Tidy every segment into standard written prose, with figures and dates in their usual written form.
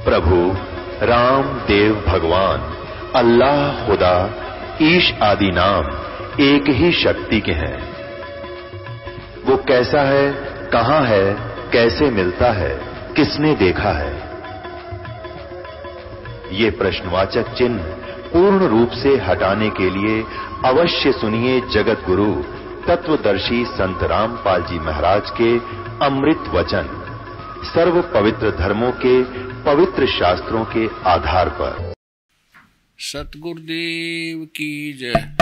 प्रभु राम देव भगवान अल्लाह खुदा ईश आदि नाम एक ही शक्ति के हैं। वो कैसा है, कहां है, कैसे मिलता है, किसने देखा है? ये प्रश्नवाचक चिन्ह पूर्ण रूप से हटाने के लिए अवश्य सुनिए जगत गुरु तत्वदर्शी संत रामपाल जी महाराज के अमृत वचन, सर्व पवित्र धर्मों के पवित्र शास्त्रों के आधार पर। सतगुरुदेव की जय।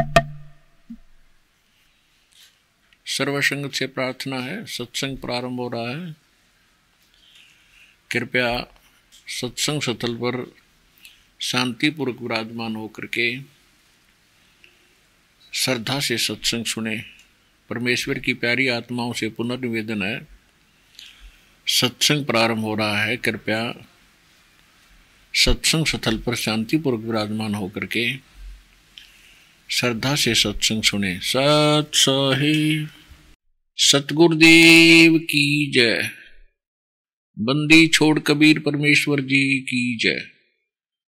सर्वसंग से प्रार्थना है, सत्संग प्रारंभ हो रहा है। कृपया सत्संग स्थल पर शांतिपूर्वक विराजमान होकर के श्रद्धा से सत्संग सुने। परमेश्वर की प्यारी आत्माओं से पुनर्निवेदन है, सत्संग प्रारंभ हो रहा है। कृपया सत्संग स्थल पर शांतिपूर्वक विराजमान होकर के श्रद्धा से सत्संग सुने। सत साहिब सतगुरुदेव की जय। बंदी छोड़ कबीर परमेश्वर जी की जय।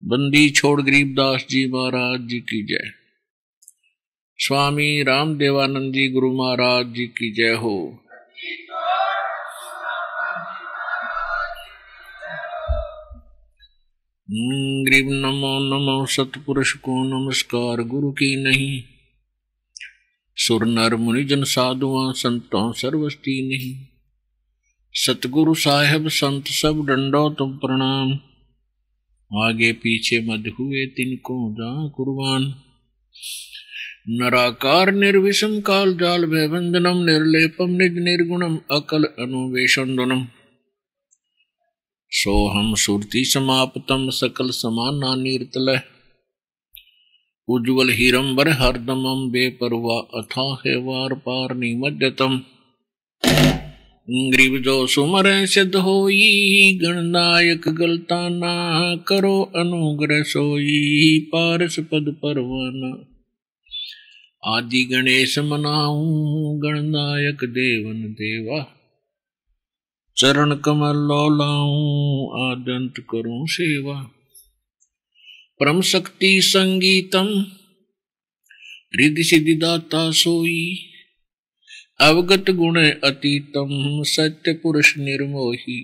बंदी छोड़ गरीबदास जी महाराज जी की जय। स्वामी रामदेवानंद जी गुरु महाराज जी की जय हो। गरीब नमो नमो सतपुरुष को नमस्कार गुरु की नहीं। सुर नर मुनि जन साधुआं संतों सर्वस्ती नहीं। सतगुरु साहेब संत सब डंडो तुम प्रणाम। आगे पीछे मत हुए तिनको जा कुर्बान। नराकार निर्विषम काल जाल भयबंधनम निर्लेपम निज निर्गुणम अकल अनुवेशंदनम। सोहम सुरति समाप्तम सकल समाना नीरतलय। उज्ज्वल हीरंबर हरदमम बेपरवा अथाह वार पार निमज्जतम। ग्रीव जो सुमर सिद्ध होई गणनायक गलता ना करो अनुग्रह सोई पारस पद परवाना। आदि गणेश मनाऊं गणनायक देवन देवा। चरण कमल लौलाऊं आदंत करूं सेवा। परम शक्ति संगीतम रिद्धि सिद्धि दाता सोई। अवगत गुण अतीतम सत्य पुरुष निर्मोही।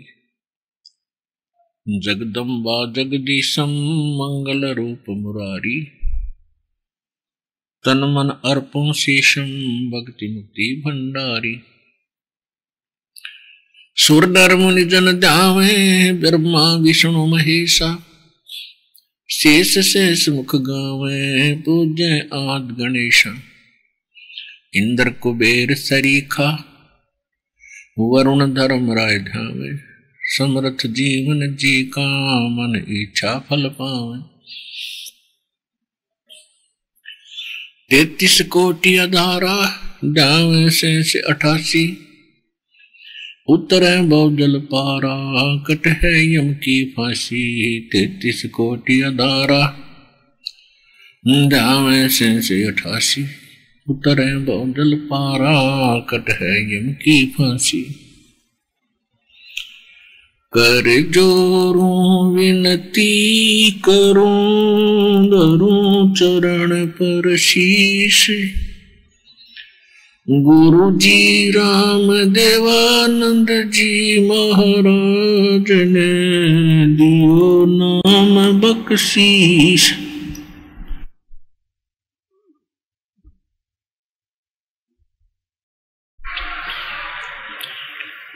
जगदम्बा जगदीशम मंगल रूप मुरारी। तन मन अर्पण शेषम भक्ति मुक्ति भंडारी। सुर नर मुनि जन ध्यावे ब्रह्मा विष्णु महेशा। शेष शेष मुख गावे पूज्य आद गणेशा। इंद्र कुबेर सरीखा वरुण धर्म राय ध्यावे। समर्थ जीवन जी का मन इच्छा फल पावे। 33 कोटि अधारा ध्यावे से 88। उतरे बहुजल पारा कट है यम की फांसी। 33 कोटि अधारा ध्यावे से 88। उतरे बहुजल पारा कट है यम की फांसी। कर जोरूं विनती करूं धरूं चरण पर शीश। गुरु जी राम देवानंद जी महाराज ने दियो नाम बख्शीश।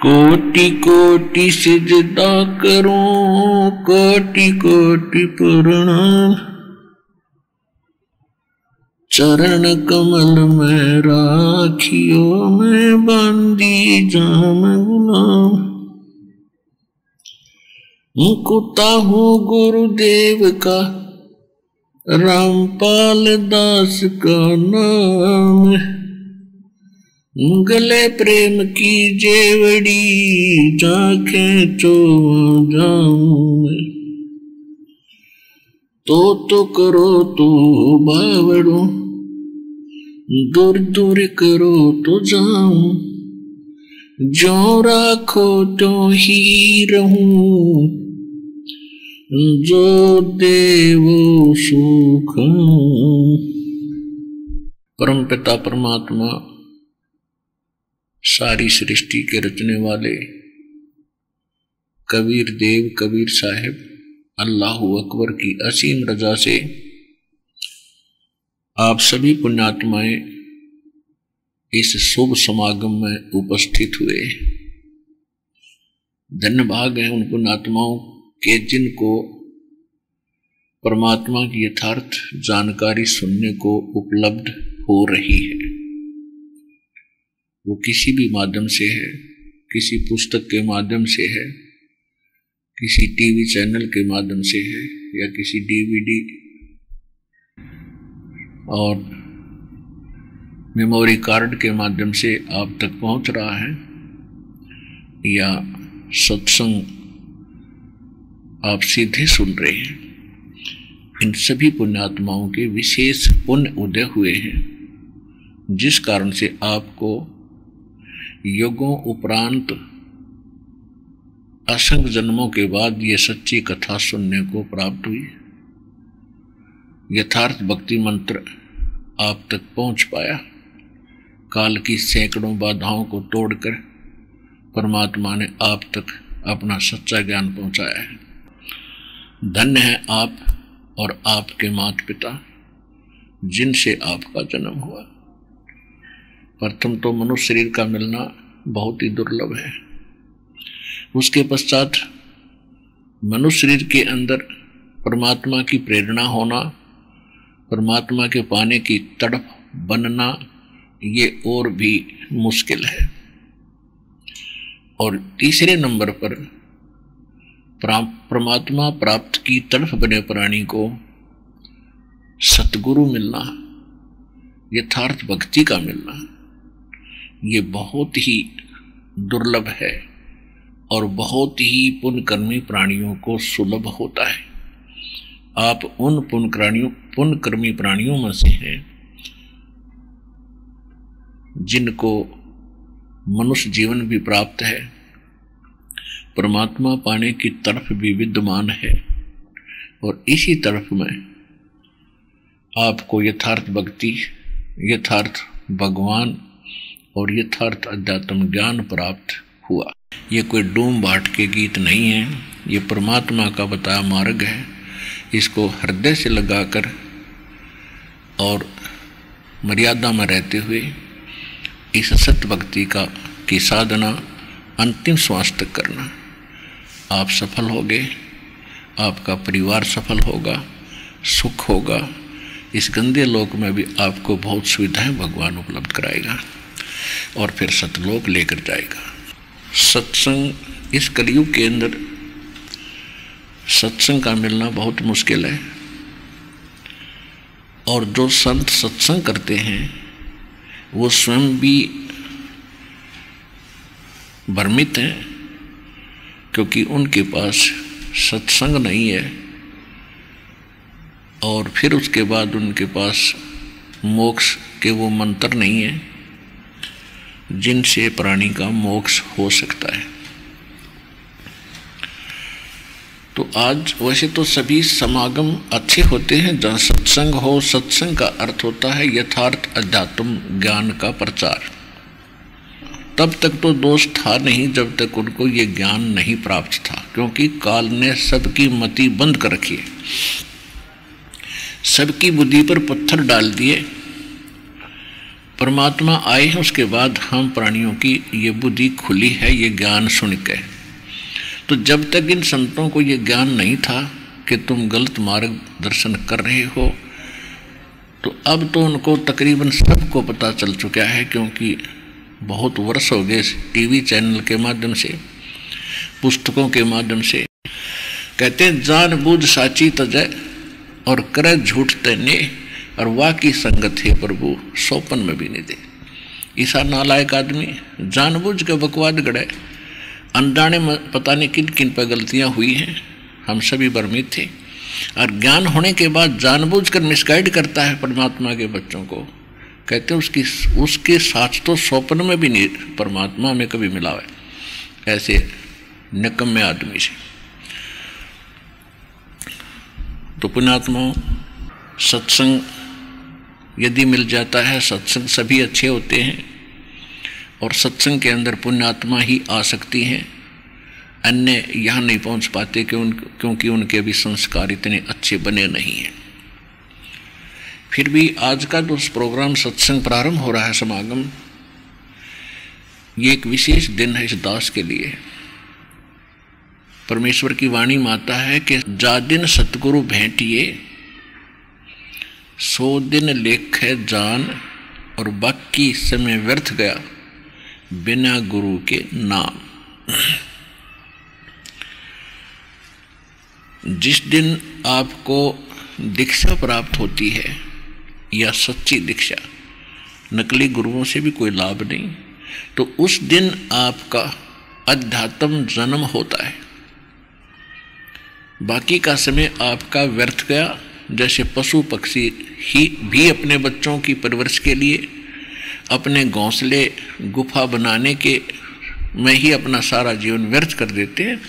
कोटि कोटि सिजदा करूं कोटि कोटि प्रणाम। चरण कमल में राखियो मैं बांधी जाम गुलाम। मुकुता हूँ गुरुदेव का रामपाल दास का नाम। गले प्रेम की जेवड़ी जाके चो जाऊं। तो करो तो बावड़ो दूर दूर करो तो जाऊं। जो राखो तो ही रहूं। जो देव सुख। परम पिता परमात्मा सारी सृष्टि के रचने वाले कबीर देव कबीर साहिब अल्लाहु अकबर की असीम रजा से आप सभी पुण्यात्माएं इस शुभ समागम में उपस्थित हुए। धन्य भाग है उन पुण्यात्माओं के जिनको परमात्मा की यथार्थ जानकारी सुनने को उपलब्ध हो रही है। वो किसी भी माध्यम से है, किसी पुस्तक के माध्यम से है, किसी टीवी चैनल के माध्यम से है, या किसी डीवीडी और मेमोरी कार्ड के माध्यम से आप तक पहुंच रहा है, या सत्संग आप सीधे सुन रहे हैं। इन सभी पुण्यात्माओं के विशेष पुण्य उदय हुए हैं, जिस कारण से आपको युगों उपरांत असंख्य जन्मों के बाद ये सच्ची कथा सुनने को प्राप्त हुई। यथार्थ भक्ति मंत्र आप तक पहुंच पाया। काल की सैकड़ों बाधाओं को तोड़कर परमात्मा ने आप तक अपना सच्चा ज्ञान पहुंचाया है। धन्य है आप और आपके माता पिता जिनसे आपका जन्म हुआ। प्रथम तो मनुष्य शरीर का मिलना बहुत ही दुर्लभ है। उसके पश्चात मनुष्य शरीर के अंदर परमात्मा की प्रेरणा होना, परमात्मा के पाने की तड़प बनना, ये और भी मुश्किल है। और तीसरे नंबर पर परमात्मा प्राप्त की तड़प बने प्राणी को सतगुरु मिलना, यथार्थ भक्ति का मिलना, ये बहुत ही दुर्लभ है और बहुत ही पुण्यकर्मी प्राणियों को सुलभ होता है। आप उन पुण्यकर्मी प्राणियों में से हैं जिनको मनुष्य जीवन भी प्राप्त है, परमात्मा पाने की तरफ भी विद्यमान है, और इसी तरफ में आपको यथार्थ भक्ति, यथार्थ भगवान और यथार्थ अध्यात्म ज्ञान प्राप्त हुआ। ये कोई डूम बाट के गीत नहीं है, ये परमात्मा का बताया मार्ग है। इसको हृदय से लगाकर और मर्यादा में रहते हुए इस सत्य भक्ति की साधना अंतिम श्वास तक करना, आप सफल होगे, आपका परिवार सफल होगा, सुख होगा। इस गंदे लोक में भी आपको बहुत सुविधाएं भगवान उपलब्ध कराएगा और फिर सतलोक लेकर जाएगा। सत्संग, इस कलयुग के अंदर सत्संग का मिलना बहुत मुश्किल है, और जो संत सत्संग करते हैं वो स्वयं भी भ्रमित हैं, क्योंकि उनके पास सत्संग नहीं है, और फिर उसके बाद उनके पास मोक्ष के वो मंत्र नहीं है जिनसे प्राणी का मोक्ष हो सकता है। तो आज वैसे तो सभी समागम अच्छे होते हैं जहाँ सत्संग हो। सत्संग का अर्थ होता है यथार्थ अध्यात्म ज्ञान का प्रचार। तब तक तो दोष था नहीं जब तक उनको ये ज्ञान नहीं प्राप्त था, क्योंकि काल ने सबकी मति बंद कर रखी है, सबकी बुद्धि पर पत्थर डाल दिए। परमात्मा आए हैं, उसके बाद हम प्राणियों की ये बुद्धि खुली है ये ज्ञान सुन के। तो जब तक इन संतों को ये ज्ञान नहीं था कि तुम गलत मार्ग दर्शन कर रहे हो, तो अब तो उनको तकरीबन सबको पता चल चुका है, क्योंकि बहुत वर्ष हो गए टीवी चैनल के माध्यम से, पुस्तकों के माध्यम से। कहते हैं जान बूझ साची तजय और करे झूठ तने, और वाह की संगत है प्रभु सौपन में भी नहीं दे। ईसा नालायक आदमी जानबूझ के बकवाद गड़े, अनजाने में पता नहीं किन किन पर गलतियां हुई हैं, हम सभी भ्रमित थे। और ज्ञान होने के बाद जानबूझकर मिसगाइड करता है परमात्मा के बच्चों को। कहते हैं उसके साथ तो सौपन में भी नहीं परमात्मा में कभी मिला है, ऐसे निकम्मे आदमी से। तो पुण्यात्माओं, सत्संग यदि मिल जाता है, सत्संग सभी अच्छे होते हैं और सत्संग के अंदर पुण्यात्मा ही आ सकती हैं, अन्य यहाँ नहीं पहुँच पाते क्योंकि उनके भी संस्कार इतने अच्छे बने नहीं हैं। फिर भी आज का जो प्रोग्राम सत्संग प्रारंभ हो रहा है, समागम, ये एक विशेष दिन है इस दास के लिए। परमेश्वर की वाणी माता है कि जा दिन सतगुरु भेंटिए, 100 दिन लेखे जान, और बाकी समय व्यर्थ गया बिना गुरु के नाम। जिस दिन आपको दीक्षा प्राप्त होती है, या सच्ची दीक्षा, नकली गुरुओं से भी कोई लाभ नहीं, तो उस दिन आपका अध्यात्म जन्म होता है। बाकी का समय आपका व्यर्थ गया। जैसे पशु पक्षी ही भी अपने बच्चों की परवरिश के लिए अपने घोंसले गुफा बनाने के में ही अपना सारा जीवन व्यर्थ कर देते हैं,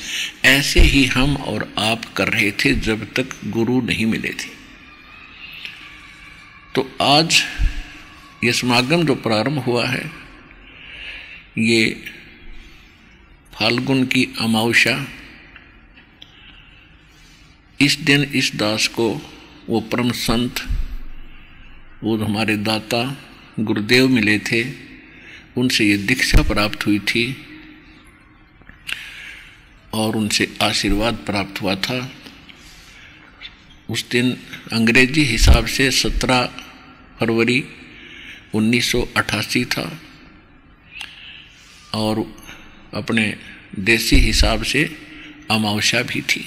ऐसे ही हम और आप कर रहे थे जब तक गुरु नहीं मिले थे। तो आज ये समागम जो प्रारंभ हुआ है, ये फाल्गुन की अमावस्या, इस दिन इस दास को वो परम संत, वो हमारे दाता गुरुदेव मिले थे, उनसे ये दीक्षा प्राप्त हुई थी और उनसे आशीर्वाद प्राप्त हुआ था। उस दिन अंग्रेजी हिसाब से 17 फरवरी 1988 था और अपने देसी हिसाब से अमावस्या भी थी,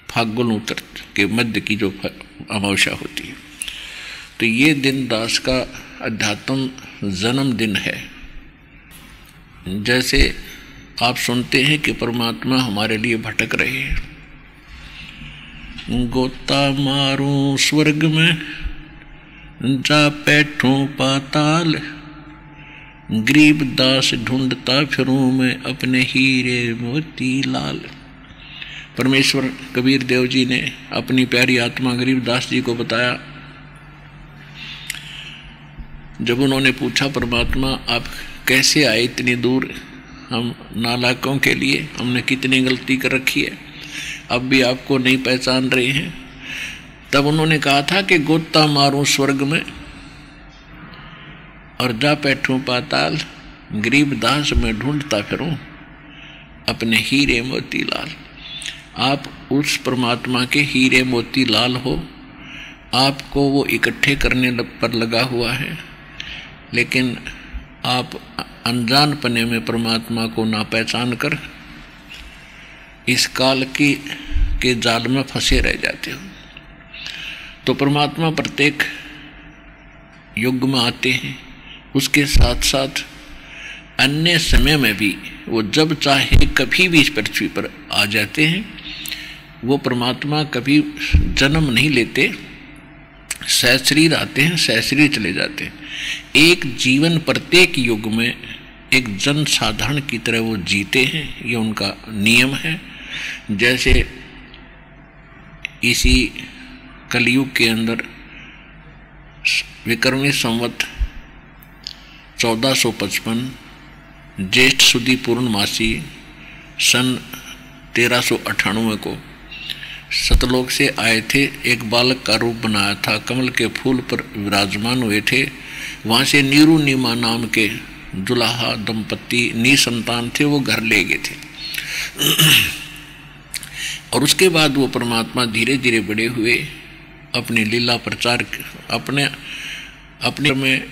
फाल्गुन उत्तर के मध्य की जो अमावस्या होती है। तो ये दिन दास का अध्यात्म जन्म दिन है। जैसे आप सुनते हैं कि परमात्मा हमारे लिए भटक रहे हैं, गोता मारूं स्वर्ग में, जा बैठूं पाताल, गरीब दास ढूंढता फिरूं मैं अपने हीरे मोती लाल। परमेश्वर कबीर देव जी ने अपनी प्यारी आत्मा गरीब दास जी को बताया। जब उन्होंने पूछा, परमात्मा आप कैसे आए इतनी दूर, हम नालायकों के लिए हमने कितनी गलती कर रखी है, अब भी आपको नहीं पहचान रहे हैं। तब उन्होंने कहा था कि गोता मारूं स्वर्ग में और जा बैठूं पाताल, गरीब दास में ढूंढता फिरूं अपने हीरे मोती लाल। आप उस परमात्मा के हीरे मोती लाल हो, आपको वो इकट्ठे करने पर लगा हुआ है, लेकिन आप अनजान पने में परमात्मा को ना पहचान कर इस काल के जाल में फंसे रह जाते हो। तो परमात्मा प्रत्येक युग में आते हैं, उसके साथ साथ अन्य समय में भी वो जब चाहे कभी भी इस पृथ्वी पर आ जाते हैं। वो परमात्मा कभी जन्म नहीं लेते, सहशरीर आते हैं, सहशरीर चले जाते हैं। एक जीवन प्रत्येक युग में एक जन साधारण की तरह वो जीते हैं, ये उनका नियम है। जैसे इसी कलयुग के अंदर विक्रमी संवत 1455 ज्येष्ठ सुदी पूर्णमासी सन 1398 को सतलोक से आए थे। एक बालक का रूप बनाया था, कमल के फूल पर विराजमान हुए थे। वहाँ से नीरू नीमा नाम के दुल्हा दंपत्ति निसंतान थे, वो घर ले गए थे। और उसके बाद वो परमात्मा धीरे धीरे बड़े हुए, अपनी लीला प्रचार अपने में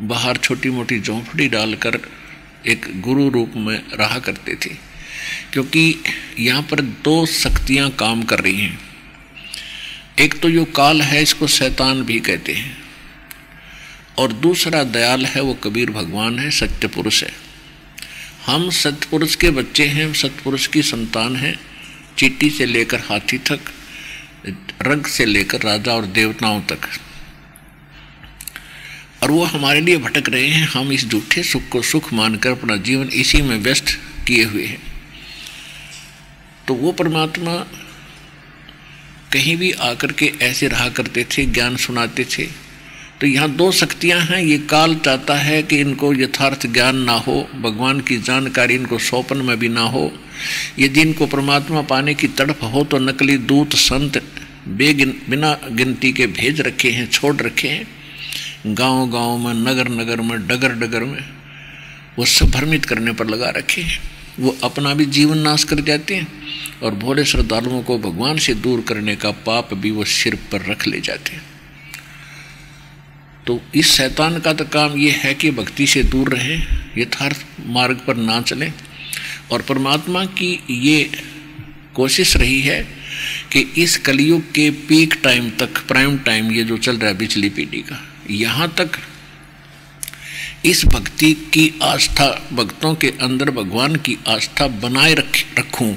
बाहर छोटी मोटी झोंपड़ी डालकर एक गुरु रूप में रहा करते थे। क्योंकि यहाँ पर दो शक्तियाँ काम कर रही हैं। एक तो जो काल है, इसको शैतान भी कहते हैं, और दूसरा दयाल है, वो कबीर भगवान है, सत्य पुरुष है। हम सत्य पुरुष के बच्चे हैं, सत्य पुरुष की संतान हैं। चींटी से लेकर हाथी तक, रंग से लेकर राजा और देवताओं तक, और वो हमारे लिए भटक रहे हैं। हम इस झूठे सुख को सुख मानकर अपना जीवन इसी में व्यस्त किए हुए हैं। तो वो परमात्मा कहीं भी आकर के ऐसे रहा करते थे, ज्ञान सुनाते थे। तो यहाँ दो शक्तियाँ हैं। ये काल चाहता है कि इनको यथार्थ ज्ञान ना हो, भगवान की जानकारी इनको स्वप्न में भी ना हो। यदि इनको परमात्मा पाने की तड़प हो तो नकली दूत संत बिना गिनती के भेज रखे हैं, छोड़ रखे हैं। गांव गांव में, नगर नगर में, डगर डगर में वो सब भ्रमित करने पर लगा रखे हैं। वो अपना भी जीवन नाश कर जाते हैं और भोले श्रद्धालुओं को भगवान से दूर करने का पाप भी वो सिर पर रख ले जाते हैं। तो इस शैतान का तो काम ये है कि भक्ति से दूर रहें, यथार्थ मार्ग पर ना चलें। और परमात्मा की ये कोशिश रही है कि इस कलयुग के पीक टाइम तक, प्राइम टाइम ये जो चल रहा है पिछली पीढ़ी का, यहाँ तक इस भक्ति की आस्था, भक्तों के अंदर भगवान की आस्था बनाए रखूं,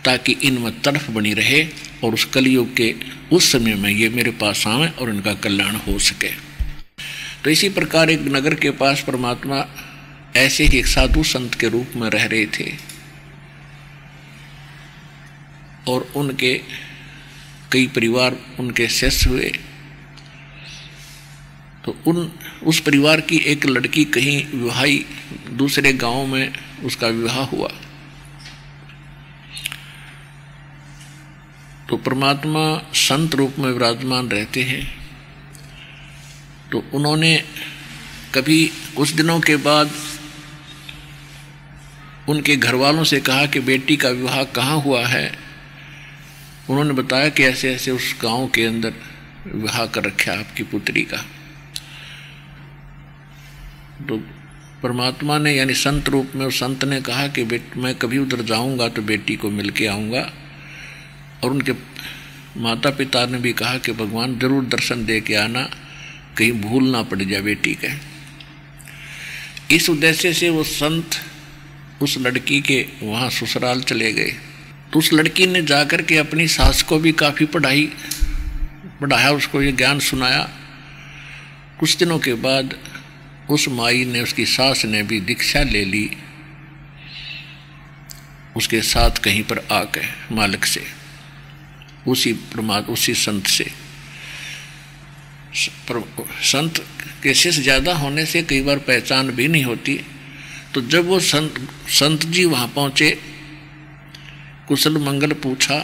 ताकि इनमें तड़फ बनी रहे और उस कलयुग के उस समय में ये मेरे पास आवे और इनका कल्याण हो सके। तो इसी प्रकार एक नगर के पास परमात्मा ऐसे ही एक साधु संत के रूप में रह रहे थे और उनके कई परिवार उनके शिष्य हुए। तो उस परिवार की एक लड़की कहीं विवाही दूसरे गांव में उसका विवाह हुआ। तो परमात्मा संत रूप में विराजमान रहते हैं। तो उन्होंने कभी कुछ दिनों के बाद उनके घर वालों से कहा कि बेटी का विवाह कहाँ हुआ है। उन्होंने बताया कि ऐसे ऐसे उस गांव के अंदर विवाह कर रखा आपकी पुत्री का। तो परमात्मा ने यानी संत रूप में उस संत ने कहा कि मैं कभी उधर जाऊंगा तो बेटी को मिल के आऊँगा। और उनके माता पिता ने भी कहा कि भगवान जरूर दर्शन दे के आना, कहीं भूल ना पड़ जाए बेटी के। इस उद्देश्य से वो संत उस लड़की के वहाँ ससुराल चले गए। तो उस लड़की ने जाकर के अपनी सास को भी काफ़ी पढ़ाया, उसको ये ज्ञान सुनाया। कुछ दिनों के बाद उस माई ने, उसकी सास ने भी दीक्षा ले ली उसके साथ कहीं पर आके मालिक से, उसी संत से। संत के शिष्य ज़्यादा होने से कई बार पहचान भी नहीं होती। तो जब वो संत जी वहाँ पहुँचे, कुशल मंगल पूछा,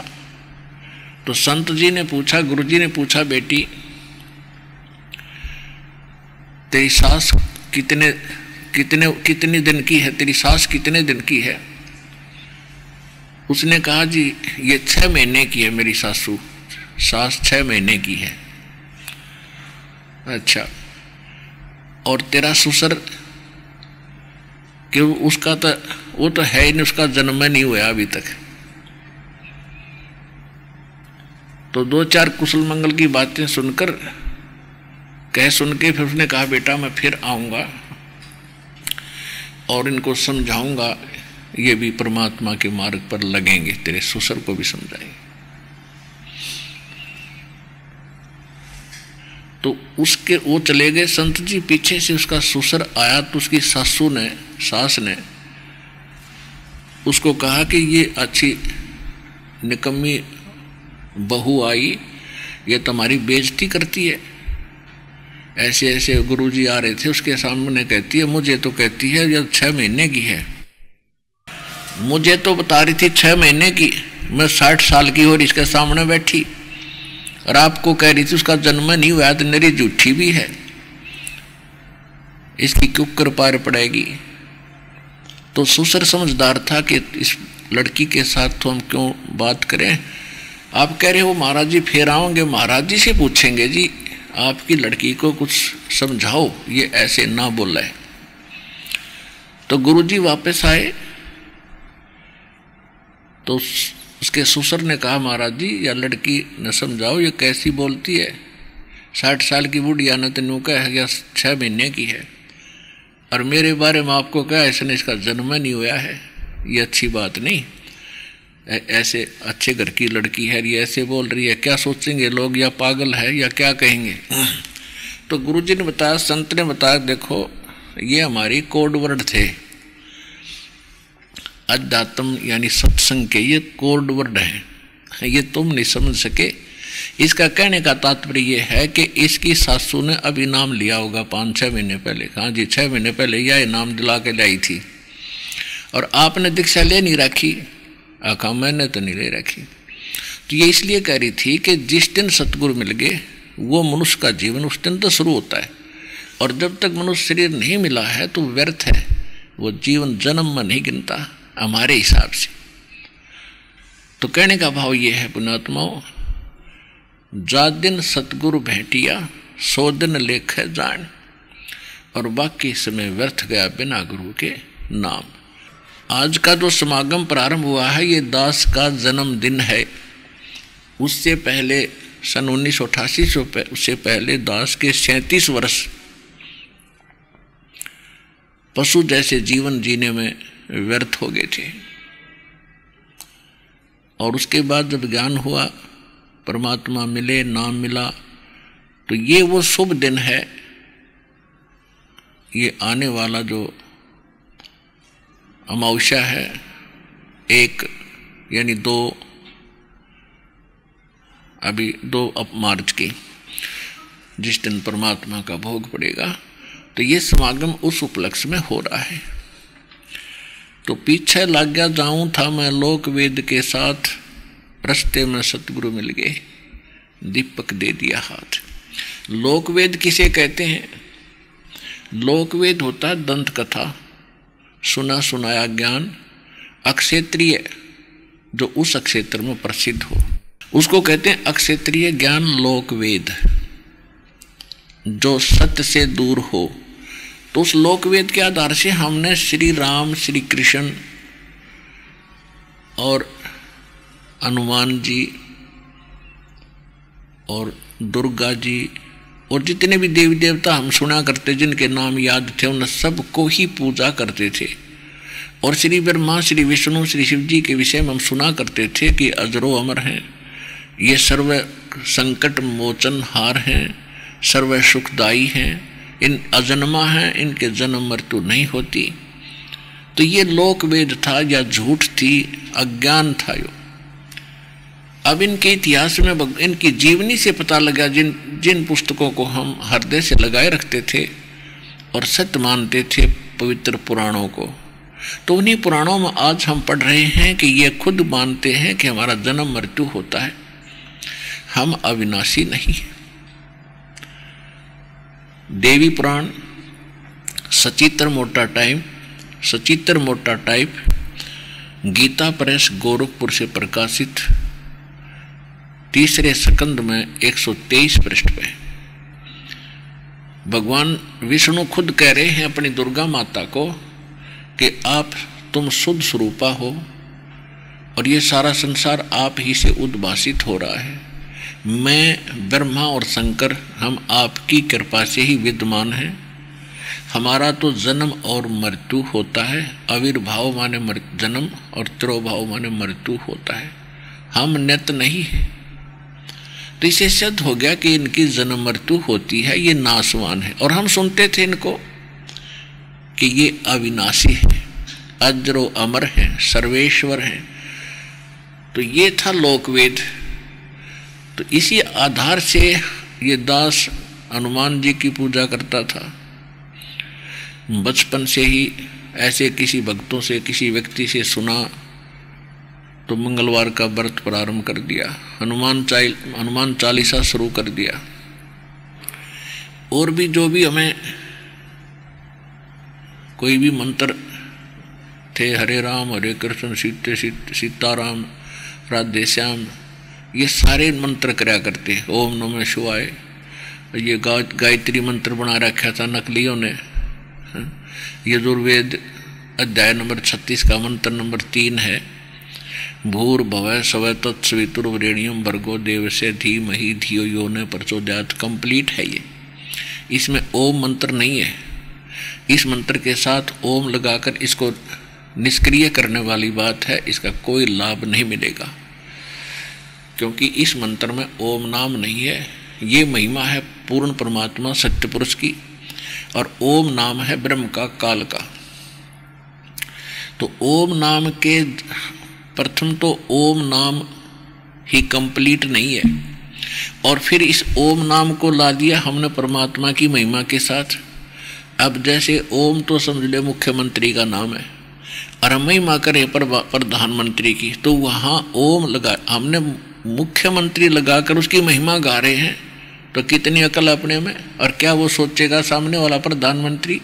तो संत जी ने पूछा, गुरु जी ने पूछा, बेटी तेरी सास कितने दिन की है, तेरी सास कितने दिन की है। उसने कहा जी ये 6 महीने की है मेरी सास 6 महीने की है। अच्छा, और तेरा ससुर कि उसका तो वो तो है ही नहीं, उसका जन्म नहीं हुआ अभी तक। तो 2-4 कुशल मंगल की बातें सुन के फिर उसने कहा बेटा मैं फिर आऊँगा और इनको समझाऊंगा, ये भी परमात्मा के मार्ग पर लगेंगे, तेरे ससुर को भी समझाएंगे। तो उसके वो चले गए संत जी। पीछे से उसका ससुर आया तो उसकी सास ने उसको कहा कि ये अच्छी निकम्मी बहू आई, ये तुम्हारी बेइज्जती करती है। ऐसे ऐसे गुरुजी आ रहे थे उसके सामने, कहती है मुझे तो कहती है ये 6 महीने की है। मुझे तो बता रही थी 6 महीने की, मैं 60 साल की और इसके सामने बैठी, और आपको कह रही थी उसका जन्म नहीं हुआ, तो मेरी झूठी भी है, इसकी क्यों कृपा पड़ेगी। तो ससुर समझदार था कि इस लड़की के साथ तो हम क्यों बात करें। आप कह रहे हो महाराज जी फिर आओगे, महाराज जी से पूछेंगे जी आपकी लड़की को कुछ समझाओ, ये ऐसे ना बोला है। तो गुरुजी वापस आए तो उसके ससुर ने कहा महाराज जी या लड़की न समझाओ, ये कैसी बोलती है, 60 साल की बुढ़िया ने तेनों कहा है 6 महीने की है, और मेरे बारे में आपको क्या ऐसा इसका जन्म नहीं हुआ है, ये अच्छी बात नहीं। ऐसे अच्छे घर की लड़की है, ये ऐसे बोल रही है, क्या सोचेंगे लोग, या पागल है या क्या कहेंगे। तो गुरुजी ने बताया, संत ने बताया, देखो ये हमारी कोड वर्ड थे, अध्यात्म यानी सत्संग के ये कोड वर्ड हैं, ये तुम नहीं समझ सके, इसका कहने का तात्पर्य यह है कि इसकी सासू ने अब इनाम लिया होगा 5-6 महीने पहले। हाँ जी, 6 महीने पहले यह इनाम दिला के लाई थी और आपने दीक्षा ले नहीं रखी। आखा मैंने तो नहीं ले रखी। तो ये इसलिए कह रही थी कि जिस दिन सतगुरु मिल गए वो मनुष्य का जीवन उस दिन तो शुरू होता है, और जब तक मनुष्य शरीर नहीं मिला है तो व्यर्थ है, वो जीवन जन्म में नहीं गिनता हमारे हिसाब से। तो कहने का भाव ये है पुण्यात्माओं, जा दिन सतगुरु भेंटिया 100 दिन लेख जान, और बाकी समय व्यर्थ गया बिना गुरु के नाम। आज का जो समागम प्रारंभ हुआ है ये दास का जन्मदिन है। उससे पहले सन 1988 उससे पहले दास के 37 वर्ष पशु जैसे जीवन जीने में व्यर्थ हो गए थे, और उसके बाद जब ज्ञान हुआ, परमात्मा मिले, नाम मिला, तो ये वो शुभ दिन है। ये आने वाला जो अमावस्या है 1 यानी 2 मार्च की, जिस दिन परमात्मा का भोग पड़ेगा, तो ये समागम उस उपलक्ष्य में हो रहा है। तो पीछे लग गया जाऊं था मैं लोक वेद के साथ, रस्ते में सतगुरु मिल गए, दीपक दे दिया हाथ। लोक वेद किसे कहते हैं? लोक वेद होता है दंत कथा, सुना सुनाया ज्ञान, अक्षेत्रीय जो उस क्षेत्र में प्रसिद्ध हो, उसको कहते हैं अक्षेत्रीय ज्ञान लोक वेद। जो सत्य से दूर हो, तो उस लोक वेद के आधार से हमने श्री राम, श्री कृष्ण और हनुमान जी और दुर्गा जी और जितने भी देवी देवता हम सुना करते, जिनके नाम याद थे, उन सबको ही पूजा करते थे। और श्री ब्रह्मा, श्री विष्णु, श्री शिव जी के विषय में हम सुना करते थे कि अजरो अमर हैं, ये सर्व संकट मोचन हार हैं, सर्व सुखदायी हैं, इन अजन्मा हैं, इनके जन्म मृत्यु नहीं होती। तो ये लोक वेद था या झूठ थी, अज्ञान था यो। अब इनके इतिहास में इनकी जीवनी से पता लगा, जिन पुस्तकों को हम हृदय से लगाए रखते थे और सत्य मानते थे, पवित्र पुराणों को, तो उन्हीं पुराणों में आज हम पढ़ रहे हैं कि ये खुद मानते हैं कि हमारा जन्म मृत्यु होता है, हम अविनाशी नहीं। देवी पुराण सचित्र मोटा टाइप गीता प्रेस गोरखपुर से प्रकाशित, 3रे स्कंद में 123 पृष्ठ पे भगवान विष्णु खुद कह रहे हैं अपनी दुर्गा माता को कि तुम शुद्ध स्वरूपा हो और ये सारा संसार आप ही से उद्भासित हो रहा है। मैं, ब्रह्मा और शंकर, हम आपकी कृपा से ही विद्यमान हैं। हमारा तो जन्म और मृत्यु होता है, आविर्भाव माने जन्म और तिरोभाव माने मृत्यु होता है, हम नित्य नहीं है। तो इसे सिद्ध हो गया कि इनकी जन्म मृत्यु होती है, ये नाशवान है। और हम सुनते थे इनको कि ये अविनाशी है, अजरो अमर हैं, सर्वेश्वर हैं। तो ये था लोकवेद। तो इसी आधार से ये दास हनुमान जी की पूजा करता था। बचपन से ही ऐसे किसी भक्तों से, किसी व्यक्ति से सुना तो मंगलवार का व्रत प्रारंभ कर दिया, हनुमान चालीसा शुरू कर दिया। और भी जो भी हमें कोई भी मंत्र थे, हरे राम हरे कृष्ण सीताराम राधे श्याम, ये सारे मंत्र कराया करते। ओम नमः शिवाय, ये गायत्री मंत्र बना रखा था नकलियों ने। यजुर्वेद अध्याय नंबर 36 का मंत्र नंबर 3 है, भूर्भुवः स्वः तत्सवितुर्वरेण्यं भर्गो देवस्य धीमहि धियो यो न प्रचोदयात्। कंप्लीट है ये, इसमें ओम मंत्र नहीं है। इस मंत्र के साथ ओम लगाकर इसको निष्क्रिय करने वाली बात है, इसका कोई लाभ नहीं मिलेगा, क्योंकि इस मंत्र में ओम नाम नहीं है। ये महिमा है पूर्ण परमात्मा सत्य पुरुष की, और ओम नाम है ब्रह्म का, काल का। तो ओम नाम के प्रथम तो ओम नाम ही कंप्लीट नहीं है। और फिर इस ओम नाम को ला दिया हमने परमात्मा की महिमा के साथ। अब जैसे ओम तो समझ ले मुख्यमंत्री का नाम है और हम महिमा करें प्रधानमंत्री की, तो वहाँ ओम लगा हमने मुख्यमंत्री लगाकर उसकी महिमा गा रहे हैं, तो कितनी अकल अपने में। और क्या वो सोचेगा सामने वाला प्रधानमंत्री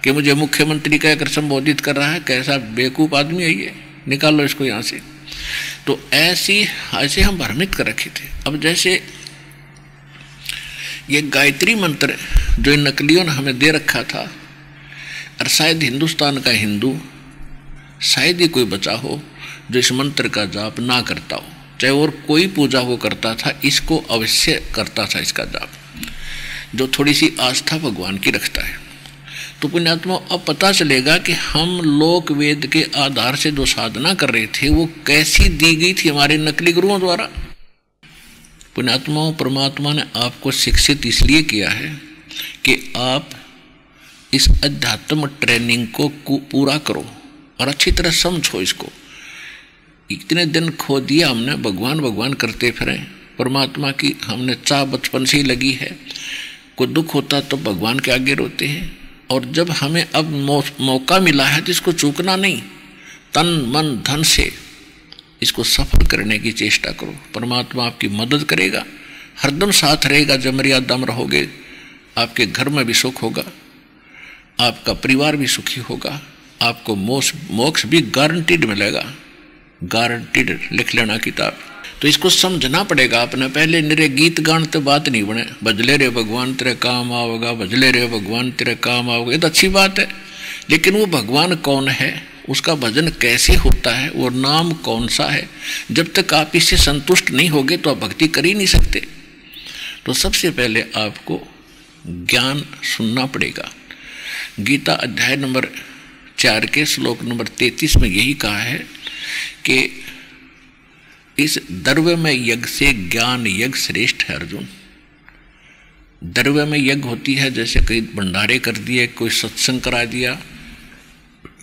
कि मुझे मुख्यमंत्री कहकर संबोधित कर रहा है, कैसा बेवकूफ़ आदमी है ये, निकालो इसको यहाँ से। तो ऐसे हम भ्रमित कर रखे थे। अब जैसे ये गायत्री मंत्र जो इन नकलियों ने हमें दे रखा था, और शायद हिंदुस्तान का हिंदू शायद ही कोई बचा हो जो इस मंत्र का जाप ना करता हो, चाहे और कोई पूजा वो करता था, इसको अवश्य करता था इसका जाप, जो थोड़ी सी आस्था भगवान की रखता है। तो पुण्यात्मा अब पता चलेगा कि हम लोक वेद के आधार से जो साधना कर रहे थे वो कैसी दी गई थी हमारे नकली गुरुओं द्वारा। पुण्यात्माओं, परमात्मा ने आपको शिक्षित इसलिए किया है कि आप इस अध्यात्म ट्रेनिंग को पूरा करो और अच्छी तरह समझो इसको। इतने दिन खो दिया हमने, भगवान भगवान करते फिरे, परमात्मा की हमने चाह बचपन से ही लगी है। कोई दुख होता तो भगवान के आगे रोते हैं, और जब हमें अब मौका मिला है तो इसको चूकना नहीं, तन मन धन से इसको सफल करने की चेष्टा करो। परमात्मा आपकी मदद करेगा, हरदम साथ रहेगा। जब मर्यादा में रहोगे आपके घर में भी सुख होगा, आपका परिवार भी सुखी होगा, आपको मोक्ष भी गारंटीड मिलेगा, गारंटीड। लिख लेना किताब। तो इसको समझना पड़ेगा अपने। पहले निरे गीत गान तो बात नहीं बने, भजले रे भगवान तेरे काम आओगा, भजले रे भगवान तेरे काम आओगे, ये तो अच्छी बात है, लेकिन वो भगवान कौन है, उसका भजन कैसे होता है, वो नाम कौन सा है, जब तक आप इससे संतुष्ट नहीं होगे तो आप भक्ति कर ही नहीं सकते। तो सबसे पहले आपको ज्ञान सुनना पड़ेगा। गीता अध्याय नंबर 4 के श्लोक नंबर 33 में यही कहा है कि इस द्रव्य में यज्ञ से ज्ञान यज्ञ श्रेष्ठ है। अर्जुन, द्रव्य में यज्ञ होती है, जैसे कई भंडारे कर दिए, कोई सत्संग करा दिया,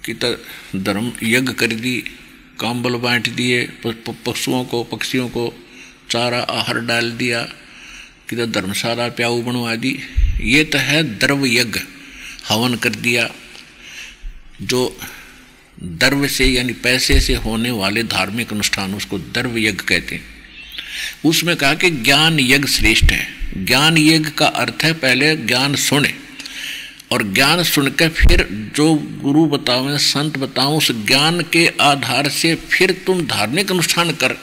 कि धर्म यज्ञ कर दी, काम्बल बांट दिए, पशुओं को पक्षियों को चारा आहार डाल दिया, कि धर्मशाला प्याऊ बनवा दी, ये तो है द्रव्य यज्ञ। हवन कर दिया, जो द्रव्य से यानी पैसे से होने वाले धार्मिक अनुष्ठान, उसको द्रव्य यज्ञ कहते हैं। उसमें कहा कि ज्ञान यज्ञ श्रेष्ठ है। ज्ञान यज्ञ का अर्थ है पहले ज्ञान सुने, और ज्ञान सुनकर फिर जो गुरु बताओ संत बताओ उस ज्ञान के आधार से फिर तुम धार्मिक अनुष्ठान कर,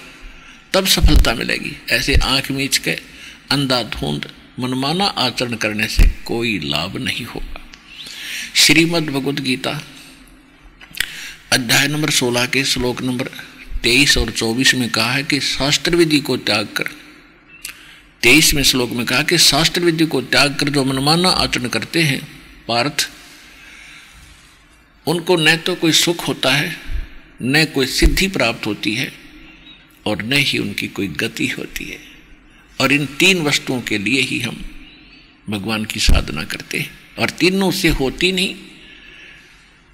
तब सफलता मिलेगी। ऐसे आंख मीच के अंधाधुंध मनमाना आचरण करने से कोई लाभ नहीं होगा। श्रीमद् भगवद गीता अध्याय नंबर 16 के श्लोक नंबर 23 और 24 में कहा है कि शास्त्र विधि को त्याग कर, 23वें श्लोक में कहा कि शास्त्र विधि को त्याग कर जो मनमाना आचरण करते हैं पार्थ, उनको न तो कोई सुख होता है, न कोई सिद्धि प्राप्त होती है, और न ही उनकी कोई गति होती है। और इन 3 वस्तुओं के लिए ही हम भगवान की साधना करते हैं, और तीनों से होती नहीं।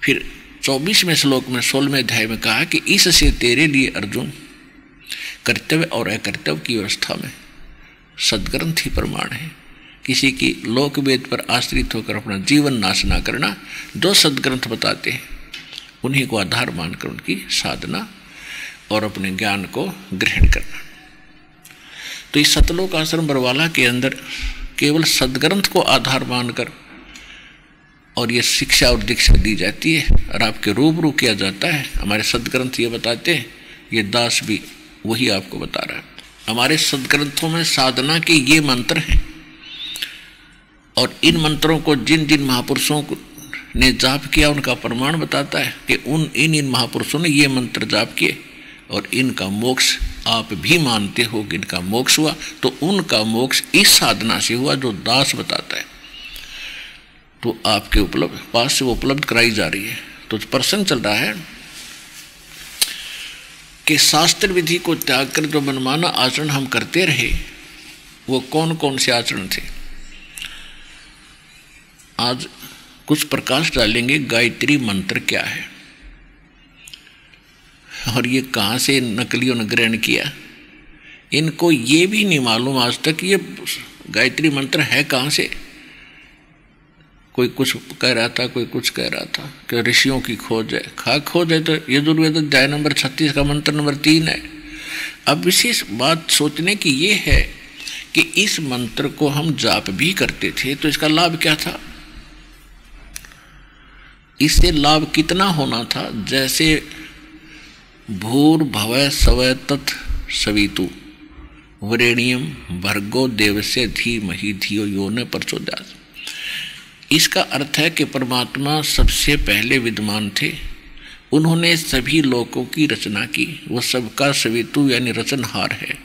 फिर 24वें श्लोक में 16वें अध्याय में कहा कि इससे तेरे लिए अर्जुन कर्तव्य और अकर्तव्य की व्यवस्था में सद्ग्रंथ ही प्रमाण है। किसी की लोक वेद पर आश्रित होकर अपना जीवन नाश ना करना, जो सद्ग्रंथ बताते हैं उन्हीं को आधार मानकर उनकी साधना और अपने ज्ञान को ग्रहण करना। तो इस सतलोक आश्रम बरवाला के अंदर केवल सद्ग्रंथ को आधार मानकर और ये शिक्षा और दीक्षा दी जाती है, और आपके रूबरू किया जाता है। हमारे सद्ग्रंथ ये बताते हैं, ये दास भी वही आपको बता रहा है। हमारे सद्ग्रंथों में साधना के ये मंत्र हैं, और इन मंत्रों को जिन जिन महापुरुषों ने जाप किया उनका प्रमाण बताता है कि इन महापुरुषों ने ये मंत्र जाप किए, और इनका मोक्ष आप भी मानते हो कि इनका मोक्ष हुआ, तो उनका मोक्ष इस साधना से हुआ जो दास बताता है। तो आपके पास से वो उपलब्ध कराई जा रही है। तो प्रसंग चल रहा है कि शास्त्र विधि को त्याग कर जो मनमाना आचरण हम करते रहे, वो कौन कौन से आचरण थे। आज कुछ प्रकाश डालेंगे गायत्री मंत्र क्या है, और ये कहाँ से नकलियों ने ग्रहण किया, इनको ये भी नहीं मालूम आज तक ये गायत्री मंत्र है कहाँ से। कोई कुछ कह रहा था, कोई कुछ कह रहा था कि ऋषियों की खोज है। खोज है तो यजुर्वेद अध्याय नंबर 36 का मंत्र नंबर 3 है। अब विशेष बात सोचने की ये है कि इस मंत्र को हम जाप भी करते थे तो इसका लाभ क्या था। इससे लाभ कितना होना था, जैसे भूर्भुवः स्वः तत् सवितु वरेण्यम भर्गो देवस्य धीमहि धियो यो न प्रचोदयात्। इसका अर्थ है कि परमात्मा सबसे पहले विद्यमान थे, उन्होंने सभी लोकों की रचना की, वो सबका सवितु यानी रचनहार है।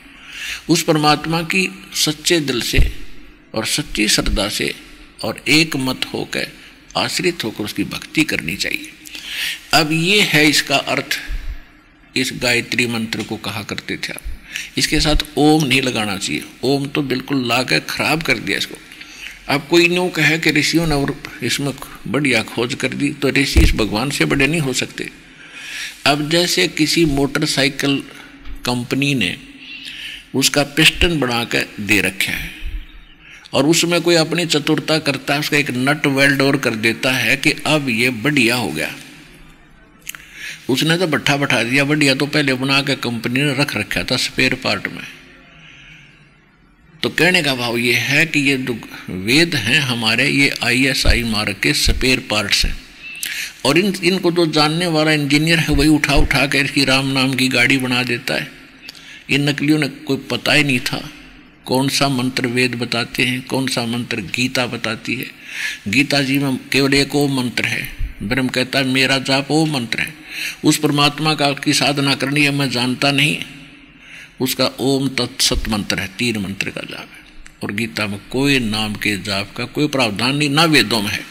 उस परमात्मा की सच्चे दिल से और सच्ची श्रद्धा से और एक मत होकर आश्रित होकर उसकी भक्ति करनी चाहिए। अब ये है इसका अर्थ। इस गायत्री मंत्र को कहा करते थे आप, इसके साथ ओम नहीं लगाना चाहिए। ओम तो बिल्कुल ला कर खराब कर दिया इसको। अब कोई न्यू कहे कि ऋषियों ने और इसमें बढ़िया खोज कर दी, तो ऋषि इस भगवान से बड़े नहीं हो सकते। अब जैसे किसी मोटरसाइकिल कंपनी ने उसका पिस्टन बना कर दे रखा है और उसमें कोई अपनी चतुरता करता है, उसका एक नट वेल्ड और कर देता है कि अब ये बढ़िया हो गया। उसने तो बैठा दिया बढ़िया, तो पहले बना के कंपनी ने रख रखा था स्पेयर पार्ट में। तो कहने का भाव ये है कि ये जो वेद हैं हमारे, ये ISI मार्क के स्पेयर पार्ट्स हैं, और इनको जो जानने वाला इंजीनियर है वही उठा कर इसकी राम नाम की गाड़ी बना देता है। इन नकलियों ने कोई पता ही नहीं था कौन सा मंत्र वेद बताते हैं, कौन सा मंत्र गीता बताती है। गीता जी में केवल एक ओम मंत्र है। ब्रह्म कहता है मेरा जाप ओम मंत्र है। उस परमात्मा का की साधना करनी है मैं जानता नहीं, उसका ओम तत्सत मंत्र है, 3 मंत्र का जाप है। और गीता में कोई नाम के जाप का कोई प्रावधान नहीं, ना वेदों में है।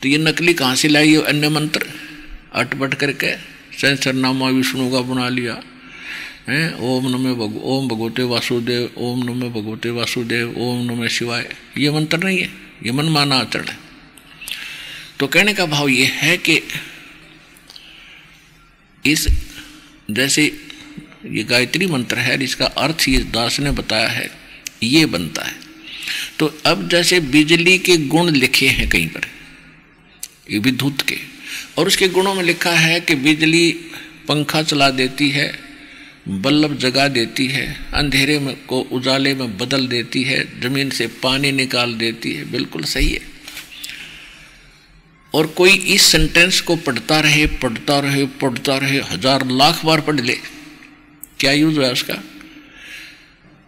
तो ये नकली कहाँ से लाई है अन्य मंत्र अटपट करके, सहस्रनामा विष्णु का बना लिया है। ओम भगवते वासुदेव, ओम नमो भगवते वासुदेव, ओम नमः शिवाय। ये मंत्र नहीं है, ये मनमाना आचरण है। तो कहने का भाव ये है कि इस जैसे ये गायत्री मंत्र है, इसका अर्थ ये दास ने बताया है, ये बनता है। तो अब जैसे बिजली के गुण लिखे हैं कहीं पर, ये विद्युत के, और उसके गुणों में लिखा है कि बिजली पंखा चला देती है, बल्ब जगा देती है, अंधेरे में को उजाले में बदल देती है, जमीन से पानी निकाल देती है। बिल्कुल सही है। और कोई इस सेंटेंस को पढ़ता रहे 1000 लाख बार पढ़ ले, क्या यूज है उसका?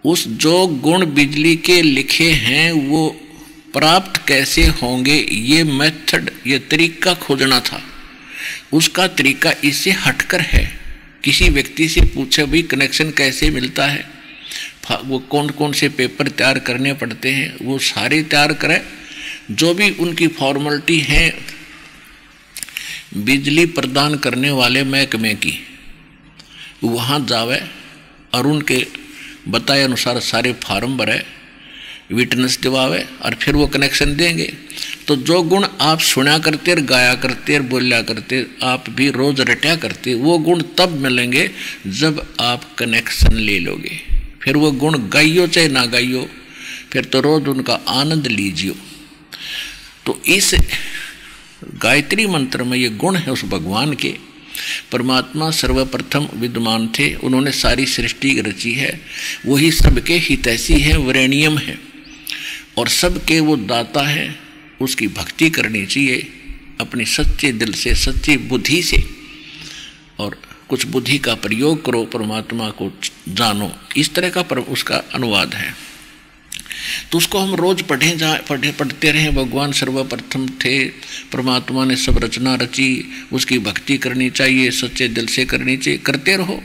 उस जो गुण बिजली के लिखे हैं वो प्राप्त कैसे होंगे, ये मेथड, ये तरीका खोजना था। उसका तरीका इससे हटकर है। किसी व्यक्ति से पूछे भाई कनेक्शन कैसे मिलता है, वो कौन कौन से पेपर तैयार करने पड़ते हैं, वो सारे तैयार करें। जो भी उनकी फॉर्मेलिटी है बिजली प्रदान करने वाले महकमे की, वहाँ जावे और उनके बताए अनुसार सारे फार्म भरे, विटनेस दिवावे और फिर वो कनेक्शन देंगे। तो जो गुण आप सुना करते और गाया करते और बोलिया करते, आप भी रोज रटा करते, वो गुण तब मिलेंगे जब आप कनेक्शन ले लोगे। फिर वो गुण गाइयो चाहे ना गाइयो, फिर तो रोज उनका आनंद लीजियो। तो इस गायत्री मंत्र में ये गुण है उस भगवान के। परमात्मा सर्वप्रथम विद्यमान थे, उन्होंने सारी सृष्टि रची है, वही सबके हितैषी है, वरेण्यम है और सबके वो दाता है। उसकी भक्ति करनी चाहिए अपनी सच्चे दिल से, सच्ची बुद्धि से, और कुछ बुद्धि का प्रयोग करो, परमात्मा को जानो। इस तरह का उसका अनुवाद है। तो उसको हम रोज पढ़ते रहें। भगवान सर्वप्रथम थे, परमात्मा ने सब रचना रची, उसकी भक्ति करनी चाहिए, सच्चे दिल से करनी चाहिए, करते रहो।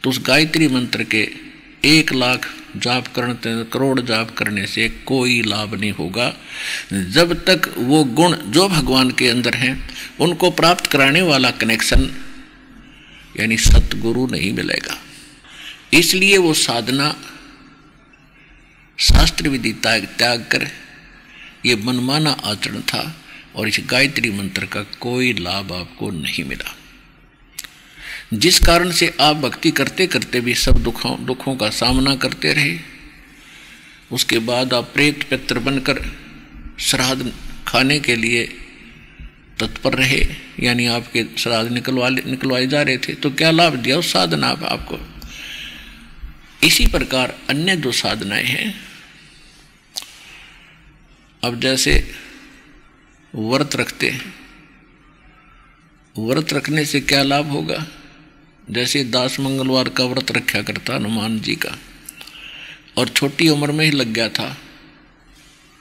तो उस गायत्री मंत्र के 1 लाख जाप करने, करोड़ जाप करने से कोई लाभ नहीं होगा जब तक वो गुण जो भगवान के अंदर हैं उनको प्राप्त कराने वाला कनेक्शन यानी सतगुरु नहीं मिलेगा। इसलिए वो साधना शास्त्र विधि त्याग कर ये मनमाना आचरण था और इस गायत्री मंत्र का कोई लाभ आपको नहीं मिला। जिस कारण से आप भक्ति करते करते भी सब दुखों का सामना करते रहे। उसके बाद आप प्रेत पितर बनकर श्राद्ध खाने के लिए तत्पर रहे, यानी आपके श्राद्ध निकलवाए जा रहे थे। तो क्या लाभ दिया उस साधना आपको? इसी प्रकार अन्य जो साधनाएं हैं, अब जैसे व्रत रखते हैं, व्रत रखने से क्या लाभ होगा? जैसे 10 मंगलवार का व्रत रखा करता हनुमान जी का, और छोटी उम्र में ही लग गया था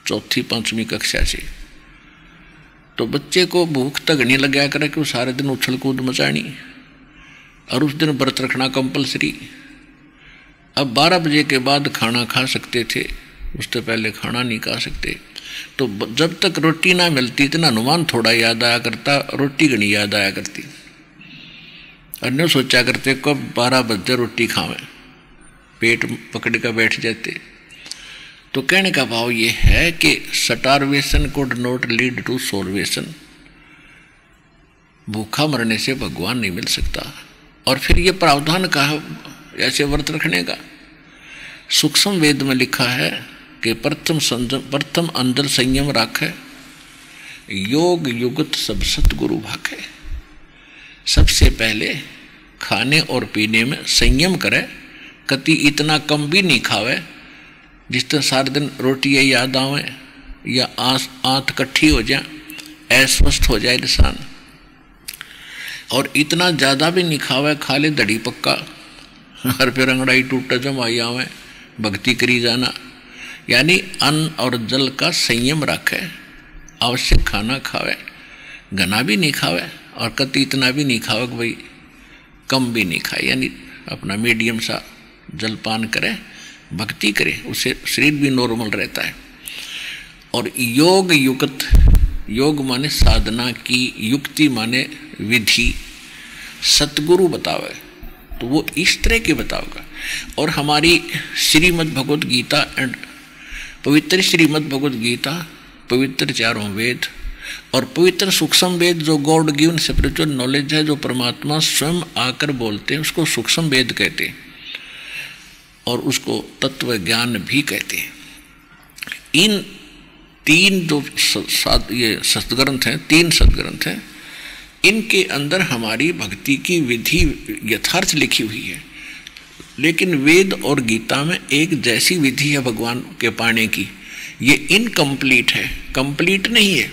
4वीं 5वीं कक्षा से, तो बच्चे को भूख तक नहीं लग गया करे कि वो सारे दिन उछल कूद मचानी, और उस दिन व्रत रखना कंपलसरी। अब 12 बजे के बाद खाना खा सकते थे, उससे पहले खाना नहीं खा सकते। तो जब तक रोटी ना मिलती इतना हनुमान थोड़ा याद आया करता, रोटी घनी याद आया करती। अन्य सोचा करते कब 12 बजे रोटी खावें, पेट पकड़ कर बैठ जाते। तो कहने का भाव ये है कि starvation could not lead to salvation. भूखा मरने से भगवान नहीं मिल सकता। और फिर ये प्रावधान कहा ऐसे व्रत रखने का। सूक्ष्म वेद में लिखा है कि प्रथम अंदर संयम राखे, योग युगत सब सतगुरु भाखे। सबसे पहले खाने और पीने में संयम करे, कति इतना कम भी नहीं खावे जिस तरह सारे दिन रोटी याद आवे या आंत कट्ठी हो जाए, अस्वस्थ हो जाए इंसान। और इतना ज़्यादा भी नहीं खावे, खा ले दड़ी पक्का, हर फिर अंगड़ाई टूटा जमाई आवे, भक्ति करी जाना। यानी अन्न और जल का संयम रखे, आवश्यक खाना खावे, घना भी नहीं खावे और कति इतना भी नहीं खावे कि भाई कम भी नहीं खाए, यानी अपना मीडियम सा जलपान करे, भक्ति करे, उससे शरीर भी नॉर्मल रहता है। और योग युक्त, योग माने साधना की, युक्ति माने विधि, सतगुरु बतावे तो वो इस तरह के बताओगा। और हमारी श्रीमद् भगवद गीता एंड पवित्र श्रीमद् भगवद गीता, पवित्र 4 वेद और पवित्र सूक्ष्म वेद जो गॉड गिवन स्पिरिचुअल नॉलेज है, जो परमात्मा स्वयं आकर बोलते हैं, उसको सूक्ष्म वेद कहते हैं और उसको तत्व ज्ञान भी कहते हैं। इन 3 जो ये सदग्रंथ हैं, 3 सदग्रंथ हैं, इनके अंदर हमारी भक्ति की विधि यथार्थ लिखी हुई है। लेकिन वेद और गीता में एक जैसी विधि है भगवान के पाने की, ये इनकम्प्लीट है, कंप्लीट नहीं है।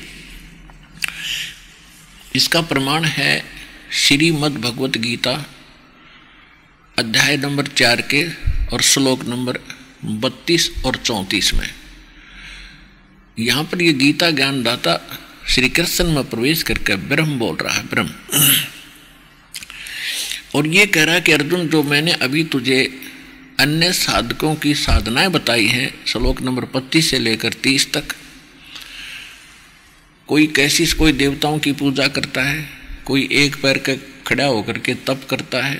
इसका प्रमाण है श्रीमद् भगवत गीता अध्याय नंबर 4 के और श्लोक नंबर 32 और 34 में। यहाँ पर ये गीता ज्ञानदाता श्री कृष्ण में प्रवेश करके ब्रह्म बोल रहा है, ब्रह्म, और ये कह रहा है कि अर्जुन, जो मैंने अभी तुझे अन्य साधकों की साधनाएं बताई हैं, श्लोक नंबर 25 से लेकर 30 तक, कोई कैसी, कोई देवताओं की पूजा करता है, कोई एक पैर के खड़ा होकर के तप करता है,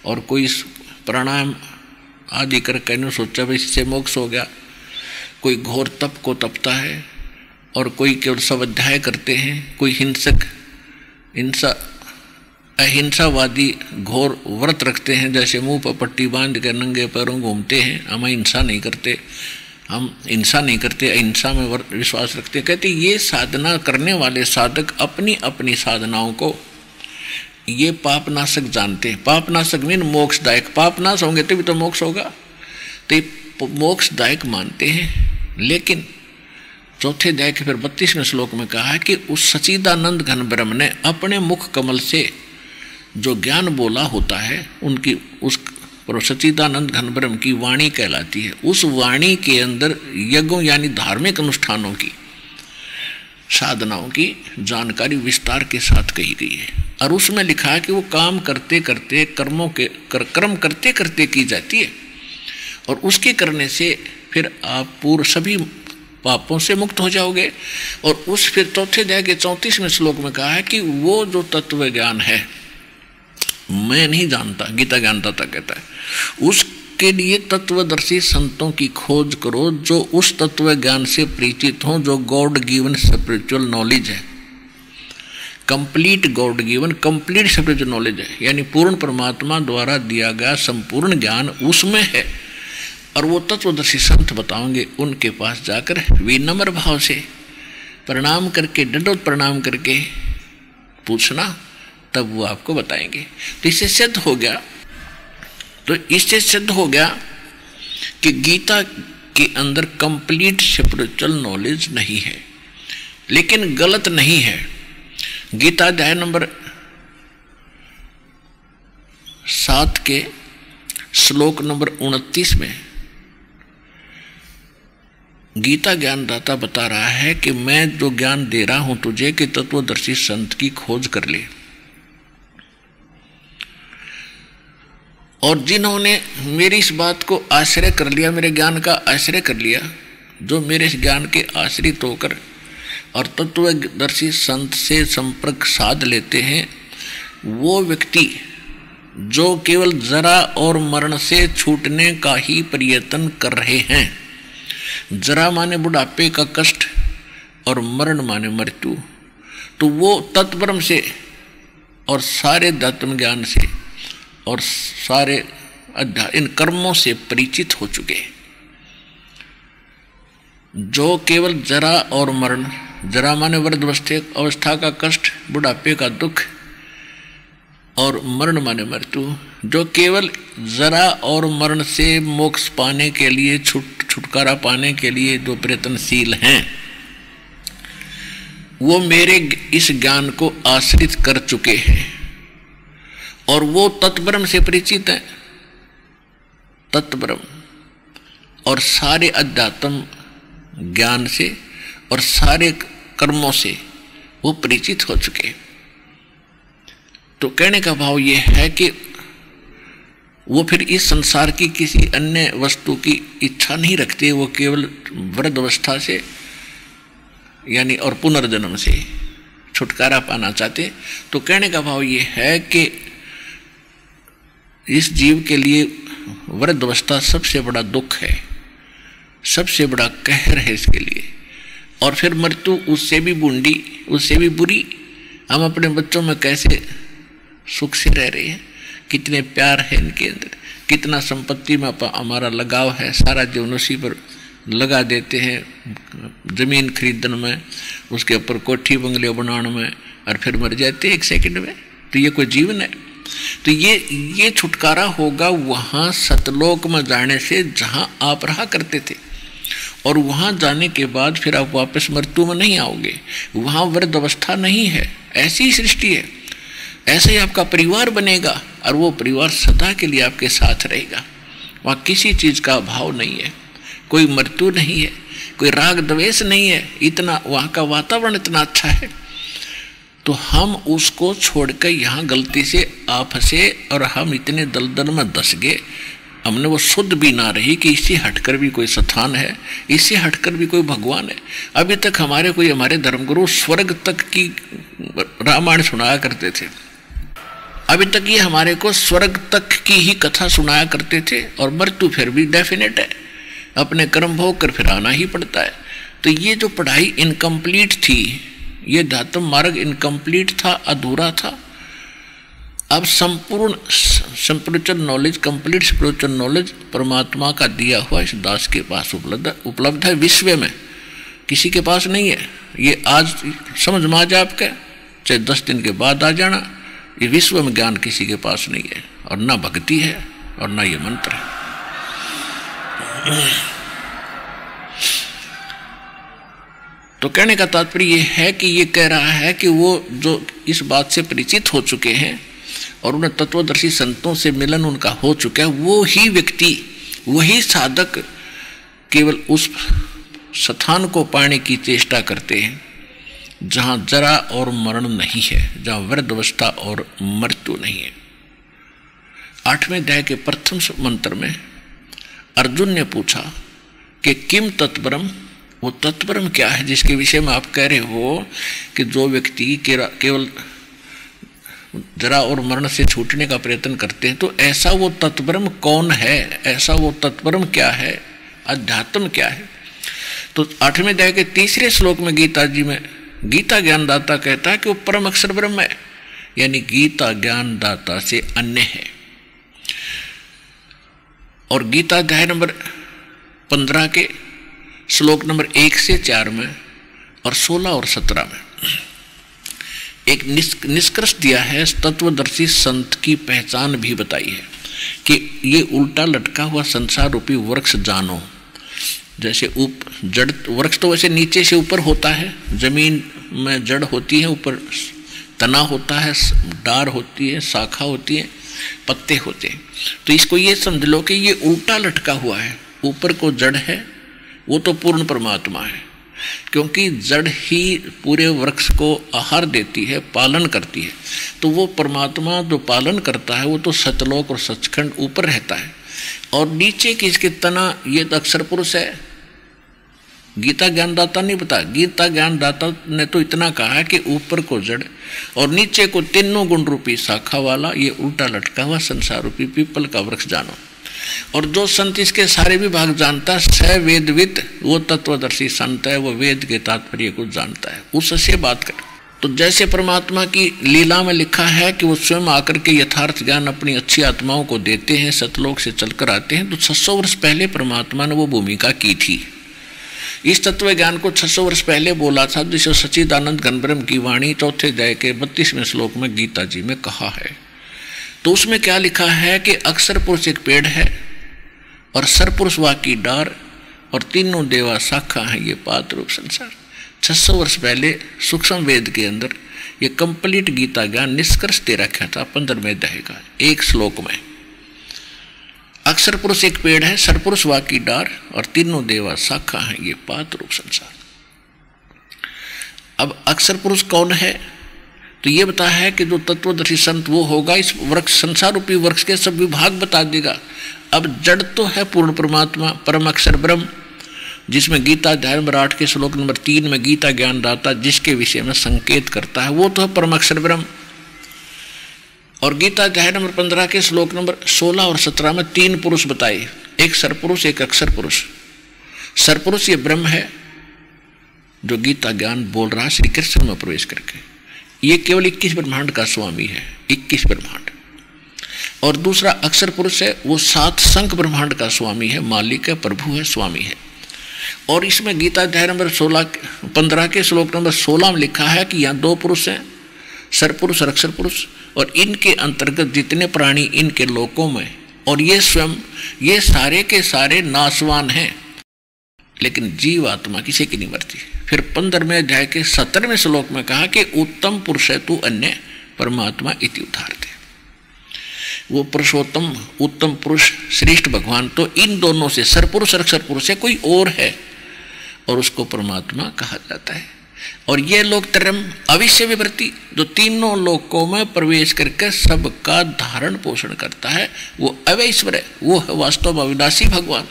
और कोई प्राणायाम आदि करके सोचा भाई इससे मोक्ष हो गया, कोई घोर तप को तपता है, और कोई केवल स्वाध्याय करते हैं, कोई हिंसक अहिंसावादी घोर व्रत रखते हैं, जैसे मुंह पर पट्टी बांध कर नंगे पैरों घूमते हैं, हम हिंसा नहीं करते, हम हिंसा नहीं करते, अहिंसा में विश्वास रखते। कहते ये साधना करने वाले साधक अपनी अपनी साधनाओं को ये पापनाशक जानते हैं। पापनाशक मीन मोक्षदायक, पापनाश होंगे तभी तो मोक्ष होगा, तो मोक्षदायक मानते हैं। लेकिन चौथे अध्याय के फिर 32वें श्लोक में कहा है कि उस सच्चिदानंद घन ब्रह्म ने अपने मुख कमल से जो ज्ञान बोला होता है, उनकी उस सच्चिदानंद घन ब्रह्म की वाणी कहलाती है। उस वाणी के अंदर यज्ञों यानी धार्मिक अनुष्ठानों की, साधनाओं की जानकारी विस्तार के साथ कही गई है। और उसमें लिखा है कि वो काम करते करते कर्म करते करते की जाती है, और उसके करने से फिर आप पूर्व सभी पापों से मुक्त हो जाओगे। और उस फिर चौथे अध्याय के 34वें श्लोक में कहा है कि वो जो तत्व ज्ञान है मैं नहीं जानता, गीता ज्ञानदाता कहता है, उसके लिए तत्वदर्शी संतों की खोज करो जो उस तत्व ज्ञान से परिचित हों, जो गॉड गिवन स्पिरिचुअल नॉलेज है। Complete God given complete spiritual knowledge है, यानी पूर्ण परमात्मा द्वारा दिया गया संपूर्ण ज्ञान उसमें है। और वो तत्वदर्शी संत बताओगे, उनके पास जाकर विनम्र भाव से प्रणाम करके, दंडवत प्रणाम करके पूछना, तब वो आपको बताएंगे। तो इससे सिद्ध हो गया कि गीता के अंदर कंप्लीट स्पिरिचुअल नॉलेज नहीं है, लेकिन गलत नहीं है। गीता अध्याय नंबर 7 के श्लोक नंबर 29 में गीता ज्ञानदाता बता रहा है कि मैं जो ज्ञान दे रहा हूं तुझे कि तत्वदर्शी संत की खोज कर ले। और जिन्होंने मेरी इस बात को आश्रय कर लिया, मेरे ज्ञान का आश्रय कर लिया, जो मेरे इस ज्ञान के आश्रित होकर और तत्वदर्शी संत से संपर्क साध लेते हैं, वो व्यक्ति जो केवल जरा और मरण से छूटने का ही प्रयत्न कर रहे हैं। जरा माने बुढ़ापे का कष्ट और मरण माने मृत्यु, तो वो तत्परम से और सारे आत्म ज्ञान से और सारे इन कर्मों से परिचित हो चुके। जो केवल जरा और मरण, जरा माने वृद्ध अवस्था का कष्ट, बुढ़ापे का दुख और मरण माने मृत्यु, जो केवल जरा और मरण से मोक्ष पाने के लिए, छुटकारा पाने के लिए जो प्रयत्नशील हैं, वो मेरे इस ज्ञान को आश्रित कर चुके हैं और वो तत्ब्रह्म से परिचित हैं। तत्ब्रह्म और सारे अध्यात्म ज्ञान से और सारे कर्मों से वो परिचित हो चुके। तो कहने का भाव ये है कि वो फिर इस संसार की किसी अन्य वस्तु की इच्छा नहीं रखते, वो केवल वृद्ध अवस्था से यानी और पुनर्जन्म से छुटकारा पाना चाहते। तो कहने का भाव ये है कि इस जीव के लिए वृद्ध अवस्था सबसे बड़ा दुख है, सबसे बड़ा कहर है इसके लिए। और फिर मृत्यु उससे भी बूंदी, उससे भी बुरी। हम अपने बच्चों में कैसे सुख से रह रहे हैं, कितने प्यार है इनके अंदर, कितना संपत्ति में हमारा लगाव है, सारा जीवन उसी पर लगा देते हैं, जमीन खरीदने में, उसके ऊपर कोठी बंगले बनाने में, और फिर मर जाते हैं 1 सेकंड में। तो ये कोई जीवन है? तो ये छुटकारा होगा वहाँ सतलोक में जाने से जहाँ आप रहा करते थे। और वहाँ जाने के बाद फिर आप वापस मृत्यु में नहीं आओगे, वहाँ वृद्ध अवस्था नहीं है। ऐसी सृष्टि है, ऐसे ही आपका परिवार बनेगा और वो परिवार सदा के लिए आपके साथ रहेगा। वहाँ किसी चीज़ का अभाव नहीं है, कोई मृत्यु नहीं है, कोई राग द्वेष नहीं है। इतना वहाँ का वातावरण इतना अच्छा है। तो हम उसको छोड़कर यहाँ गलती से आप फंसे और हम इतने दलदल में धस गए, हमने वो शुद्ध भी ना रही कि इससे हटकर भी कोई स्थान है, इससे हटकर भी कोई भगवान है। अभी तक हमारे धर्मगुरु स्वर्ग तक की रामायण सुनाया करते थे, अभी तक ये हमारे को स्वर्ग तक की ही कथा सुनाया करते थे। और मृत्यु फिर भी डेफिनेट है, अपने कर्म भोग कर फिर आना ही पड़ता है। तो ये जो पढ़ाई इनकम्प्लीट थी, ये धात्म मार्ग इनकम्प्लीट था, अधूरा था। अब संपूर्ण spiritual knowledge, complete spiritual knowledge परमात्मा का दिया हुआ इस दास के पास उपलब्ध है। विश्व में किसी के पास नहीं है। ये आज समझ में आ जाए आपके, चाहे 10 दिन के बाद आ जाना, ये विश्व में ज्ञान किसी के पास नहीं है, और ना भक्ति है और ना ये मंत्र है। तो कहने का तात्पर्य ये है कि ये कह रहा है कि वो जो इस बात से परिचित हो चुके हैं और उन्हें तत्वदर्शी संतों से मिलन उनका हो चुका है, वो ही व्यक्ति, वही साधक केवल उस स्थान को पाने की चेष्टा करते हैं जहाँ जरा और मरण नहीं है, जहाँ वृद्ध अवस्था और मृत्यु नहीं है। 8वें अध्याय के प्रथम मंत्र में अर्जुन ने पूछा कि किम तत्परम, वो तत्परम क्या है जिसके विषय में आप कह रहे हो कि जो व्यक्ति केवल जरा और मरण से छूटने का प्रयत्न करते हैं, तो ऐसा वो तत्परम कौन है, ऐसा वो तत्परम क्या है, अध्यात्म क्या है। तो 8वें अध्याय के 3रे श्लोक में गीता जी में गीता ज्ञानदाता कहता है कि वो परम अक्षर ब्रह्म है, यानी गीता ज्ञानदाता से अन्य है। और गीता अध्याय नंबर 15 के श्लोक नंबर 1 से 4 में और 16 और 17 में एक निष्कर्ष दिया है, तत्वदर्शी संत की पहचान भी बताई है कि ये उल्टा लटका हुआ संसार रूपी वृक्ष जानो। जैसे जड़ वृक्ष तो वैसे नीचे से ऊपर होता है, जमीन में जड़ होती है, ऊपर तना होता है, डार होती है, शाखा होती है, पत्ते होते हैं। तो इसको ये समझ लो कि ये उल्टा लटका हुआ है। ऊपर को जड़ है, वो तो पूर्ण परमात्मा है, क्योंकि जड़ ही पूरे वृक्ष को आहार देती है, पालन करती है। तो वो परमात्मा जो पालन करता है वो तो सतलोक और सचखंड ऊपर रहता है, और नीचे किसके तना, ये तो अक्षर पुरुष है। गीता ज्ञानदाता नहीं बता, गीता ज्ञानदाता ने तो इतना कहा है कि ऊपर को जड़ और नीचे को तीनों गुण रूपी शाखा वाला ये उल्टा लटका हुआ संसार रूपी पीपल का वृक्ष जानो। और जो संत इसके सारे विभाग जानता है, स वेदविद, वो तत्वदर्शी संत है, वो वेद के तात्पर्य को जानता है, उससे बात कर। तो जैसे परमात्मा की लीला में लिखा है कि वो स्वयं आकर के यथार्थ ज्ञान अपनी अच्छी आत्माओं को देते हैं, सतलोक से चलकर आते हैं। तो 600 वर्ष पहले परमात्मा ने वो भूमिका की थी। इस तत्व ज्ञान को 600 वर्ष पहले बोला था, जिसे सच्चिदानंद घनब्रह्म की वाणी 4थे अध्याय के 32वें श्लोक में गीता जी में कहा है। तो उसमें क्या लिखा है कि अक्षर पुरुष एक पेड़ है और सरपुरुष वा की डार और तीनों देवा शाखा है ये पात्र रूप संसार। 600 वर्ष पहले सूक्ष्म वेद के अंदर ये कंप्लीट गीता ज्ञान निष्कर्ष दे रखा था 15वें अध्याय का एक श्लोक में। अक्षर पुरुष एक पेड़ है, सरपुरुष वा की डार और तीनों देवा शाखा है ये पात्र रूप संसार। अब अक्षर पुरुष कौन है? तो ये बता है कि जो तत्वदर्शी संत वो होगा, इस वृक्ष संसार रूपी वृक्ष के सब विभाग बता देगा। अब जड़ तो है पूर्ण परमात्मा, परम अक्षर ब्रह्म, जिसमें गीता अध्याय नंबर 8 के श्लोक नंबर 3 में गीता ज्ञानदाता जिसके विषय में संकेत करता है वो तो है परम अक्षर ब्रह्म। और गीता अध्याय नंबर 15 के श्लोक नंबर 16 और 17 में 3 पुरुष बताए, एक सरपुरुष एक अक्षर पुरुष। सरपुरुष ये ब्रह्म है जो गीता ज्ञान बोल रहा है श्री कृष्ण में प्रवेश करके, ये केवल 21 ब्रह्मांड का स्वामी है, 21 ब्रह्मांड। और दूसरा अक्षर पुरुष है, वो 7 संख ब्रह्मांड का स्वामी है, मालिक है, प्रभु है, स्वामी है। और इसमें गीता अध्याय नंबर 15 के श्लोक नंबर 16 में लिखा है कि यहाँ 2 पुरुष हैं, सरपुरुष और अक्षर पुरुष, और इनके अंतर्गत जितने प्राणी इनके लोकों में, और ये स्वयं ये सारे के सारे नाशवान हैं, लेकिन जीव आत्मा किसी की नहीं मरती। फिर 15वें अध्याय के 17वें श्लोक में कहा कि उत्तम पुरुष है तू अन्य परमात्मा इति उदाहरते। वो पुरुषोत्तम उत्तम पुरुष श्रेष्ठ भगवान तो इन दोनों से सरपुरुष और अक्षर पुरुष है, कोई और है, और उसको परमात्मा कहा जाता है। और ये लोग तरम अविश्य विवृत्ति, जो तीनों लोकों में प्रवेश करके सबका धारण पोषण करता है, वो अवैश्वर है, वो है वास्तव में अविनाशी भगवान।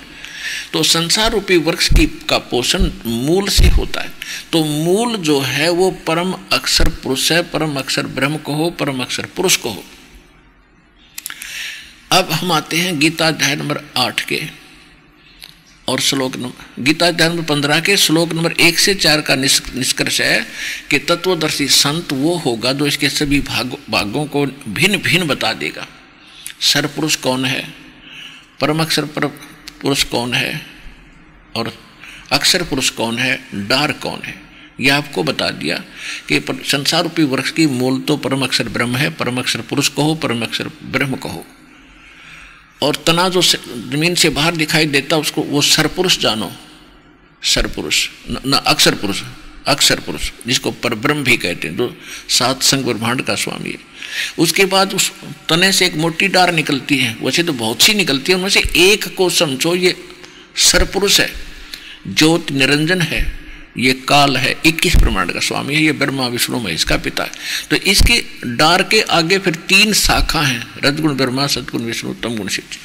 तो संसार रूपी वृक्ष की का पोषण मूल से होता है। तो मूल जो है वो परम अक्षर पुरुष है, परम अक्षर ब्रह्म को हो, परम अक्षर पुरुष को हो। अब हम आते हैं गीता अध्याय नंबर 8 के और श्लोक नंबर गीता अध्याय नंबर 15 के श्लोक नंबर 1 से 4 का निष्कर्ष है कि तत्वदर्शी संत वो होगा जो इसके सभी भागों को भिन्न भिन्न बता देगा। सरपुरुष कौन है, परम अक्षर पुरुष कौन है, और अक्षर पुरुष कौन है, डार कौन है, यह आपको बता दिया कि संसार रूपी वृक्ष की मूल तो परम अक्षर ब्रह्म है, परम अक्षर पुरुष कहो, परम अक्षर ब्रह्म कहो। और तना जो जमीन से बाहर दिखाई देता उसको वो सरपुरुष जानो, सरपुरुष न अक्षर पुरुष, अक्षर पुरुष जिसको परब्रह्म भी कहते हैं, जो 7 संग ब्रह्मांड का स्वामी है। उसके बाद उस तने से एक मोटी डार निकलती है, वैसे तो बहुत सी निकलती है, उनमें से एक को समझो ये सरपुरुष है, ज्योति निरंजन है, ये काल है, 21 ब्रह्मांड का स्वामी है, ये ब्रह्मा विष्णु महेश का पिता है। तो इसकी डार के आगे फिर 3 शाखा हैं, रजगुण ब्रह्मा, सतगुण विष्णु, तमगुण शिव,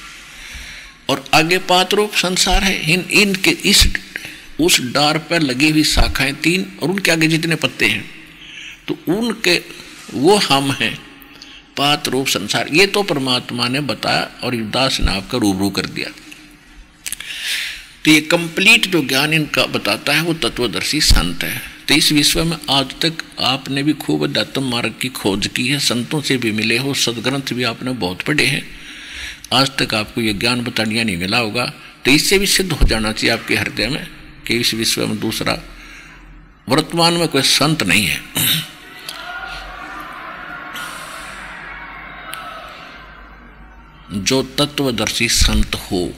और आगे 5 रूप संसार है। इनके इस उस डार पर लगी हुई शाखाएं 3, और उनके आगे जितने पत्ते हैं तो उनके वो हम हैं, 5 रूप संसार। ये तो परमात्मा ने बताया और दास ने आपका रूबरू कर दिया। तो ये कंप्लीट जो ज्ञान इनका बताता है वो तत्वदर्शी संत है। तो इस विश्व में आज तक आपने भी खूब अध्यात्म मार्ग की खोज की है, संतों से भी मिले हो, सदग्रंथ भी आपने बहुत पढ़े हैं, आज तक आपको ये ज्ञान बतानिया नहीं मिला होगा। तो इससे भी सिद्ध हो जाना चाहिए आपके हृदय में कि इस विश्व में दूसरा वर्तमान में कोई संत नहीं है। जो तत्वदर्शी संत हो।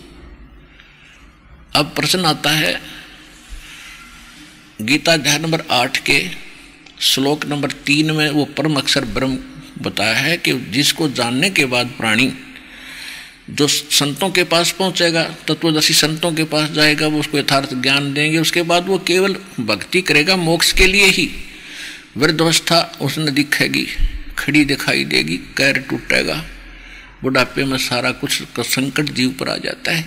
अब प्रश्न आता है गीता अध्याय नंबर 8 के श्लोक नंबर 3 में वो परम अक्षर ब्रह्म बताया है कि जिसको जानने के बाद प्राणी जो संतों के पास पहुंचेगा, तत्वदर्शी संतों के पास जाएगा, वो उसको यथार्थ ज्ञान देंगे, उसके बाद वो केवल भक्ति करेगा मोक्ष के लिए ही। वृद्धावस्था उसने दिखेगी, खड़ी दिखाई देगी, पैर टूटेगा, बुढ़ापे में सारा कुछ का संकट जीव पर आ जाता है।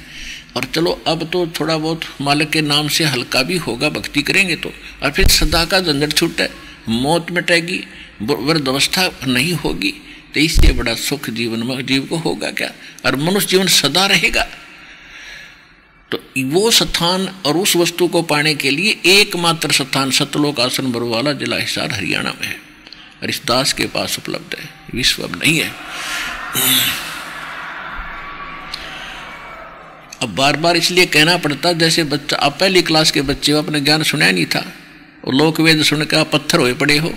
और चलो अब तो थोड़ा बहुत मालिक के नाम से हल्का भी होगा भक्ति करेंगे तो, और फिर सदा का झंझट छूटे, मौत मिटेगी, वृद्धावस्था नहीं होगी। तो इससे बड़ा सुख जीवन में जीव को होगा क्या? और मनुष्य जीवन सदा रहेगा। तो वो स्थान और उस वस्तु को पाने के लिए एकमात्र स्थान सतलोक आसन बरवाला जिला हिसार हरियाणा में है, और इस दास के पास उपलब्ध है, विश्व में नहीं है। अब बार बार इसलिए कहना पड़ता, जैसे बच्चा, आप पहली क्लास के बच्चे हो, अपने ज्ञान सुना नहीं था, और लोक वेद सुनकर आप पत्थर हुए पड़े हो,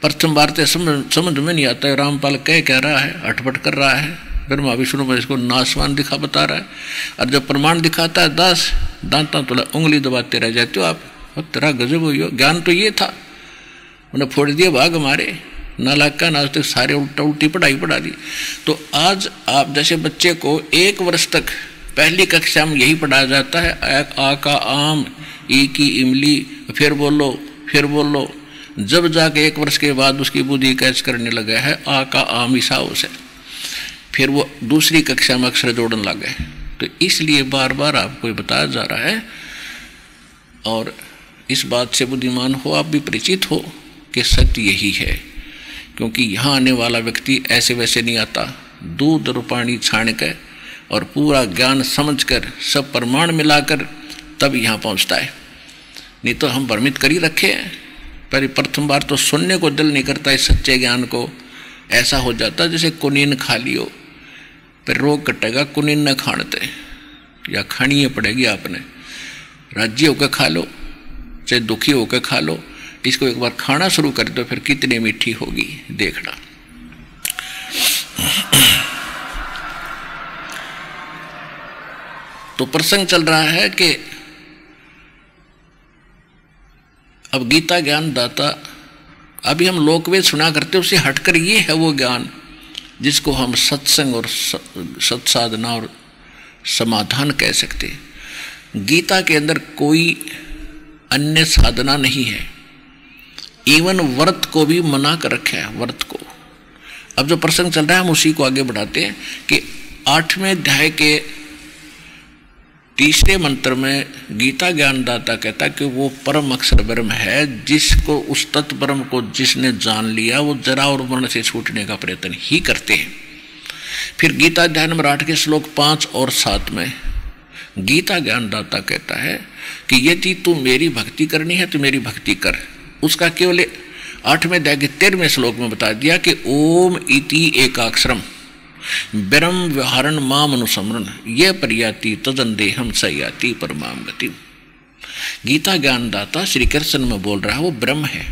प्रथम बार समझ में नहीं आता है, रामपाल कह रहा है, अटपट कर रहा है, ब्रह्मा विष्णु में इसको नाशवान दिखा बता रहा है, और जब प्रमाण दिखाता है दास दांता तो उंगली दबाते रह जाते हो आप। तेरा गजब हुई हो, ज्ञान तो ये था, उन्हें फोड़ दिए भाग हमारे नालायका, आज तक सारे उल्टी पढ़ाई पढ़ा दी। तो आज आप जैसे बच्चे को 1 वर्ष तक पहली कक्षा में यही पढ़ाया जाता है, आ का आम, ई की इमली, फिर बोलो, जब जाके 1 वर्ष के बाद उसकी बुद्धि कैच करने लगा है आ का आम हिसाब से, फिर वो दूसरी कक्षा में अक्षर जोड़ने लगे। तो इसलिए बार बार आपको बताया जा रहा है, और इस बात से बुद्धिमान हो आप भी परिचित हो कि सत्य यही है। क्योंकि यहाँ आने वाला व्यक्ति ऐसे वैसे नहीं आता, दूध और पानी छान कर और पूरा ज्ञान समझकर सब प्रमाण मिलाकर तब यहाँ पहुँचता है। नहीं तो हम भ्रमित कर ही रखे हैं, पर प्रथम बार तो सुनने को दिल नहीं करता इस सच्चे ज्ञान को। ऐसा हो जाता जैसे कुनीन खा लियो, फिर रोग कटेगा, कुनीन न खानते या खानी पड़ेगी आपने। राज्य होकर खा लो चाहे दुखी होकर खा लो, इसको एक बार खाना शुरू कर दो, फिर कितनी मीठी होगी देखना। तो प्रसंग चल रहा है कि अब गीता ज्ञान दाता, अभी हम लोकवेद सुना करते, उससे हटकर ये है वो ज्ञान जिसको हम सत्संग और सत्साधना और समाधान कह सकते हैं। गीता के अंदर कोई अन्य साधना नहीं है, इवन व्रत को भी मना कर रखा है, व्रत को। अब जो प्रसंग चल रहा है हम उसी को आगे बढ़ाते हैं कि 8वें अध्याय के 3रे मंत्र में गीता ज्ञानदाता कहता है कि वो परम अक्षर ब्रह्म है, जिसको उस तत्व ब्रह्म को जिसने जान लिया वो जरा और मरण से छूटने का प्रयत्न ही करते हैं। फिर गीता अध्याय नंबर 8 के श्लोक 5 और 7 में गीता ज्ञानदाता कहता है कि यदि तू मेरी भक्ति करनी है तो मेरी भक्ति कर। उसका केवल 8वें अध्याय के 13वें श्लोक में बता दिया कि ओम इति एकाक्षरम ब्रह्म व्यवहारण माम अनुसमरण ये प्रयाति तदंदेहम सयाति परमाम गति। गीता ज्ञानदाता श्री कृष्ण में बोल रहा है वो ब्रह्म है,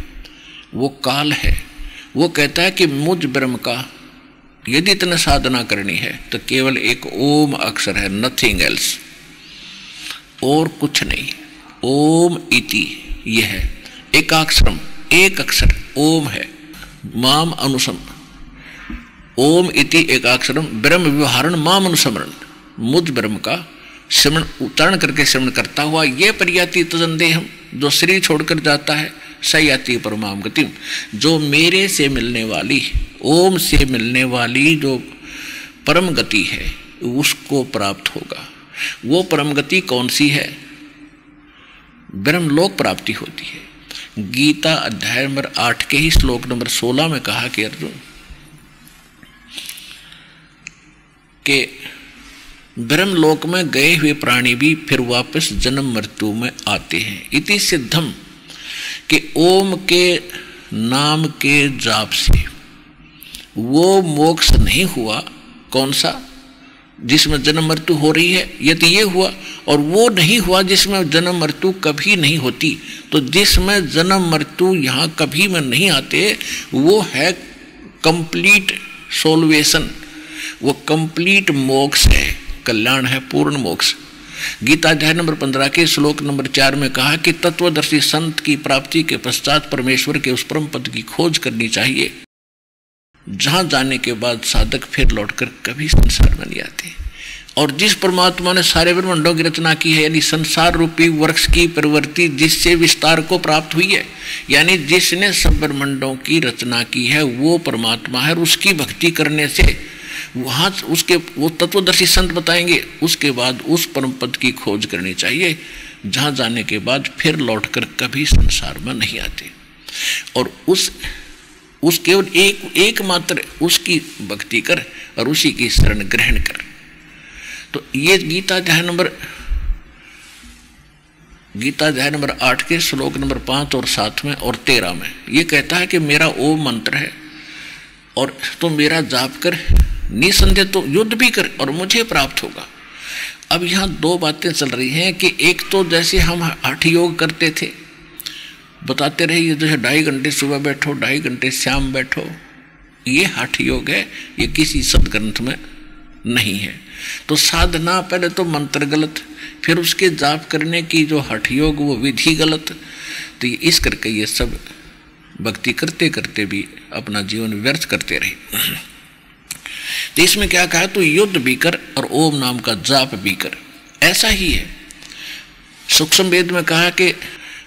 वो काल है। वो कहता है कि मुझ ब्रह्म का यदि इतना साधना करनी है तो केवल एक ओम अक्षर है, नथिंग एल्स, और कुछ नहीं। ओम इति यह है एकाक्षरम, एक अक्षर ओम है, माम अनुसम, ओम इति एकाक्षरम ब्रह्म व्यवहारण माम अनुसमरण, मुझ ब्रह्म का श्रवण उच्चारण करके श्रवण करता हुआ ये प्रयाति तदंदेहम, जो शरीर छोड़कर जाता है, सयाति परमाम गतिम, जो मेरे से मिलने वाली, ओम से मिलने वाली जो परम गति है उसको प्राप्त होगा। वो परम गति कौन सी है? ब्रह्मलोक प्राप्ति होती है। गीता अध्याय नंबर 8 के ही श्लोक नंबर 16 में कहा कि अर्जुन के ब्रह्मलोक में गए हुए प्राणी भी फिर वापस जन्म मृत्यु में आते हैं। इति सिद्धम, कि ओम के नाम के जाप से वो मोक्ष नहीं हुआ, कौन सा, जिसमें जन्म मृत्यु हो रही है, यदि ये हुआ, और वो नहीं हुआ जिसमें जन्म मृत्यु कभी नहीं होती। तो जिसमें जन्म मृत्यु यहाँ कभी में नहीं आते वो है कंप्लीट सोल्वेशन, वो कंप्लीट मोक्ष है, कल्याण है, पूर्ण मोक्ष। गीता अध्याय नंबर 15 के श्लोक नंबर 4 में कहा कि तत्वदर्शी संत की प्राप्ति के पश्चात परमेश्वर के उस परम पद की खोज करनी चाहिए, जहां जाने के बाद साधक फिर लौटकर कभी संसार में नहीं आते। और जिस परमात्मा ने सारे ब्रह्मांडों की रचना की है, यानी संसार रूपी वृक्ष की प्रवृत्ति जिससे विस्तार को प्राप्त हुई है, यानी जिसने सब ब्रह्मांडों की रचना की है वो परमात्मा है। और उसकी भक्ति करने से वहाँ उसके वो तत्वदर्शी संत बताएंगे, उसके बाद उस परम पद की खोज करनी चाहिए, जहाँ जाने के बाद फिर लौटकर कभी संसार में नहीं आते। और उस केवल एक मात्र उसकी भक्ति कर और उसी की शरण ग्रहण कर। तो ये गीता अध्याय नंबर 8 के श्लोक नंबर 5 और 7 में और 13 में ये कहता है कि मेरा ओम मंत्र है और तो मेरा जाप कर, निसंदेह तो युद्ध भी कर और मुझे प्राप्त होगा। अब यहाँ दो बातें चल रही हैं कि एक तो जैसे हम हठ योग करते थे, बताते रहे, ये जैसे 2.5 घंटे सुबह बैठो, 2.5 घंटे शाम बैठो, ये हठ योग है, ये किसी सदग्रंथ में नहीं है। तो साधना पहले तो मंत्र गलत, फिर उसके जाप करने की जो हठ योग वो विधि गलत। तो इस करके ये सब भक्ति करते करते भी अपना जीवन व्यर्थ करते रहे। तो इसमें क्या कहा, तो युद्ध भी कर और ओम नाम का जाप भी कर। ऐसा ही है सूक्ष्म वेद में कहा कि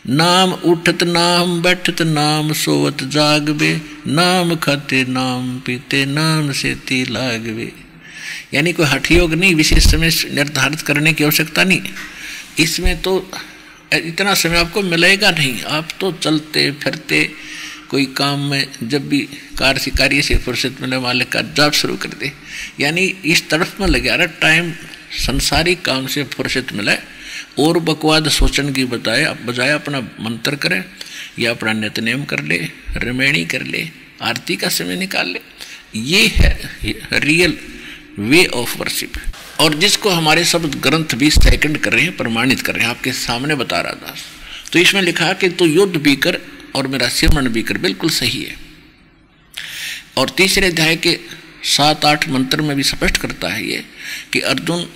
नाम उठत नाम बैठत नाम सोवत जागवे, नाम खाते नाम पीते नाम से ती लागवे। यानी कोई हठ योग नहीं, विशेष समय निर्धारित करने की आवश्यकता नहीं। इसमें तो इतना समय आपको मिलेगा नहीं, आप तो चलते फिरते कोई काम में जब भी कार्य से फुर्सत मिले वाले का जाप शुरू कर दे। यानी इस तरफ में लगे रहा, टाइम संसारिक काम से फुर्सत मिले और बकवाद सोचने की बजाय अपना मंत्र करे या अपना नित्यनेम कर ले, रमैणी कर ले, आरती का समय निकाल ले। ये है रियल वे ऑफ वर्शिप। और जिसको हमारे सब ग्रंथ भी सेकंड कर रहे हैं, प्रमाणित कर रहे हैं, आपके सामने बता रहा था। तो इसमें लिखा कि तू युद्ध भी कर और मेरा सिमरण भी कर, बिल्कुल सही है। और तीसरे अध्याय के 7-8 मंत्र में भी स्पष्ट करता है ये कि अर्जुन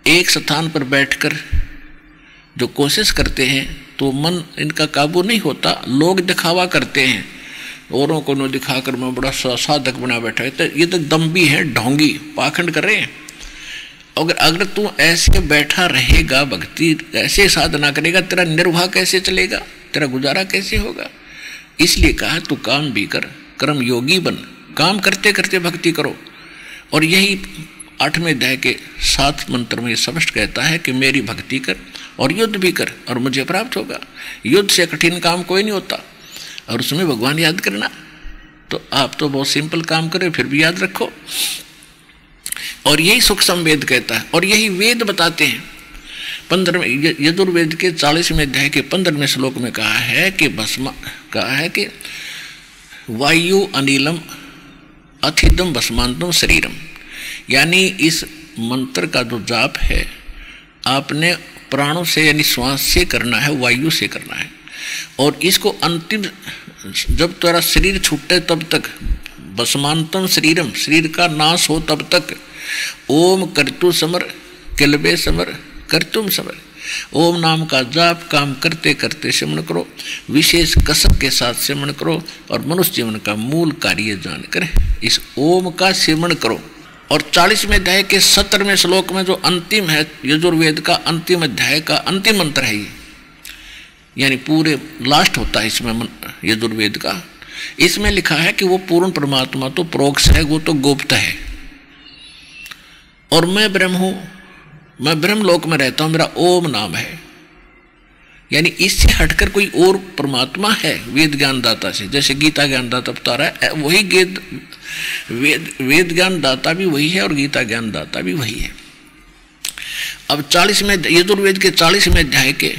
एक स्थान पर बैठकर जो कोशिश करते हैं तो मन इनका काबू नहीं होता, लोग दिखावा करते हैं, औरों को न दिखाकर मैं बड़ा साधक बना बैठा है। तो ये तो दम्भी है, ढोंगी, पाखंड कर रहे हैं। अगर तू ऐसे बैठा रहेगा, भक्ति ऐसे साधना करेगा, तेरा निर्वाह कैसे चलेगा, तेरा गुजारा कैसे होगा। इसलिए कहा तू काम भी कर, कर्म योगी बन, काम करते करते भक्ति करो। और यही 8वें अध्याय के 7 मंत्र में स्पष्ट कहता है कि मेरी भक्ति कर और युद्ध भी कर और मुझे प्राप्त होगा। युद्ध से कठिन काम कोई नहीं होता, और उसमें भगवान याद करना। तो आप तो बहुत सिंपल काम करें फिर भी याद रखो। और यही सूक्ष्म वेद कहता है, और यही वेद बताते हैं। 15वें यजुर्वेद के 40वें अध्याय के 15वें श्लोक में कहा है कि वायु अनिलम अथिदम भस्मांतम शरीरम। यानी इस मंत्र का जो जाप है आपने प्राणों से यानी श्वास से करना है, वायु से करना है। और इसको अंतिम जब तेरा शरीर छूटे तब तक, भस्मांतम शरीरम, शरीर का नाश हो तब तक, ओम कर्तु समर किलबे समर कर्तुम समर, ओम नाम का जाप काम करते करते सिमरण करो, विशेष कसक के साथ सिमरण करो और मनुष्य जीवन का मूल कार्य जानकर इस ओम का सिमरण करो। और 40वें अध्याय के 17वें श्लोक में जो अंतिम है, यजुर्वेद का अंतिम अध्याय का अंतिम मंत्र है ये, यानी पूरे लास्ट होता है इसमें यजुर्वेद का। इसमें लिखा है कि वो पूर्ण परमात्मा तो प्रोक्ष है, वो तो गुप्त है, और मैं ब्रह्म हूं, मैं ब्रह्म लोक में रहता हूं, मेरा ओम नाम है। यानी इससे हटकर कोई और परमात्मा है वेद ज्ञान दाता से, जैसे गीता ज्ञान दाता बता रहा है, वही वेद ज्ञान दाता भी वही है और गीता ज्ञान दाता भी वही है। अब 40वें यजुर्वेद के 40वें अध्याय के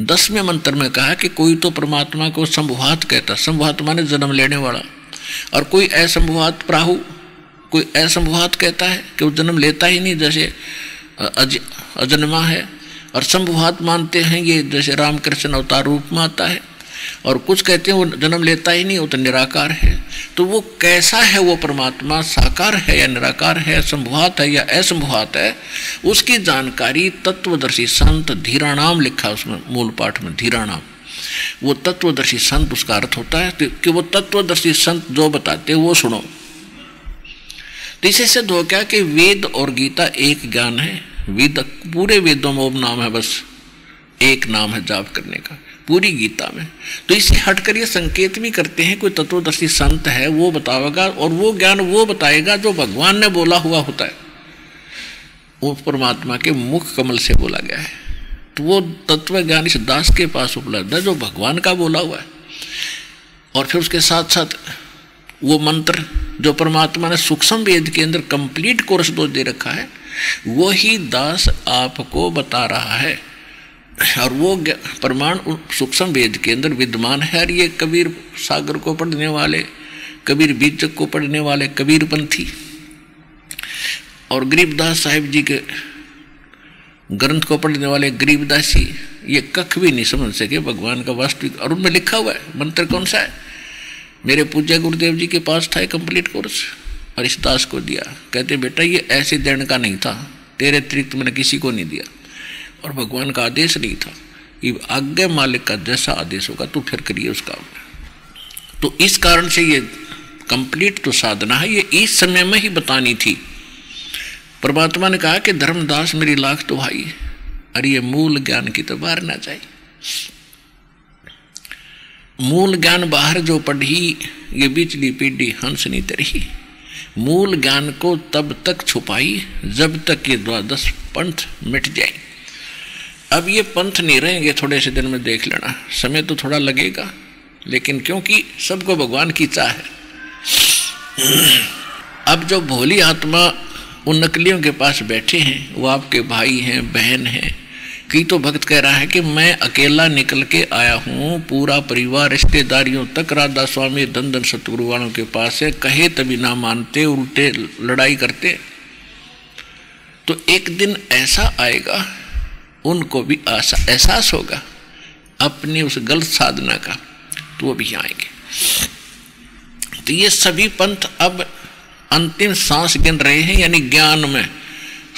10वें मंत्र में कहा कि कोई तो परमात्मा को संभुवात कहता, संभुवात माने जन्म लेने वाला, और कोई असंभुवात प्राहु, कोई असंभुवात कहता है कि वो जन्म लेता ही नहीं, जैसे अजन्मा है। और संभुवात मानते हैं ये जैसे रामकृष्ण अवतार रूप में आता है, और कुछ कहते हैं वो जन्म लेता ही नहीं, वो तो निराकार है। तो वो कैसा है वो परमात्मा, साकार है या निराकार है, संभुवात है या असंभुवात है, उसकी जानकारी तत्वदर्शी संत धीराणाम लिखा उसमें मूल पाठ में, धीराणाम। वो तत्वदर्शी संत उसका अर्थ होता है कि वो तत्वदर्शी संत जो बताते वो सुनो। तो इसे सिद्ध हो गया कि वेद और गीता एक ज्ञान है। वेद पूरे वेदों में ओम नाम है, बस एक नाम है जाप करने का पूरी गीता में। तो इसे हटकर ये संकेत भी करते हैं कोई तत्वदर्शी संत है वो बताएगा, और वो ज्ञान वो बताएगा जो भगवान ने बोला हुआ होता है, वो परमात्मा के मुख कमल से बोला गया है। तो वो तत्व ज्ञान इस दास के पास उपलब्ध है जो भगवान का बोला हुआ है। और फिर उसके साथ साथ वो मंत्र जो परमात्मा ने सूक्ष्म वेद के अंदर कंप्लीट कोर्स दो दे रखा है, वो ही दास आपको बता रहा है। और वो प्रमाण सूक्ष्म वेद के अंदर विद्यमान है। और ये कबीर सागर को पढ़ने वाले, कबीर बीजक को पढ़ने वाले कबीरपंथी और गरीबदास साहिब जी के ग्रंथ को पढ़ने वाले गरीबदासी, ये कख भी नहीं समझ सके भगवान का वास्तविक। और उनमें लिखा हुआ है मंत्र कौन सा है, मेरे पूज्य गुरुदेव जी के पास था कंप्लीट कोर्स, और इस दास को दिया। कहते बेटा ये ऐसे देने का नहीं था, तेरे अतिरिक्त मैंने किसी को नहीं दिया, और भगवान का आदेश नहीं था, ये आज्ञा मालिक का जैसा आदेश होगा तो फिर करिए उसका। तो इस कारण से ये कंप्लीट तो साधना है, ये इस समय में ही बतानी थी। परमात्मा ने कहा कि धर्मदास मेरी लाख तो भाई, अरे ये मूल ज्ञान की तो बाहर ना जाए। मूल ज्ञान बाहर जो पढ़ी ये बिचली पीढ़ी हंस नहीं तरही, मूल ज्ञान को तब तक छुपाई जब तक ये 12 पंथ मिट जाए। अब ये पंथ नहीं रहेंगे, थोड़े से दिन में देख लेना, समय तो थोड़ा लगेगा, लेकिन क्योंकि सबको भगवान की चाह है। अब जो भोली आत्मा उन नकलियों के पास बैठे हैं, वो आपके भाई हैं, बहन हैं। कई तो भक्त कह रहा है कि मैं अकेला निकल के आया हूँ, पूरा परिवार रिश्तेदारियों तक राधा स्वामी धन धन सतगुरु वालों के पास है, कहे तभी ना मानते, उल्टे लड़ाई करते। तो एक दिन ऐसा आएगा उनको भी एहसास होगा अपनी उस गलत साधना का, तो वो भी आएंगे। तो ये सभी पंथ अब अंतिम सांस गिन रहे हैं, यानी ज्ञान में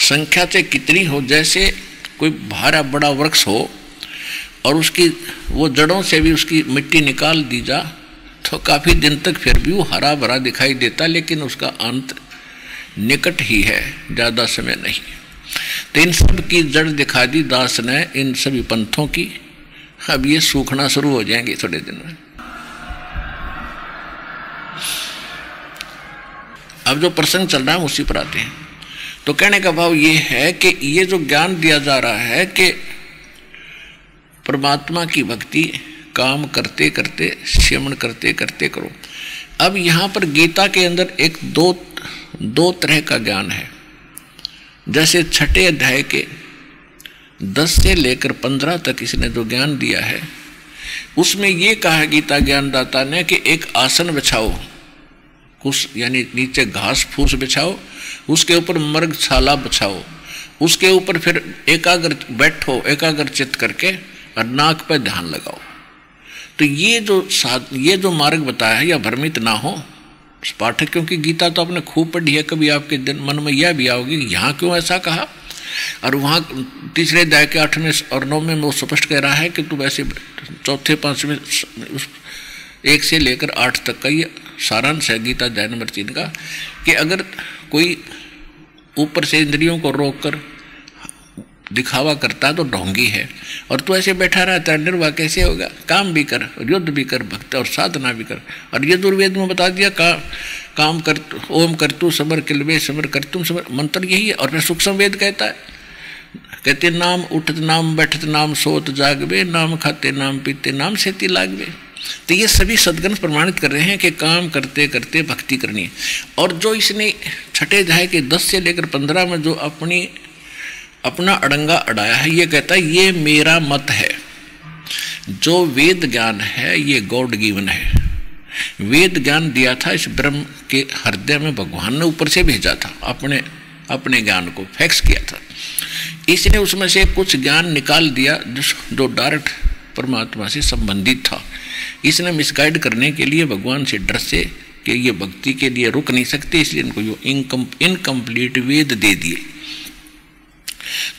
संख्या से कितनी हो, जैसे कोई भारा बड़ा वृक्ष हो और उसकी वो जड़ों से भी उसकी मिट्टी निकाल दी जा तो काफ़ी दिन तक फिर भी वो हरा भरा दिखाई देता, लेकिन उसका अंत निकट ही है, ज़्यादा समय नहीं। तो इन सब की जड़ दिखा दी दास ने, इन सभी पंथों की। अब ये सूखना शुरू हो जाएंगे थोड़े दिन में। अब जो प्रसंग चल रहा है उसी पर आते हैं। तो कहने का भाव ये है कि ये जो ज्ञान दिया जा रहा है कि परमात्मा की भक्ति काम करते करते, श्रवण करते करते करो। अब यहाँ पर गीता के अंदर एक दो तरह का ज्ञान है। जैसे छठे अध्याय के 10 से लेकर 15 तक इसने जो ज्ञान दिया है, उसमें ये कहा गीता ज्ञानदाता ने कि एक आसन बिछाओ, कुछ यानी नीचे घास फूस बिछाओ, उसके ऊपर मर्ग छाला बिछाओ, उसके ऊपर फिर एकाग्र बैठो, एकाग्र चित्त करके, और नाक पर ध्यान लगाओ। तो ये जो मार्ग बताया है, या भ्रमित ना हो पाठक, क्योंकि गीता तो आपने खूब पढ़ी है, कभी आपके मन में यह भी आओगी यहाँ क्यों ऐसा कहा। और वहाँ तीसरे अध्याय के 8वें और 9वें में वो स्पष्ट कह रहा है कि तू वैसे चौथे 5वें 1 से लेकर 8 तक का ये सारांश है गीता अध्याय नंबर 3 का, कि अगर कोई ऊपर से इंद्रियों को रोककर दिखावा करता है तो ढोंगी है, और तू ऐसे बैठा रहता है, निर्वाह कैसे होगा। काम भी कर, युद्ध भी कर, भक्ति और साधना भी कर। और ये दुर्वेद में बता दिया काम कर, ओम कर तू समर किलवे समर कर तुम समर, मंत्र यही है। और फिर सूक्ष्म वेद कहता है, कहते नाम उठत नाम बैठत नाम सोत जागवे, नाम खाते नाम पीते नाम सेती लागवे। तो ये सभी सदगण प्रमाणित कर रहे हैं कि काम करते करते भक्ति करनी है। और जो इसने छठे अध्याय के 10 से लेकर 15 में जो अपना अड़ंगा अड़ाया है, ये कहता है ये मेरा मत है, जो वेद ज्ञान है ये गॉड गिवन है। वेद ज्ञान दिया था इस ब्रह्म के हृदय में, भगवान ने ऊपर से भेजा था, अपने ज्ञान को फैक्स किया था। इसने उसमें से कुछ ज्ञान निकाल दिया जो डायरेक्ट परमात्मा से संबंधित था। इसने मिसगाइड करने के लिए भगवान से डर से कि ये भक्ति के लिए रुक नहीं सकते, इसलिए इनको यो इनकम्प्लीट वेद दे दिए।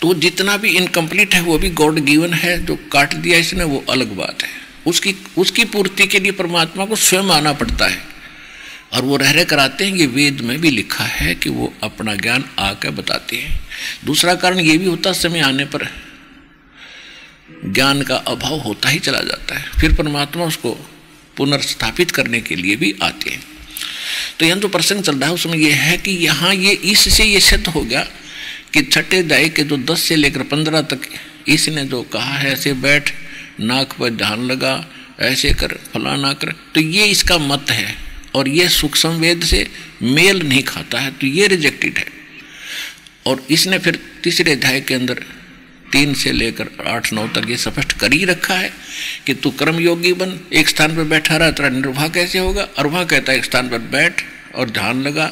तो जितना भी इनकम्प्लीट है वो भी गॉड गिवन है, जो काट दिया इसने वो अलग बात है। उसकी पूर्ति के लिए परमात्मा को स्वयं आना पड़ता है, और वो रह कराते हैं। ये वेद में भी लिखा है कि वो अपना ज्ञान आकर बताते हैं। दूसरा कारण ये भी होता, समय आने पर ज्ञान का अभाव होता ही चला जाता है, फिर परमात्मा उसको पुनर्स्थापित करने के लिए भी आते हैं। तो यहाँ जो प्रसंग चल रहा है उसमें यह है कि यहाँ ये इससे ये सिद्ध हो गया कि छठे अध्याय के जो 10 से लेकर 15 तक इसने जो कहा है, ऐसे बैठ, नाक पर ध्यान लगा, ऐसे कर, फलाना कर, तो ये इसका मत है और ये सूक्ष्म वेद से मेल नहीं खाता है, तो ये रिजेक्टेड है। और इसने फिर तीसरे अध्याय के अंदर 3 से लेकर 8-9 तक ये स्पष्ट कर ही रखा है कि तू कर्मयोगी बन, एक स्थान पर बैठा रहा, तेरा निर्वाह कैसे होगा। और वह कहता है एक स्थान पर बैठ और ध्यान लगा,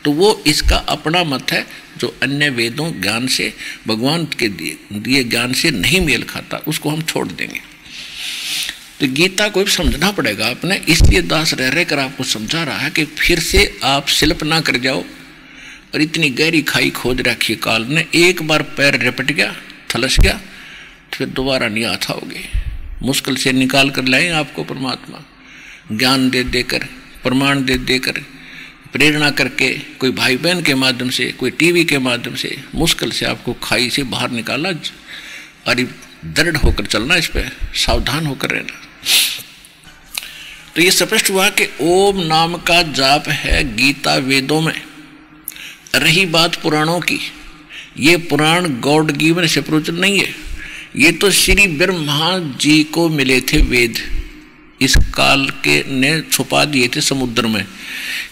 तो वो इसका अपना मत है जो अन्य वेदों ज्ञान से, भगवान के दिए ज्ञान से नहीं मेल खाता, उसको हम छोड़ देंगे। तो गीता को भी समझना पड़ेगा आपने, इसलिए दास रह कर आपको समझा रहा है कि फिर से आप शिल्प ना कर जाओ और इतनी गहरी खाई खोद रखी काल ने, एक बार पैर रिपट गया, थलस गया, तो फिर दोबारा नहीं आता होगे। मुश्किल से निकाल कर लाए आपको परमात्मा, ज्ञान दे देकर, प्रमाण दे देकर, प्रेरणा करके, कोई भाई बहन के माध्यम से, कोई टीवी के माध्यम से, मुश्किल से आपको खाई से बाहर निकाला। और दृढ़ होकर चलना, इस पर सावधान होकर रहना। तो ये स्पष्ट हुआ कि ओम नाम का जाप है गीता वेदों में। रही बात पुराणों की, ये पुराण गॉड गिवन से प्रयोजन नहीं है, ये तो श्री ब्रह्मा जी को मिले थे वेद, इस काल के ने छुपा दिए थे समुद्र में।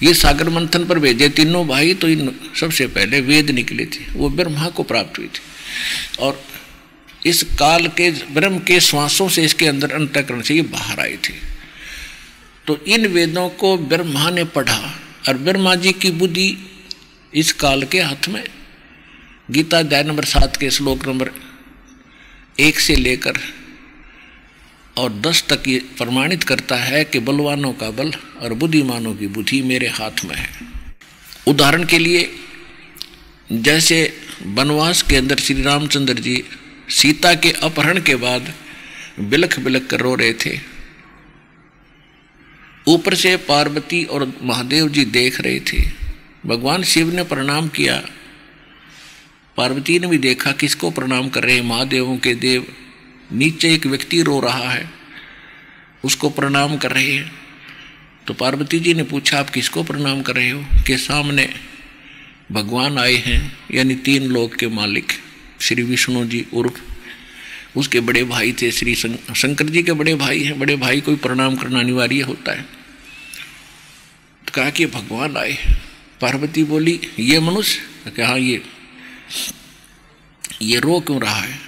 ये सागर मंथन पर भेजे तीनों भाई, तो इन सबसे पहले वेद निकले थे, वो ब्रह्मा को प्राप्त हुए थे। और इस काल के ब्रह्म के श्वासों से इसके अंदर अंतःकरण से ये बाहर आए थे। तो इन वेदों को ब्रह्मा ने पढ़ा और ब्रह्मा जी की बुद्धि इस काल के हाथ में। गीता अध्याय नंबर 7 के श्लोक नंबर 1 से लेकर और 10 तक ये प्रमाणित करता है कि बलवानों का बल और बुद्धिमानों की बुद्धि मेरे हाथ में है। उदाहरण के लिए, जैसे वनवास के अंदर श्री रामचंद्र जी सीता के अपहरण के बाद बिलख बिलख कर रो रहे थे, ऊपर से पार्वती और महादेव जी देख रहे थे। भगवान शिव ने प्रणाम किया, पार्वती ने भी देखा किसको प्रणाम कर रहे हैं, महादेवों के देव। नीचे एक व्यक्ति रो रहा है, उसको प्रणाम कर रहे हैं। तो पार्वती जी ने पूछा आप किसको प्रणाम कर रहे हो, कि सामने भगवान आए हैं, यानी 3 लोक के मालिक श्री विष्णु जी उर्फ उसके बड़े भाई थे, श्री शंकर जी के बड़े भाई हैं। बड़े भाई को प्रणाम करना अनिवार्य होता है। तो कहा कि भगवान आए। पार्वती बोली ये मनुष्य, कि हाँ ये रो क्यों रहा है,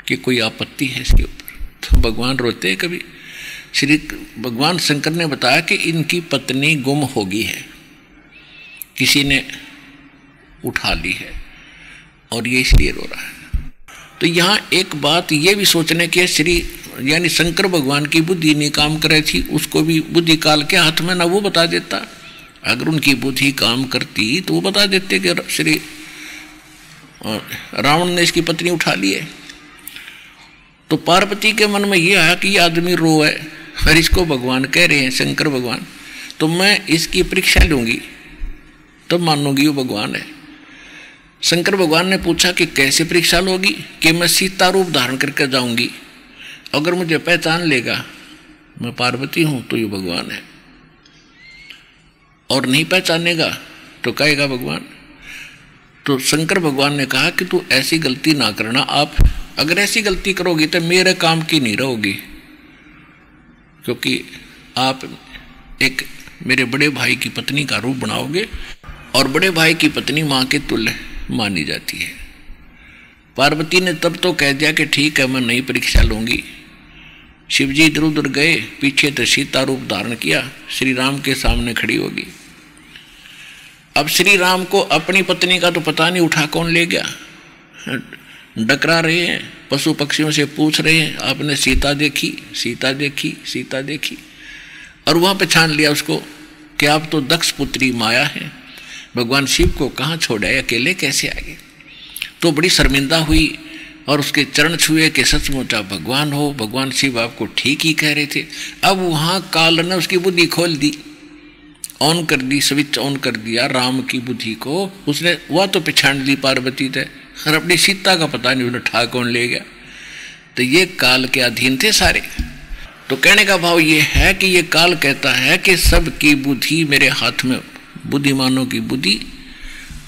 कि कोई आपत्ति है इसके ऊपर। तो भगवान रोते हैं कभी। श्री भगवान शंकर ने बताया कि इनकी पत्नी गुम हो गई है, किसी ने उठा ली है और ये इसलिए रो रहा है। तो यहाँ एक बात ये भी सोचने की, श्री यानी शंकर भगवान की बुद्धि नहीं काम कर रही थी, उसको भी बुद्धि काल के हाथ में ना वो बता देता। अगर उनकी बुद्धि काम करती तो वो बता देते कि श्री रावण ने इसकी पत्नी उठा ली है। तो पार्वती के मन में ये आया कि ये आदमी रो है और इसको भगवान कह रहे हैं, शंकर भगवान, तो मैं इसकी परीक्षा लूंगी तब मानूंगी वो भगवान है। शंकर भगवान ने पूछा कि कैसे परीक्षा लोगी, कि मैं सीता रूप धारण करके जाऊंगी, अगर मुझे पहचान लेगा मैं पार्वती हूं तो ये भगवान है, और नहीं पहचानेगा तो कहेगा भगवान। तो शंकर भगवान ने कहा कि तू ऐसी गलती ना करना, आप अगर ऐसी गलती करोगी तो मेरे काम की नहीं रहोगी, क्योंकि आप एक मेरे बड़े भाई की पत्नी का रूप बनाओगे और बड़े भाई की पत्नी मां के तुल्य मानी जाती है। पार्वती ने तब तो कह दिया कि ठीक है मैं नई परीक्षा लूंगी, शिव जी इधर उधर गए, पीछे तो सीता रूप धारण किया, श्री राम के सामने खड़ी होगी। अब श्री राम को अपनी पत्नी का तो पता नहीं, उठा कौन ले गया। डकरा रहे हैं, पशु पक्षियों से पूछ रहे हैं, आपने सीता देखी, सीता देखी, सीता देखी। और वहां पहचान लिया उसको कि आप तो दक्ष पुत्री माया है, भगवान शिव को कहाँ छोड़े, अकेले कैसे आए। तो बड़ी शर्मिंदा हुई और उसके चरण छुए कि सचमुच आप भगवान हो, भगवान शिव आपको ठीक ही कह रहे थे। अब वहां काल ने उसकी बुद्धि खोल दी, ऑन कर दी, स्विच ऑन कर दिया राम की बुद्धि को। उसने वह तो पहचान ली पार्वती थे, और अपनी सीता का पता नहीं उन्हें ठा कौन ले गया। तो ये काल के अधीन थे सारे। तो कहने का भाव ये है कि ये काल कहता है कि सबकी बुद्धि मेरे हाथ में, बुद्धिमानों की बुद्धि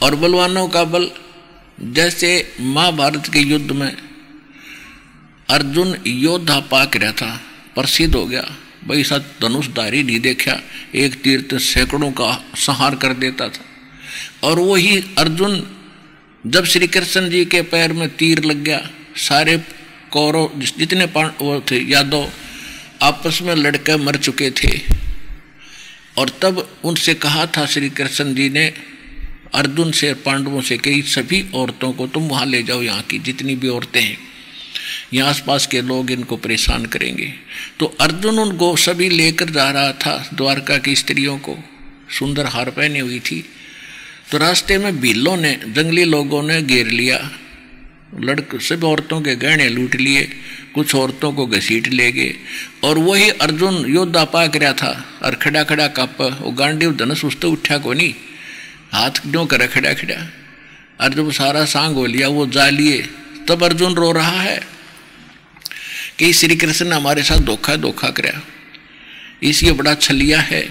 और बलवानों का बल। जैसे महाभारत के युद्ध में अर्जुन योद्धा पाक रहा था, प्रसिद्ध हो गया, भाई साथ धनुषधारी नहीं देखा, एक तीर तो सैकड़ों का संहार कर देता था। और वही अर्जुन जब श्री कृष्ण जी के पैर में तीर लग गया, सारे कौरव जितने वो थे यादव आपस में लड़कर मर चुके थे। और तब उनसे कहा था श्री कृष्ण जी ने अर्जुन से, पांडवों से, कि सभी औरतों को तुम वहाँ ले जाओ, यहाँ की जितनी भी औरतें हैं, यहाँ आसपास के लोग इनको परेशान करेंगे। तो अर्जुन उनको सभी लेकर जा रहा था, द्वारका की स्त्रियों को, सुंदर हार पहनी हुई थी। तो रास्ते में भीलों ने, जंगली लोगों ने घेर लिया, सब औरतों के गहने लूट लिए, कुछ औरतों को घसीट ले गए। और वही अर्जुन योद्धा पाक रहा था और खड़ा खड़ा काप, वो गांडीव धनुष उस तो उठा को नहीं, हाथ क्यों करे खड़ा खड़ा। अर्जुन सारा सांग हो लिया, वो जा लिए। तब अर्जुन रो रहा है कि श्री कृष्ण ने हमारे साथ धोखा कराया, इस ये बड़ा छलिया है।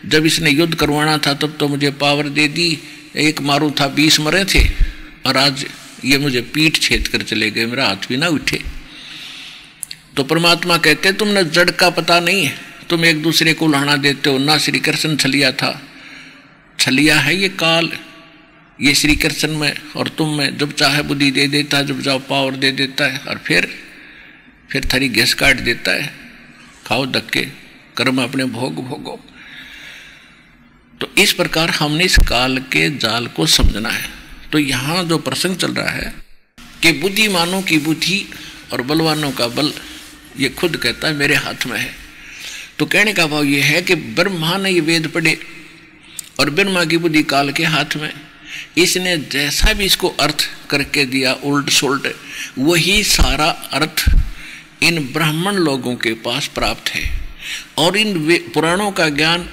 जब इसने युद्ध करवाना था तब तो मुझे पावर दे दी, एक मारू था 20 मरे थे, और आज ये मुझे पीठ छेद कर चले गए, मेरा हाथ भी ना उठे। तो परमात्मा कहते तुमने जड़ का पता नहीं है, तुम एक दूसरे को लहना देते हो ना। श्री कृष्ण छलिया था, छलिया है ये काल, ये श्री कृष्ण में और तुम में जब चाहे बुद्धि दे देता है, जब चाहे पावर दे देता है, और फिर थारी गैस काट देता है। खाओ धक्के, कर्म अपने भोगो। तो इस प्रकार हमने इस काल के जाल को समझना है। तो यहाँ जो प्रसंग चल रहा है कि बुद्धिमानों की बुद्धि और बलवानों का बल, ये खुद कहता है मेरे हाथ में है। तो कहने का भाव ये है कि ब्रह्मा ने ये वेद पढ़े और ब्रह्मा की बुद्धि काल के हाथ में, इसने जैसा भी इसको अर्थ करके दिया उल्ट सुल्ट, वही सारा अर्थ इन ब्राह्मण लोगों के पास प्राप्त है। और इन पुराणों का ज्ञान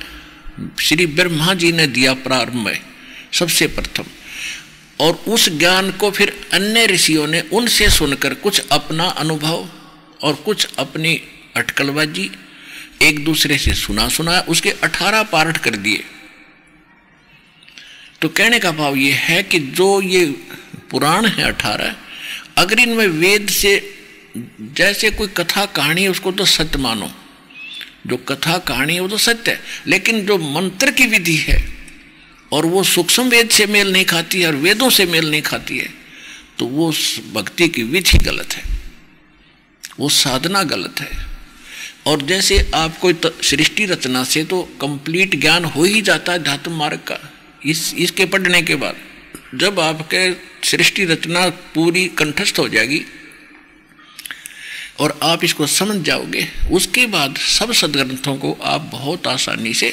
श्री ब्रह्मा जी ने दिया प्रारंभ में सबसे प्रथम, और उस ज्ञान को फिर अन्य ऋषियों ने उनसे सुनकर कुछ अपना अनुभव और कुछ अपनी अटकलबाजी एक दूसरे से सुना, उसके 18 पार्ट कर दिए। तो कहने का भाव ये है कि जो ये पुराण है 18, अगर इनमें वेद से जैसे कोई कथा कहानी है उसको तो सत्य मानो, जो कथा कहानी है वो तो सत्य है, लेकिन जो मंत्र की विधि है और वो सूक्ष्म वेद से मेल नहीं खाती है और वेदों से मेल नहीं खाती है, तो वो भक्ति की विधि गलत है, वो साधना गलत है। और जैसे आपको सृष्टि रचना से तो कंप्लीट ज्ञान हो ही जाता है धातु मार्ग का, इसके पढ़ने के बाद जब आपके सृष्टि रचना पूरी कंठस्थ हो जाएगी और आप इसको समझ जाओगे, उसके बाद सब सदग्रंथों को आप बहुत आसानी से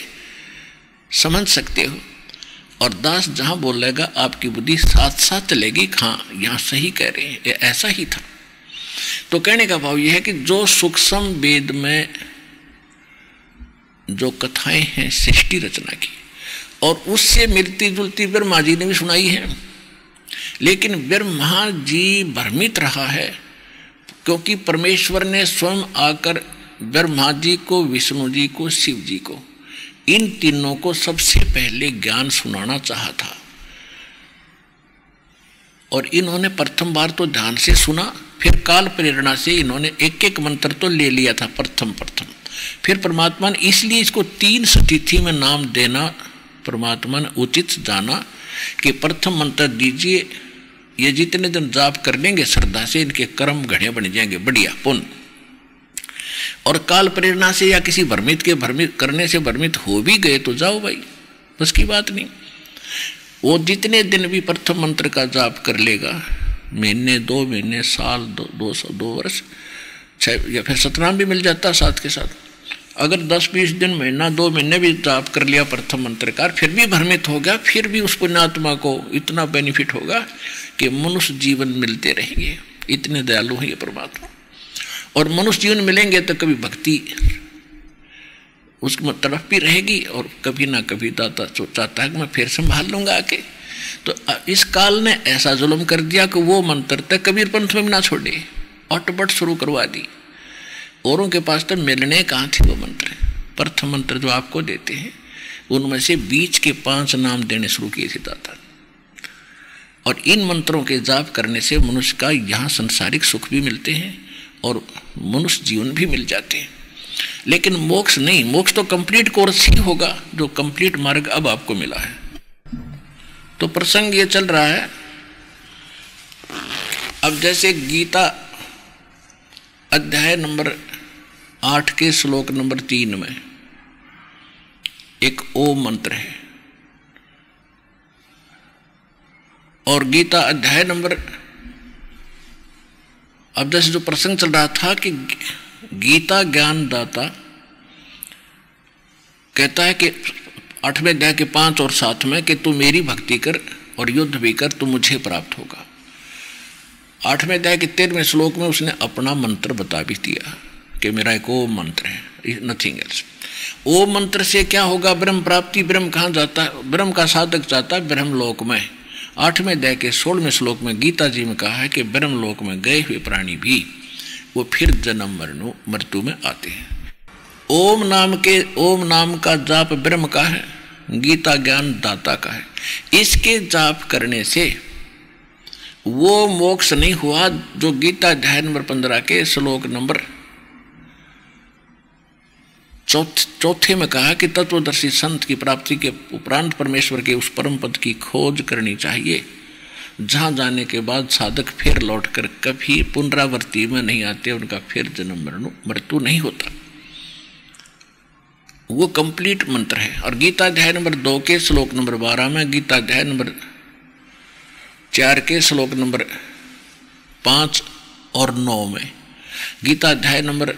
समझ सकते हो। और दास जहाँ बोलेगा आपकी बुद्धि साथ साथ चलेगी, हाँ यहाँ सही कह रहे हैं, ये ऐसा ही था। तो कहने का भाव यह है कि जो सूक्ष्म वेद में जो कथाएं हैं सृष्टि रचना की, और उससे मिलती जुलती ब्रह्मा जी ने भी सुनाई है, लेकिन ब्रह्मा जी भ्रमित रहा है, क्योंकि परमेश्वर ने स्वयं आकर ब्रह्मा जी को, विष्णु जी को, शिव जी को, इन तीनों को सबसे पहले ज्ञान सुनाना चाहा था। और इन्होंने प्रथम बार तो ध्यान से सुना, फिर काल प्रेरणा से इन्होंने एक एक मंत्र तो ले लिया था प्रथम। फिर परमात्मा ने इसलिए इसको 3 स्थिति में नाम देना परमात्मा ने उचित जाना कि प्रथम मंत्र दीजिए, ये जितने दिन जाप कर लेंगे श्रद्धा से, इनके कर्म घने बन जाएंगे बढ़िया पुण्य। और काल प्रेरणा से या किसी भ्रमित करने से भ्रमित हो भी गए तो जाओ भाई, बस की बात नहीं। वो जितने दिन भी प्रथम मंत्र का जाप कर लेगा, महीने 2 महीने साल 2 वर्ष 6 या फिर सतनाम भी मिल जाता साथ के साथ। अगर 10-20 दिन महीना 2 महीने भी जाप कर लिया प्रथम मंत्र का, फिर भी भ्रमित हो गया, फिर भी उस पुण्यात्मा को इतना बेनिफिट होगा कि मनुष्य जीवन मिलते रहेंगे। इतने दयालु हैं ये परमात्मा। और मनुष्य जीवन मिलेंगे तो कभी भक्ति उसकी तरफ भी रहेगी, और कभी ना कभी दाता चाहता है कि मैं फिर संभाल लूंगा आके। तो इस काल ने ऐसा जुल्म कर दिया कि वो मंत्र तक कबीर पंथ में ना छोड़े, अटपट शुरू करवा दी। औरों के पास तो मिलने कहाँ थे वो मंत्र। प्रथम मंत्र जो आपको देते हैं उनमें से बीच के 5 नाम देने शुरू किए थे दाता। और इन मंत्रों के जाप करने से मनुष्य का यहाँ संसारिक सुख भी मिलते हैं और मनुष्य जीवन भी मिल जाते हैं। लेकिन मोक्ष नहीं, मोक्ष तो कंप्लीट कोर्स ही होगा, जो कंप्लीट मार्ग अब आपको मिला है। तो प्रसंग ये चल रहा है। अब जैसे गीता अध्याय नंबर 8 के श्लोक नंबर 3 में एक ओम मंत्र है, और गीता अध्याय नंबर, अब जैसे जो प्रसंग चल रहा था कि गीता ज्ञान दाता कहता है कि 8वें अध्याय के 5 और 7 में कि तू मेरी भक्ति कर और युद्ध भी कर, तू मुझे प्राप्त होगा। 8वें अध्याय के 13वें श्लोक में उसने अपना मंत्र बता भी दिया कि मेरा एक ओम मंत्र है, नथिंग एल्स। ओम मंत्र से क्या होगा? ब्रह्म प्राप्ति। ब्रह्म कहाँ जाता है? ब्रह्म का साधक जाता है ब्रह्मलोक में। 8वें अध्याय के 16वें श्लोक में गीता जी में कहा है कि ब्रह्मलोक में गए हुए प्राणी भी वो फिर जन्म मृत्यु में आते हैं। ओम नाम का जाप ब्रह्म का है, गीता ज्ञान दाता का है। इसके जाप करने से वो मोक्ष नहीं हुआ जो गीता अध्याय नंबर 15 के श्लोक नंबर 4 में कहा कि तत्वदर्शी संत की प्राप्ति के उपरांत परमेश्वर के उस परम पद की खोज करनी चाहिए, जहां जाने के बाद साधक फिर लौटकर कभी पुनरावृत्ति में नहीं आते, उनका फिर जन्म मृत्यु नहीं होता। वो कंप्लीट मंत्र है। और गीता अध्याय नंबर 2 के श्लोक नंबर 12 में, गीता अध्याय नंबर 4 के श्लोक नंबर 5 और 9 में, गीता अध्याय नंबर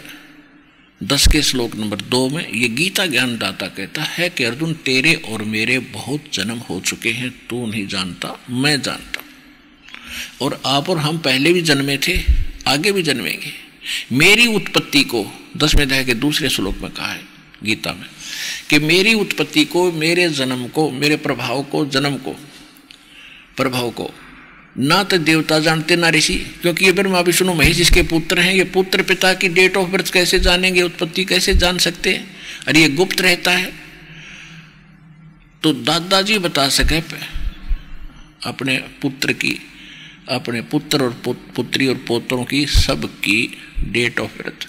10 के श्लोक नंबर 2 में ये गीता ज्ञान दाता कहता है कि अर्जुन तेरे और मेरे बहुत जन्म हो चुके हैं, तू नहीं जानता, मैं जानता। और आप और हम पहले भी जन्मे थे, आगे भी जन्मेंगे। मेरी उत्पत्ति को 10वें अध्याय के 2 श्लोक में कहा है गीता में कि मेरी उत्पत्ति को, मेरे जन्म को, मेरे प्रभाव को, जन्म को, प्रभाव को ना तो देवता जानते ना ऋषि, क्योंकि ये ब्रह्मा विष्णु महेश इसके पुत्र हैं। ये पुत्र पिता की डेट ऑफ बर्थ कैसे जानेंगे, उत्पत्ति कैसे जान सकते हैं? अरे ये गुप्त रहता है। तो दादाजी बता सके अपने पुत्र की, अपने पुत्र और पुत्री और पोतरों की सबकी डेट ऑफ बर्थ।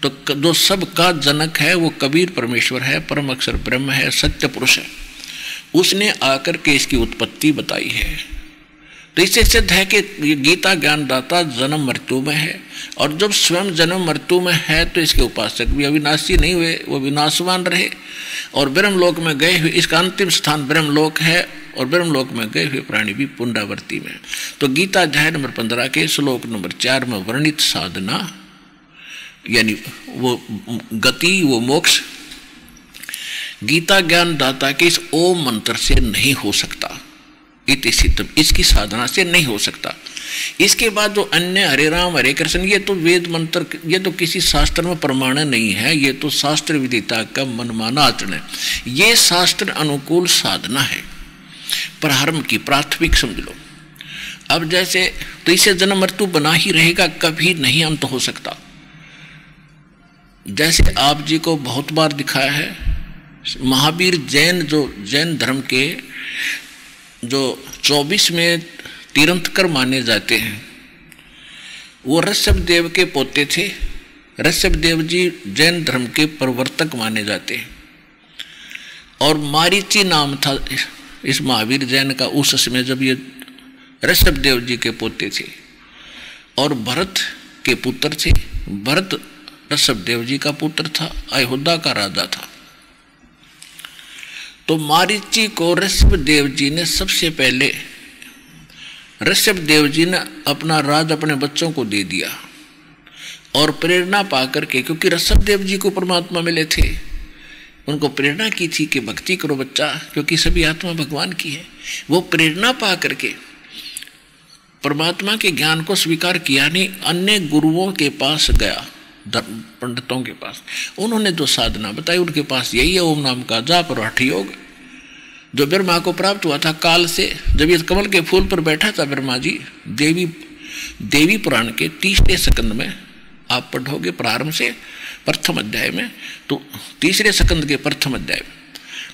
तो जो सबका जनक है वो कबीर परमेश्वर है, परम अक्षर ब्रह्म है, सत्य पुरुष है। उसने आकर के इसकी उत्पत्ति बताई है। तो इससे सिद्ध है कि गीता ज्ञान दाता जन्म मृत्यु में है, और जब स्वयं जन्म मृत्यु में है तो इसके उपासक भी अविनाशी नहीं हुए, वो विनाशवान रहे। और ब्रह्मलोक में गए हुए, इसका अंतिम स्थान ब्रह्मलोक है, और ब्रह्मलोक में गए हुए प्राणी भी पुनरावृत्ति में। तो गीता अध्याय नंबर 15 के श्लोक नंबर 4 में वर्णित साधना यानी वो गति, वो मोक्ष गीता ज्ञान दाता के इस ओम मंत्र से नहीं हो सकता। इति सिद्धम, इसकी साधना से नहीं हो सकता। इसके बाद जो अन्य हरे राम हरे कृष्ण, ये तो वेद मंत्र, ये तो किसी शास्त्र में प्रमाण नहीं है, ये तो शास्त्र विदिता का मनमाना आचरण है। ये शास्त्र अनुकूल साधना है, प्रारंभ की प्राथमिक समझ लो। अब जैसे तो इसे जन्म मृत्यु बना ही रहेगा, कभी नहीं अंत हो सकता। जैसे आप जी को बहुत बार दिखाया है, महावीर जैन, जो जैन धर्म के जो 24 में तीर्थंकर माने जाते हैं, वो ऋषभदेव के पोते थे। ऋषभदेव जी जैन धर्म के प्रवर्तक माने जाते हैं। और मारीची नाम था इस महावीर जैन का उस समय जब ये ऋषभदेव जी के पोते थे और भरत के पुत्र थे। भरत ऋषभदेव जी का पुत्र था, अयोध्या का राजा था। तो मारीची को ऋषभदेव जी ने सबसे पहले, ऋषभदेव जी ने अपना राज अपने बच्चों को दे दिया और प्रेरणा पाकर के, क्योंकि ऋषभदेव जी को परमात्मा मिले थे, उनको प्रेरणा की थी कि भक्ति करो बच्चा, क्योंकि सभी आत्मा भगवान की है। वो प्रेरणा पा करके परमात्मा के ज्ञान को स्वीकार किया नहीं, अन्य गुरुओं के पास गया, पंडितों के पास। उन्होंने जो साधना बताई उनके पास यही है, ओम नाम का जाप और हठ योग, जो ब्रह्मा को प्राप्त हुआ था काल से। जब ये कमल के फूल पर बैठा था ब्रह्मा जी, देवी पुराण के 30वें स्कंद में आप पढ़ोगे प्रारंभ से प्रथम अध्याय में, तो 3रे स्कंद के प्रथम अध्याय में,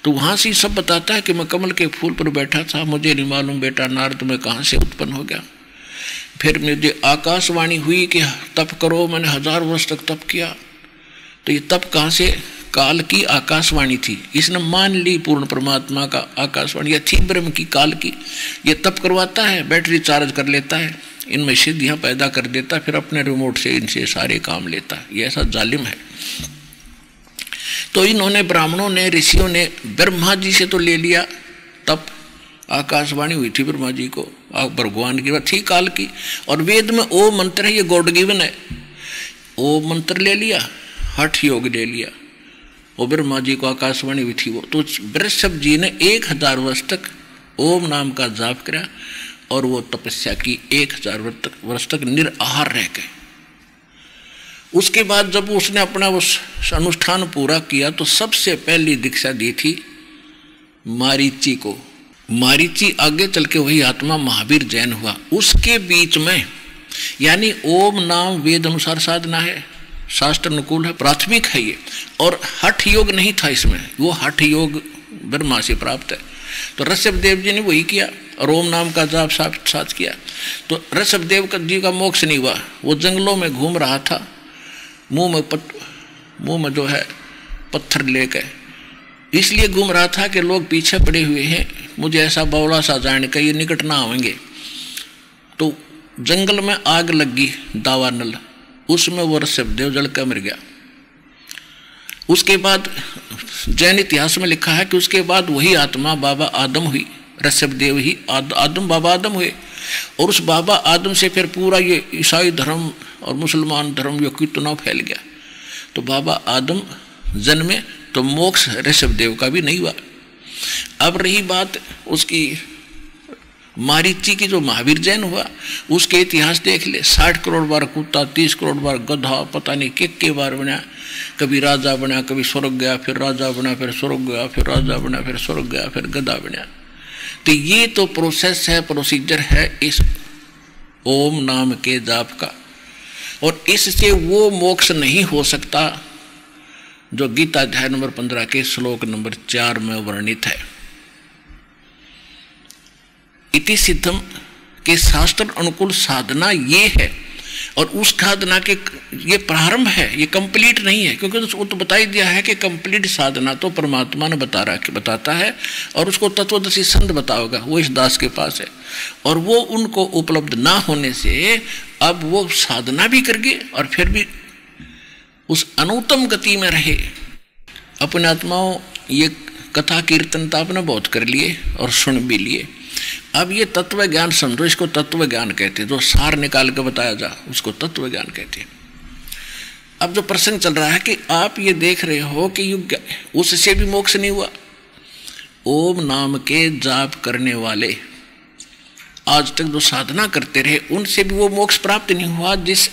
तो वहां से सब बताता है कि मैं कमल के फूल पर बैठा था, मुझे नहीं मालूम बेटा नारद में कहां से उत्पन्न हो गया। फिर मुझे आकाशवाणी हुई कि तप करो, मैंने 1000 वर्ष तक तप किया। तो ये तप कहां से? काल की आकाशवाणी थी, इसने मान ली पूर्ण परमात्मा का आकाशवाणी, या थी ब्रह्म की, काल की। ये तप करवाता है, बैटरी चार्ज कर लेता है, इनमें सिद्धियां पैदा कर देता है, फिर अपने रिमोट से इनसे सारे काम लेता है। ये ऐसा जालिम है। तो इन्होंने, ब्राह्मणों ने, ऋषियों ने ब्रह्मा जी से तो ले लिया तप, आकाशवाणी हुई थी ब्रह्मा जी को, भगवान की थी काल की, और वेद में ओ मंत्र है, ये गॉड गिवन है, ओ मंत्र ले लिया, हठ योग ले लिया, वो ब्रह्मा जी को आकाशवाणी हुई थी वो। तो वृषभ जी ने 1000 वर्ष तक ओम नाम का जाप किया और वो तपस्या की 1000 वर्ष तक निराहार रह गए। उसके बाद जब उसने अपना उस अनुष्ठान पूरा किया तो सबसे पहली दीक्षा दी थी मारीची को। मारीची आगे चल के वही आत्मा महावीर जैन हुआ। उसके बीच में, यानी ओम नाम वेद अनुसार साधना है, शास्त्र अनुकूल है, प्राथमिक है ये, और हठ योग नहीं था इसमें, वो हठ योग ब्रह्मा से प्राप्त है। तो ऋषभदेव जी ने वही किया और ओम नाम का जाप साथ किया। तो ऋषभदेव जी का मोक्ष नहीं हुआ, वो जंगलों में घूम रहा था, मुंह में जो है पत्थर लेकर, इसलिए घूम रहा था कि लोग पीछे पड़े हुए हैं, मुझे ऐसा बौला सा जाने का ये निकट ना आएंगे। तो जंगल में आग लगी, दावानल, उसमें वो ऋषभदेव जल कर मर गया। उसके बाद जैन इतिहास में लिखा है कि उसके बाद वही आत्मा बाबा आदम हुई, ऋषभदेव ही आदम, बाबा आदम हुए। और उस बाबा आदम से फिर पूरा ये ईसाई धर्म और मुसलमान धर्म ये कितना फैल गया। तो बाबा आदम जन्मे तो मोक्ष ऋषभदेव का भी नहीं हुआ। अब रही बात उसकी मारीची की, जो महावीर जैन हुआ, उसके इतिहास देख ले। 60 करोड़ बार कुत्ता, 30 करोड़ बार गधा, पता नहीं के बार बना, कभी राजा बना, कभी स्वर्ग गया, फिर राजा बना, फिर स्वर्ग गया, फिर राजा बना, फिर स्वर्ग गया, फिर गधा बना। तो ये तो प्रोसेस है, प्रोसीजर है इस ओम नाम के जाप का, और इससे वो मोक्ष नहीं हो सकता जो गीता अध्याय नंबर 15 के श्लोक नंबर 4 में वर्णित है। इति सिद्धम के शास्त्र अनुकूल साधना ये है, और उस साधना के ये प्रारंभ है, ये कंप्लीट नहीं है, क्योंकि वो तो बता ही दिया है कि कंप्लीट साधना तो परमात्मा ने बताता है, और उसको तत्वदर्शी संत बताओगा, वो इस दास के पास है। और वो उनको उपलब्ध ना होने से अब वो साधना भी कर गए और फिर भी उस अनुत्तम गति में रहे। अपने आत्माओं, ये कथा कीर्तन तो आपने बहुत कर लिए और सुन भी लिए। अब ये तत्व ज्ञान समझो, इसको तत्व ज्ञान कहते हैं, जो सार निकाल के बताया जा उसको तत्व ज्ञान कहते हैं। अब जो प्रसंग चल रहा है कि आप ये देख रहे हो कि युग उससे भी मोक्ष नहीं हुआ। ओम नाम के जाप करने वाले आज तक जो साधना करते रहे, उनसे भी वो मोक्ष प्राप्त नहीं हुआ, जिस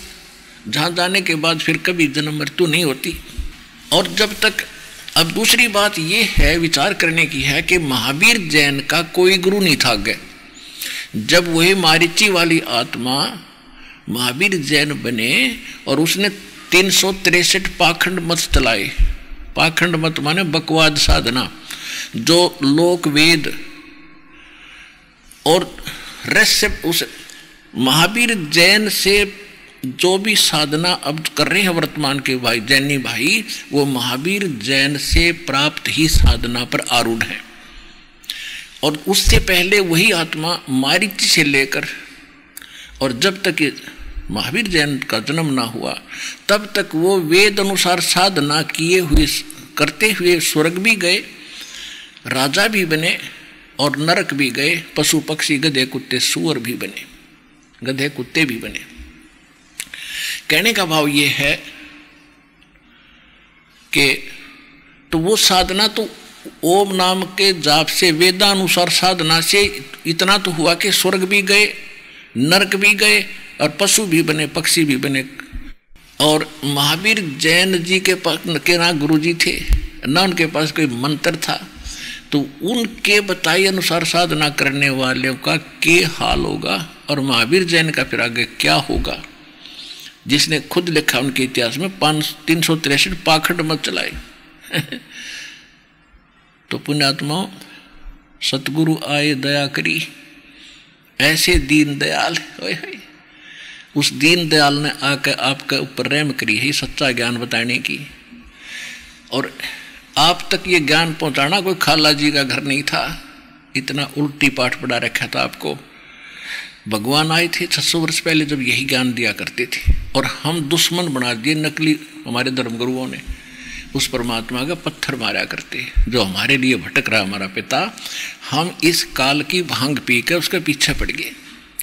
जहाँ जाने के बाद फिर कभी जन्म मृत्यु नहीं होती। और जब तक, अब दूसरी बात ये है विचार करने की है कि महावीर जैन का कोई गुरु नहीं था आगे। जब वही मारीची वाली आत्मा महावीर जैन बने और उसने 363 पाखंड मत चलाए। पाखंड मत माने बकवाद साधना, जो लोक वेद और रस, उस महावीर जैन से जो भी साधना अब कर रहे हैं वर्तमान के भाई जैनी भाई, वो महावीर जैन से प्राप्त ही साधना पर आरूढ़ है। और उससे पहले वही आत्मा मारीची से लेकर और जब तक महावीर जैन का जन्म ना हुआ तब तक वो वेद अनुसार साधना किए हुए करते हुए स्वर्ग भी गए, राजा भी बने और नरक भी गए, पशु पक्षी गधे कुत्ते सूअर भी बने, गधे कुत्ते भी बने। कहने का भाव ये है कि तो वो साधना तो ओम नाम के जाप से वेदानुसार साधना से इतना तो हुआ कि स्वर्ग भी गए, नरक भी गए और पशु भी बने, पक्षी भी बने। और महावीर जैन जी के ना गुरु जी थे ना उनके पास कोई मंत्र था, तो उनके बताए अनुसार साधना करने वालों का क्या हाल होगा और महावीर जैन का फिर आगे क्या होगा, जिसने खुद लिखा उनके इतिहास में 363 पाखंड मत चलाए। तो पुण्यात्माओं, सतगुरु आए दया करी, ऐसे दीन दयाल उस दीन दयाल ने आकर आपके ऊपर रहम करी है सच्चा ज्ञान बताने की। और आप तक ये ज्ञान पहुंचाना कोई खाला जी का घर नहीं था, इतना उल्टी पाठ पढ़ा रखा था आपको। भगवान आए थे 600 वर्ष पहले जब यही ज्ञान दिया करते थे, और हम दुश्मन बना दिए नकली हमारे धर्मगुरुओं ने। उस परमात्मा का पत्थर मारा करते जो हमारे लिए भटक रहा हमारा पिता। हम इस काल की भांग पी कर उसके पीछे पड़ गए।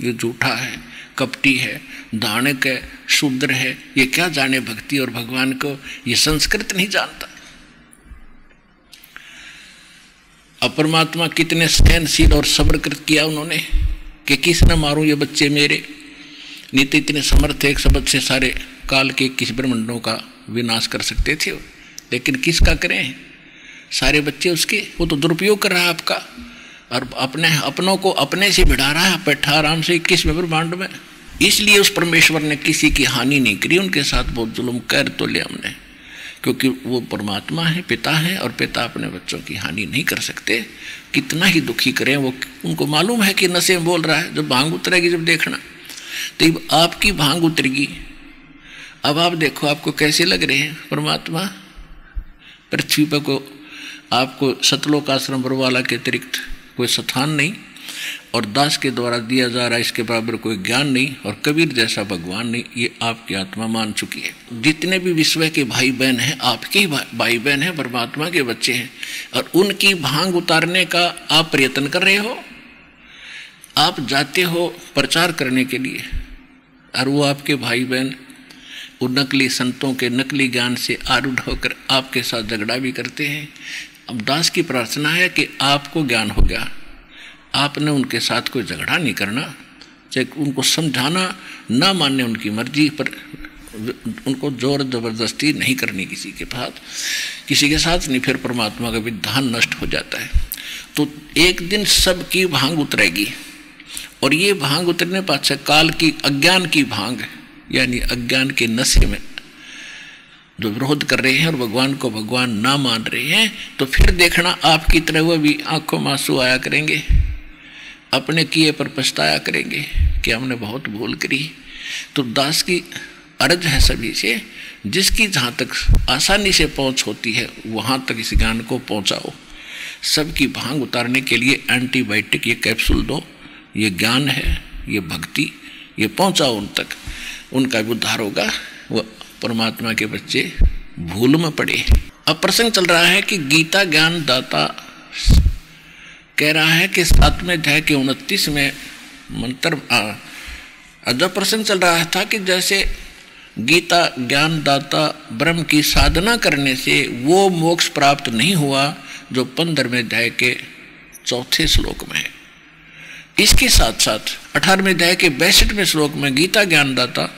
ये झूठा है, कपटी है, दानक है, शूद्र है, ये क्या जाने भक्ति और भगवान को, ये संस्कृत नहीं जानता। अब परमात्मा कितने सहनशील और सब्रकृत किया उन्होंने कि किस न मारूं ये बच्चे मेरे। नहीं तो इतने समर्थ एक शब्द से सारे काल के किस ब्रह्मांडों का विनाश कर सकते थे, लेकिन किसका करें? सारे बच्चे उसके। वो तो दुरुपयोग कर रहा है आपका और अपनों को अपने से भिड़ा रहा है, बैठा आराम से 21वें ब्रह्मांड में। इसलिए उस परमेश्वर ने किसी की हानि नहीं करी, उनके साथ बहुत जुल्म कर तो लिया हमने, क्योंकि वो परमात्मा है, पिता है, और पिता अपने बच्चों की हानि नहीं कर सकते। कितना ही दुखी करें वो, उनको मालूम है कि नशे में बोल रहा है। जब भांग उतरेगी, जब देखना तो आपकी भांग उतरेगी। अब आप देखो आपको कैसे लग रहे हैं परमात्मा। पृथ्वी पर को आपको सतलोक आश्रम बरवाला के अतिरिक्त कोई स्थान नहीं, और दास के द्वारा दिया जा रहा इसके बराबर कोई ज्ञान नहीं, और कबीर जैसा भगवान नहीं। ये आपकी आत्मा मान चुकी है। जितने भी विश्व के भाई बहन हैं आपके ही भाई बहन हैं, परमात्मा के बच्चे हैं, और उनकी भांग उतारने का आप प्रयत्न कर रहे हो। आप जाते हो प्रचार करने के लिए, और वो आपके भाई बहन उन नकली संतों के नकली ज्ञान से आरूढ़ होकर आपके साथ झगड़ा भी करते हैं। अब दास की प्रार्थना है कि आपको ज्ञान हो गया, आपने उनके साथ कोई झगड़ा नहीं करना, चाहे उनको समझाना ना माने उनकी मर्जी पर, उनको जोर जबरदस्ती नहीं करनी किसी के साथ नहीं, फिर परमात्मा का विधान नष्ट हो जाता है। तो एक दिन सबकी भांग उतरेगी, और ये भांग उतरने पाछे काल की अज्ञान की भांग, यानी अज्ञान के नशे में जो विरोध कर रहे हैं और भगवान को भगवान ना मान रहे हैं, तो फिर देखना आपकी तरह वो भी आंखों में आंसू आया करेंगे, अपने किए पर पछताया करेंगे कि हमने बहुत भूल करी। तो दास की अर्ज है सभी से, जिसकी जहाँ तक आसानी से पहुँच होती है वहाँ तक इस ज्ञान को पहुँचाओ। सबकी भांग उतारने के लिए एंटीबायोटिक ये कैप्सूल दो, ये ज्ञान है, ये भक्ति, ये पहुँचाओ उन तक, उनका उद्धार होगा। वह परमात्मा के बच्चे भूल में पड़े। अब प्रसंग चल रहा है कि गीता ज्ञान दाता कह रहा है कि 7वें अध्याय के 29वें मंत्र, जब प्रसंग चल रहा था कि जैसे गीता ज्ञान दाता ब्रह्म की साधना करने से वो मोक्ष प्राप्त नहीं हुआ जो 15वें अध्याय के 4थे श्लोक में है। इसके साथ साथ 18वें अध्याय के 62वें श्लोक में गीता ज्ञानदाता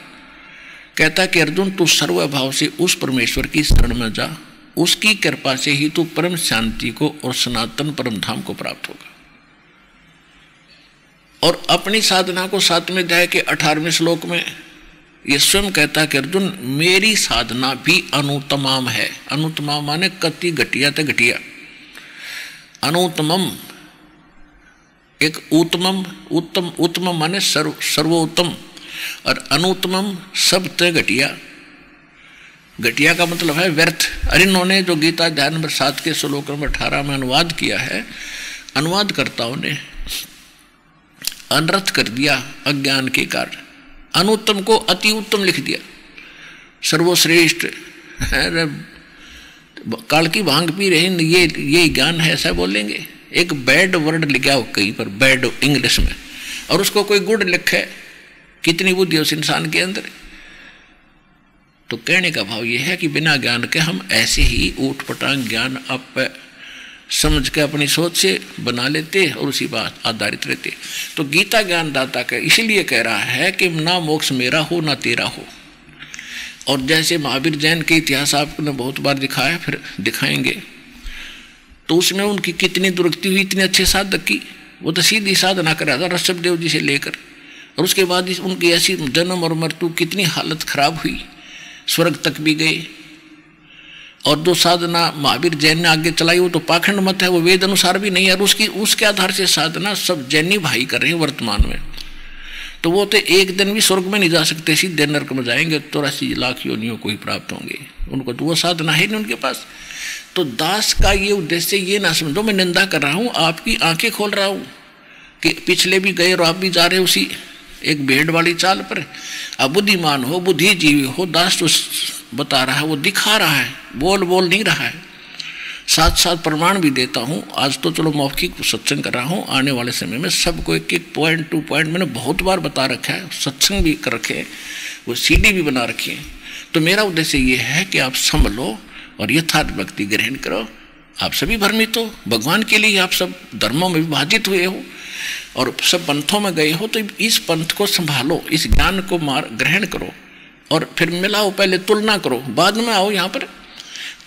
कहता कि अर्जुन तू सर्वभाव से उस परमेश्वर की शरण में जा, उसकी कृपा से ही तू परम शांति को और सनातन परम धाम को प्राप्त होगा। और अपनी साधना को 7वें अध्याय के 18वें श्लोक में ये स्वयं कहता कि अर्जुन मेरी साधना भी अनुत्तमम है। अनुत्तमम माने कति घटिया तो घटिया, अनुत्तमम एक उत्तमम, उत्तम माने सर्वोत्तम, और अनुत्तमम सब तय घटिया। घटिया का मतलब है व्यर्थ। और इन्होंने जो गीता अध्याय नंबर 7 के श्लोक नंबर 18 में अनुवाद किया है, अनुवादकर्ताओं ने अनर्थ कर दिया अज्ञान के कारण। अनुत्तम को अति उत्तम लिख दिया, सर्वश्रेष्ठ। काल की भांग पी रहे ये ज्ञान है ऐसा बोलेंगे? एक बैड वर्ड लिखा हो कहीं पर, बैड इंग्लिश में, और उसको कोई गुड लिखे, कितनी बुद्धि उस इंसान के अंदर। तो कहने का भाव यह है कि बिना ज्ञान के हम ऐसे ही ऊट पटांग ज्ञान आप समझ के अपनी सोच से बना लेते और उसी बात आधारित रहते। तो गीता ज्ञानदाता का इसलिए कह रहा है कि ना मोक्ष मेरा हो ना तेरा हो। और जैसे महावीर जैन के इतिहास आपने बहुत बार दिखाया, फिर दिखाएंगे, तो उसमें उनकी कितनी दुर्गति हुई, इतने अच्छे साधक की। वो तो सीधी साधना कर रहा था ऋषभदेव जी से लेकर, और उसके बाद उनकी ऐसी जन्म और मृत्यु, कितनी हालत खराब हुई, स्वर्ग तक भी गए। और जो साधना महावीर जैन ने आगे चलाई वो तो पाखंड मत है, वो वेद अनुसार भी नहीं है, और उसके आधार से साधना सब जैनी भाई कर रहे हैं वर्तमान में। तो वो तो एक दिन भी स्वर्ग में नहीं जा सकते, सीधे नरक में जाएंगे, 84 लाख योनियों को ही प्राप्त होंगे। उनको तो वो साधना है नहीं उनके पास। तो दास का ये उद्देश्य ये ना समझो मैं निंदा कर रहा हूँ, आपकी आंखें खोल रहा हूँ कि पिछले भी गए और आप भी जा रहे हो उसी एक भेड़ वाली चाल पर। अब बुद्धिमान हो, बुद्धिजीवी हो, दास तो बता रहा है, वो दिखा रहा है, बोल नहीं रहा है। साथ साथ प्रमाण भी देता हूँ। आज तो चलो मौखिक सत्संग कर रहा हूँ, आने वाले समय में सबको एक एक पॉइंट टू पॉइंट मैंने बहुत बार बता रखा है, सत्संग भी कर रखे, वो CD भी बना रखी है। तो मेरा उद्देश्य ये है कि आप संभलो और यथार्थ भक्ति ग्रहण करो। आप सभी भ्रमित हो, भगवान के लिए आप सब धर्मों में विभाजित हुए हो और सब पंथों में गए हो, तो इस पंथ को संभालो, इस ज्ञान को ग्रहण करो और फिर मिलाओ। पहले तुलना करो, बाद में आओ यहाँ पर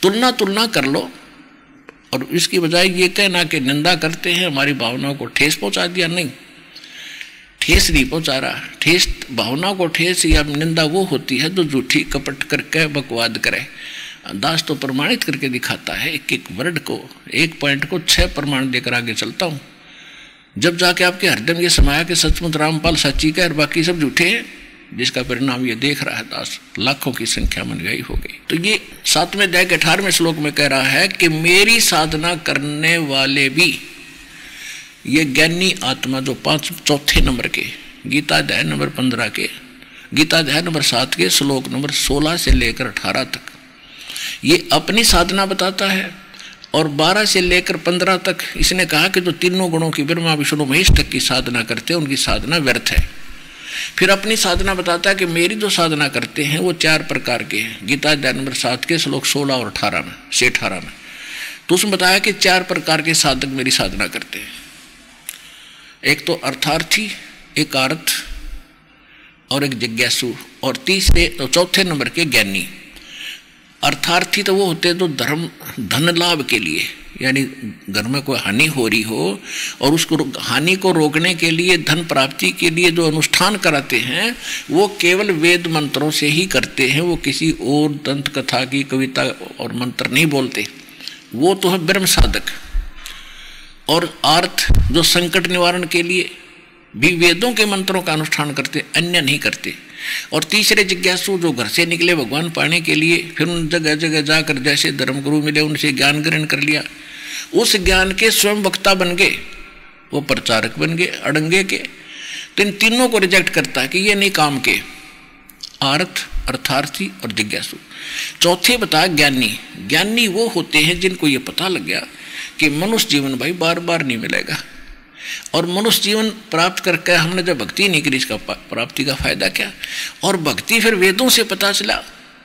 तुलना कर लो। और इसकी बजाय ये कहना कि निंदा करते हैं, हमारी भावनाओं को ठेस पहुंचा दिया, नहीं, ठेस नहीं पहुंचा रहा। ठेस, भावनाओं को ठेस या निंदा वो होती है जो झूठी कपट करके बकवाद करे। दास तो प्रमाणित करके दिखाता है, एक एक वर्ड को, एक पॉइंट को 6 प्रमाण देकर आगे चलता हूँ। जब जाके आपके हृदय में ये समाया कि सचमुच रामपाल सच्ची का और बाकी सब झूठे हैं, जिसका परिणाम ये देख रहा है दास, लाखों की संख्या में अनुयायी हो गई। तो ये 7वें अध्याय के 18वें श्लोक में कह रहा है कि मेरी साधना करने वाले भी, ये ज्ञानी आत्मा जो 4 नंबर के गीता अध्याय नंबर 15 के, गीता अध्याय नंबर 7 के श्लोक नंबर 16 से लेकर 18 तक ये अपनी साधना बताता है। और 12 से लेकर 15 तक इसने कहा कि जो तीनों गुणों की ब्रह्मा विष्णु महेश तक की साधना करते हैं उनकी साधना व्यर्थ है। फिर अपनी साधना बताता है कि मेरी जो साधना करते हैं वो 4 प्रकार के हैं। गीता अध्याय नंबर 7 के श्लोक 16 और 18 में तो उसमें बताया कि 4 प्रकार के साधक मेरी साधना करते हैं। एक तो अर्थार्थी, एक अर्थ और एक जिज्ञासु, और चौथे नंबर के ज्ञानी। अर्थार्थी तो वो होते हैं जो धन लाभ के लिए, यानी घर में कोई हानि हो रही हो और उसको हानि को रोकने के लिए, धन प्राप्ति के लिए जो अनुष्ठान कराते हैं वो केवल वेद मंत्रों से ही करते हैं। वो किसी और दंत कथा की कविता और मंत्र नहीं बोलते, वो तो है ब्रह्म साधक। और अर्थ जो संकट निवारण के लिए भी वेदों के मंत्रों का अनुष्ठान करते, अन्य नहीं करते। और तीसरे जिज्ञासु जो घर से निकले भगवान पाने के लिए, फिर उन जगह जगह जाकर जैसे धर्मगुरु मिले उनसे ज्ञान ग्रहण कर लिया, उस ज्ञान के स्वयं वक्ता बन गए, वो प्रचारक बन गए अड़ंगे के। तो इन तीनों को रिजेक्ट करता है कि ये नहीं काम के, अर्थ, अर्थार्थी और जिज्ञासु। चौथे बता ज्ञानी। ज्ञानी वो होते हैं जिनको ये पता लग गया कि मनुष्य जीवन भाई बार बार नहीं मिलेगा, और मनुष्य जीवन प्राप्त करके हमने जब भक्ति नहीं करी, इसका प्राप्ति का फायदा क्या। और भक्ति फिर वेदों से पता चला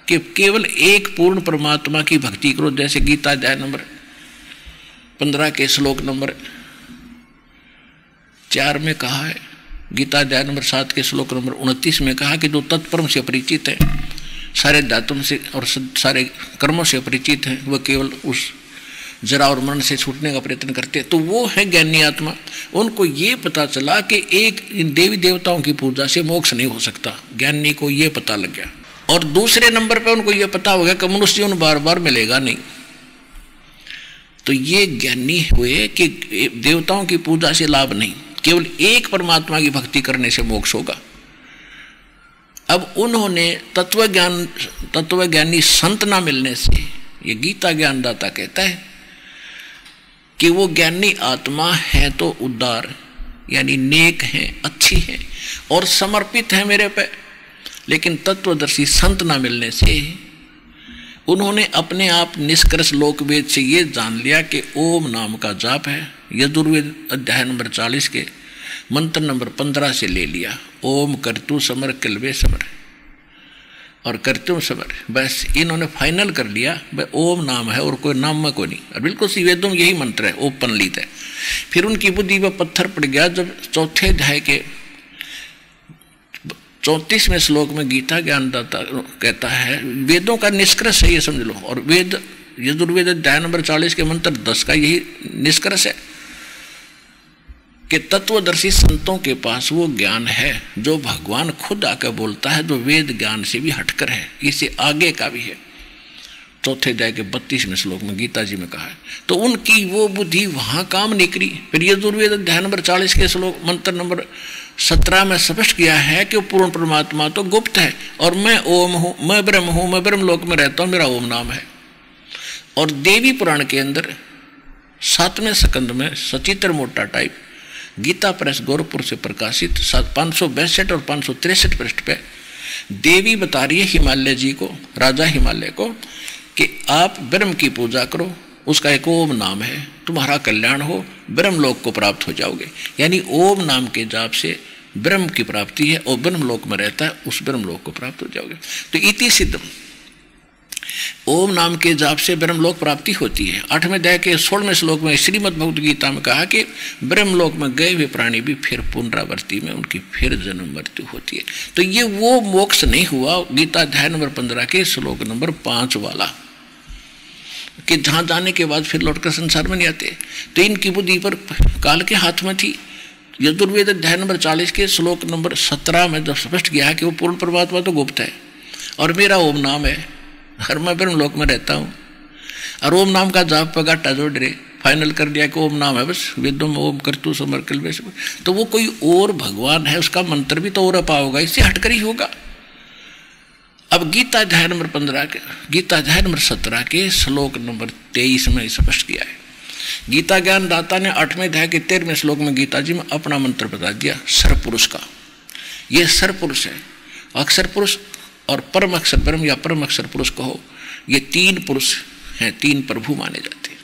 कि केवल एक पूर्ण परमात्मा की भक्ति करो। जैसे गीता अध्याय नंबर 15 के श्लोक नंबर 4 में कहा है, गीता अध्याय नंबर 7 के श्लोक नंबर 29 में कहा कि जो तत्परम से परिचित है, सारे धातुओं से और सारे कर्मों से परिचित है, वह केवल उस जरा और मरण से छूटने का प्रयत्न करते हैं, तो वो है ज्ञानी आत्मा। उनको ये पता चला कि एक देवी देवताओं की पूजा से मोक्ष नहीं हो सकता, ज्ञानी को ये पता लग गया। और दूसरे नंबर पे उनको ये पता हो गया कि मनुष्य जीवन बार बार मिलेगा नहीं। तो ये ज्ञानी हुए कि देवताओं की पूजा से लाभ नहीं, केवल एक परमात्मा की भक्ति करने से मोक्ष होगा। अब उन्होंने तत्वज्ञानी संत ना मिलने से, ये गीता ज्ञानदाता कहता है कि वो ज्ञानी आत्मा है तो उदार, यानी नेक है, अच्छी है और समर्पित है मेरे पे, लेकिन तत्वदर्शी संत ना मिलने से उन्होंने अपने आप निष्कर्ष लोक वेद से ये जान लिया कि ओम नाम का जाप है। यजुर्वेद अध्याय नंबर 40 के मंत्र नंबर 15 से ले लिया। ओम करतु समर किलवे समर और करतु समर, बस इन्होंने फाइनल कर लिया भाई ओम नाम है और कोई नाम में कोई नहीं। और बिल्कुल सी वेदों में यही मंत्र है, ओपन लीत है। फिर उनकी बुद्धि पर पत्थर पड़ गया जब चौथे अध्याय के 34वें श्लोक में गीता ज्ञानदाता कहता है, वेदों का निष्कर्ष है ये समझ लो। और वेद यजुर्वेद अध्याय नंबर 40 के मंत्र 10 का यही निष्कर्ष है कि तत्वदर्शी संतों के पास वो ज्ञान है जो भगवान खुद आकर बोलता है, जो वेद ज्ञान से भी हटकर है, इससे आगे का भी है। चौथे अध्याय के 32वें श्लोक में गीता जी में कहा है। तो उनकी वो बुद्धि वहां काम नहीं करी। फिर यजुर्वेद अध्याय नंबर 40 के श्लोक मंत्र नंबर 17 में स्पष्ट किया है कि पूर्ण परमात्मा तो गुप्त है और मैं ओम हूं, मैं ब्रह्म लोक में रहता हूं, मेरा ओम नाम है। और देवी पुराण के अंदर 7वें स्कंद में सचित्र मोटा टाइप गीता प्रेस गोरखपुर से प्रकाशित 562 और 563 पृष्ठ पे देवी बता रही है हिमालय जी को, राजा हिमालय को, कि आप ब्रह्म की पूजा करो, उसका एक ओम नाम है, तुम्हारा कल्याण हो, ब्रह्मलोक को प्राप्त हो जाओगे। यानी ओम नाम के जाप से ब्रह्म की प्राप्ति है और ब्रह्मलोक में रहता है, उस ब्रह्मलोक को प्राप्त हो जाओगे। तो इति सिद्धम, ओम नाम के जाप से ब्रह्मलोक प्राप्ति होती है। 8वें अध्याय के 16वें श्लोक में श्रीमद् भगवद गीता में कहा कि ब्रह्मलोक में गए हुए प्राणी भी फिर पुनरावृत्ति में उनकी फिर जन्म मृत्यु होती है। तो ये वो मोक्ष नहीं हुआ गीता अध्याय नंबर 15 के श्लोक नंबर 5 वाला, कि जहां जाने के बाद फिर लौटकर संसार में नहीं आते। तो इनकी बुद्धि पर काल के हाथ में थी। यजुर्वेद अध्याय नंबर 40 के श्लोक नंबर 17 में जब स्पष्ट किया है कि वो पूर्ण परमात्मा तो गुप्त है और मेरा ओम नाम है और मैं ब्रह्मलोक में रहता हूँ, और ओम नाम का जाप पर गाटा जोड़ रहे, फाइनल कर दिया कि ओम नाम है, बस वेदों में ओम करतु समर किलवे समर। तो वो कोई और भगवान है, उसका मंत्र भी तो और अपा होगा, इससे हटकर ही होगा। अब गीता अध्याय नंबर 15 के गीता अध्याय नंबर 17 के श्लोक नंबर 23 में स्पष्ट किया है। गीता ज्ञानदाता ने 8वें अध्याय के 13वें श्लोक में गीता जी में अपना मंत्र बता दिया सरपुरुष का। यह सरपुरुष है, अक्षर पुरुष और परम अक्षर ब्रह्म या परम अक्षर पुरुष कहो, ये 3 पुरुष हैं, 3 प्रभु माने जाते हैं।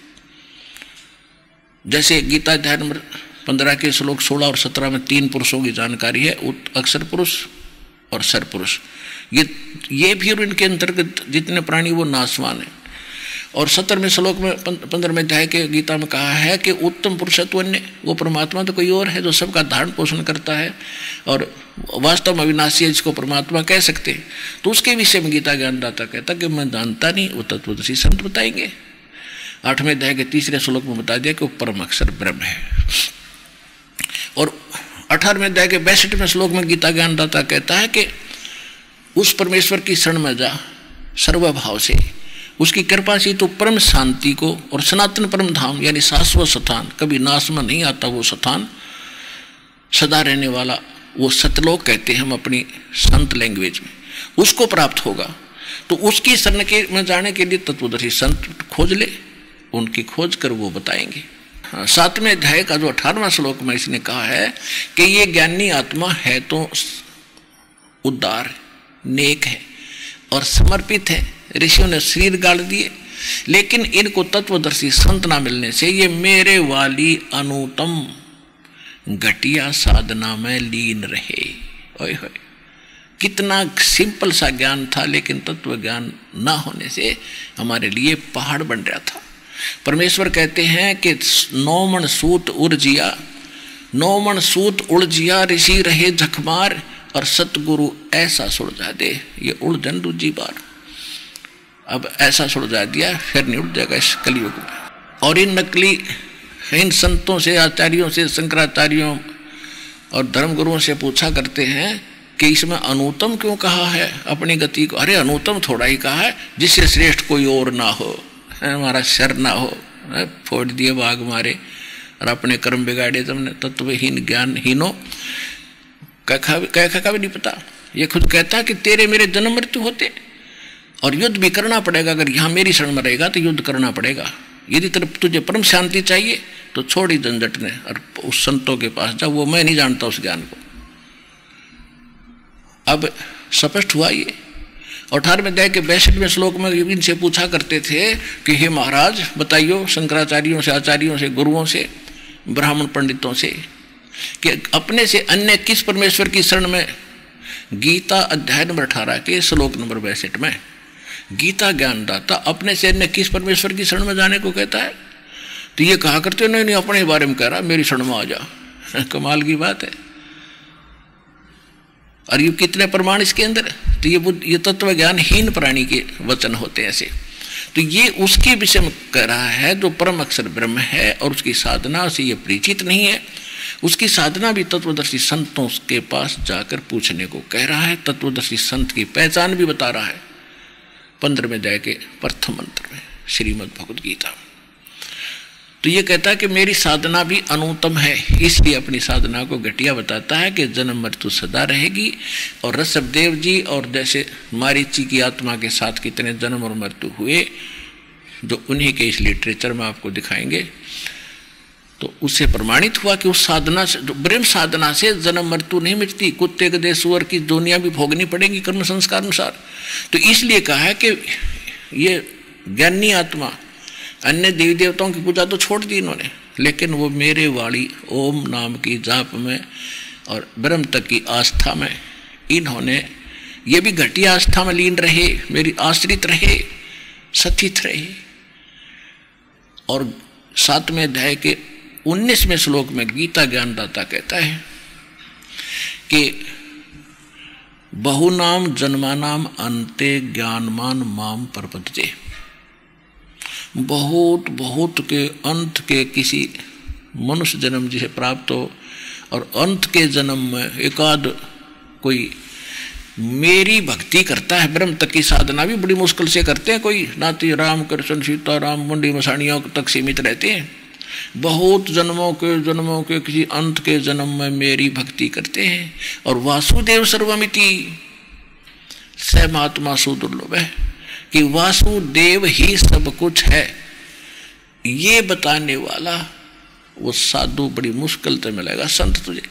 जैसे गीता अध्याय नंबर 15 के श्लोक 16 और 17 में 3 पुरुषों की जानकारी है, अक्षर पुरुष और सर पुरुष। ये भी इनके अंतर्गत जितने प्राणी वो नासवान है। और 17वें श्लोक में 15वें अध्याय के गीता में कहा है कि उत्तम पुरुषत्व अन्य, वो परमात्मा तो कोई और है जो सबका धारण पोषण करता है और वास्तव में अविनाशी है, जिसको परमात्मा कह सकते हैं। तो उसके विषय में गीता ज्ञानदाता कहता कि मैं जानता नहीं, वो तत्वदर्शी संत बताएंगे। 8वें अध्याय के 3रे श्लोक में बता दिया कि वो परम अक्षर ब्रह्म है। और 18वें अध्याय के 62वें श्लोक में गीता ज्ञानदाता कहता है कि उस परमेश्वर की शरण में जा सर्वभाव से, उसकी कृपा से तो परम शांति को और सनातन परम धाम यानी शाश्वत स्थान, कभी नाश में नहीं आता वो स्थान, सदा रहने वाला वो सतलोक कहते हैं हम अपनी संत लैंग्वेज में, उसको प्राप्त होगा। तो उसकी शरण के में जाने के लिए तत्वदर्शी संत खोज ले, उनकी खोज कर वो बताएंगे। 7वें अध्याय का जो 18वां श्लोक में इसने कहा है कि ये ज्ञानी आत्मा है तो उदार नेक है और समर्पित है, ऋषियों ने शरीर गाड़ दिए, लेकिन इनको तत्वदर्शी संत ना मिलने से ये मेरे वाली अनुतम घटिया साधना में लीन रहे। ओए होए, कितना सिंपल सा ज्ञान था, लेकिन तत्व ज्ञान ना होने से हमारे लिए पहाड़ बन रहा था। परमेश्वर कहते हैं कि 9 मन सूत उर्जिया, 9 मन सूत उलझिया, ऋषि रहे झकमार और सतगुरु ऐसा सुलझा दे। ये उलझन दूजी बार, अब ऐसा सुलझा दिया फिर नहीं उठ जाएगा इस कलयुग में। और इन संतों से, आचार्यों से, शंकराचार्यों और धर्मगुरुओं से पूछा करते हैं कि इसमें अनुतम क्यों कहा है अपनी गति को। अरे अनुतम थोड़ा ही कहा है, जिससे श्रेष्ठ कोई और ना हो, हमारा शर ना हो, फोड़ दिए बाघ मारे और अपने कर्म बिगाड़े तुमने, तत्वहीन ज्ञानहीनो, कह का भी नहीं पता। ये खुद कहता है कि तेरे मेरे जन्म मृत्यु होते और युद्ध भी करना पड़ेगा। अगर यहाँ मेरी शरण में रहेगा तो युद्ध करना पड़ेगा। यदि तरफ तुझे परम शांति चाहिए तो छोड़ी झंझट ने और उस संतों के पास जा, वो मैं नहीं जानता उस ज्ञान को। अब स्पष्ट हुआ ये। 18वें अध्याय के 62वें श्लोक में इनसे पूछा करते थे कि हे महाराज बताइयो, शंकराचार्यों से, आचार्यों से, गुरुओं से, ब्राह्मण पंडितों से, कि अपने से अन्य किस परमेश्वर की शरण में। गीता अध्याय नंबर 18 के श्लोक नंबर 62 में गीता ज्ञानदाता अपने से अन्य किस परमेश्वर की शरण में जाने को कहता है। तो ये कहा करते नहीं, अपने बारे में कह रहा, मेरी शरण में आ जा। कमाल की बात है। और ये कितने प्रमाण इसके अंदर। तो ये तत्व ज्ञानहीन प्राणी के वचन होते हैं ऐसे। तो ये उसके विषय में कह रहा है जो परम अक्षर ब्रह्म है, और उसकी साधना से ये परिचित नहीं है। उसकी साधना भी तत्वदर्शी संतों के पास जाकर पूछने को कह रहा है। तत्वदर्शी संत की पहचान भी बता रहा है 15वें अध्याय के प्रथम मंत्र में श्रीमद् भगवद गीता। तो ये कहता है कि मेरी साधना भी अनुत्तम है, इसलिए अपनी साधना को घटिया बताता है कि जन्म मृत्यु सदा रहेगी। और ऋषभदेव जी और जैसे मारीची की आत्मा के साथ कितने जन्म और मृत्यु हुए, जो उन्हीं के इस लिटरेचर में आपको दिखाएंगे। तो उससे प्रमाणित हुआ कि उस साधना से, ब्रह्म साधना से जन्म मृत्यु नहीं मिटती। कुत्ते गधे सुअर की दुनिया भी भोगनी पड़ेगी कर्म संस्कार अनुसार। तो इसलिए कहा है कि ये ज्ञानी आत्मा अन्य देवी देवताओं की पूजा तो छोड़ दी इन्होंने, लेकिन वो मेरे वाली ओम नाम की जाप में और ब्रह्म तक की आस्था में इन्होंने, ये भी घटिया आस्था में लीन रहे, मेरी आश्रित रहे, सथित रहे। और 7वें अध्याय के 19वें श्लोक में गीता ज्ञानदाता कहता है कि बहुनाम जन्मानाम अंते ज्ञानमान माम प्रपद्यते। बहुत बहुत के अंत के किसी मनुष्य जन्म जिसे प्राप्त हो, और अंत के जन्म में एकाध कोई मेरी भक्ति करता है। ब्रह्म तक की साधना भी बड़ी मुश्किल से करते हैं, कोई नाती राम कृष्ण सीता राम मंडी मसाणियों तक सीमित रहते हैं। बहुत जन्मों के किसी अंत के जन्म में मेरी भक्ति करते हैं। और वासुदेव सर्वमिति स महात्मा सुदुर्लभ है, कि वासुदेव ही सब कुछ है, ये बताने वाला वो साधु बड़ी मुश्किल से मिलेगा संत तुझे।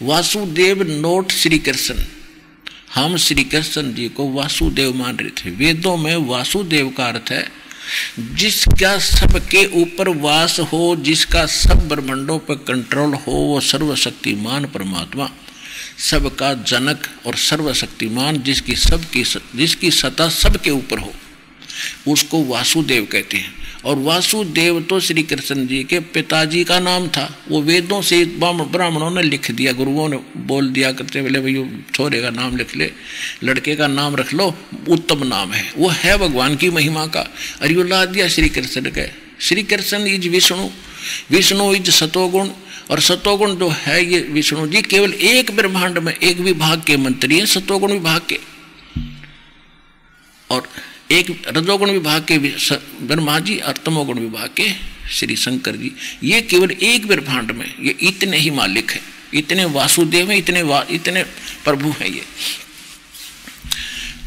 वासुदेव नोट श्री कृष्ण, हम श्री कृष्ण जी को वासुदेव मान रहे थे। वेदों में वासुदेव का अर्थ है जिसका सबके ऊपर वास हो, जिसका सब ब्रह्मांडों पर कंट्रोल हो, वो सर्वशक्तिमान परमात्मा, सबका जनक और सर्वशक्तिमान, जिसकी सत्ता सबके ऊपर हो, उसको वासुदेव कहते हैं। और वासुदेव तो श्री कृष्ण जी के पिताजी का नाम था। वो वेदों से ब्राह्मणों ने लिख दिया, गुरुओं ने बोल दिया करते बोले भाई छोरे का नाम लिख ले, लड़के का नाम रख लो, उत्तम नाम है, वो है भगवान की महिमा का। और यो ला दिया श्री कृष्ण के। श्री कृष्ण इज विष्णु, विष्णु इज सतोगुण, और सतोगुण जो है ये विष्णु जी केवल एक ब्रह्मांड में एक विभाग के मंत्री हैं, सतोगुण विभाग के, और एक रजोगुण विभाग के ब्रह्मा जी और तमोगुण विभाग के श्री शंकर जी। ये केवल एक ब्रह्मांड में ये इतने ही मालिक है, इतने वासुदेव हैं, इतने प्रभु हैं ये।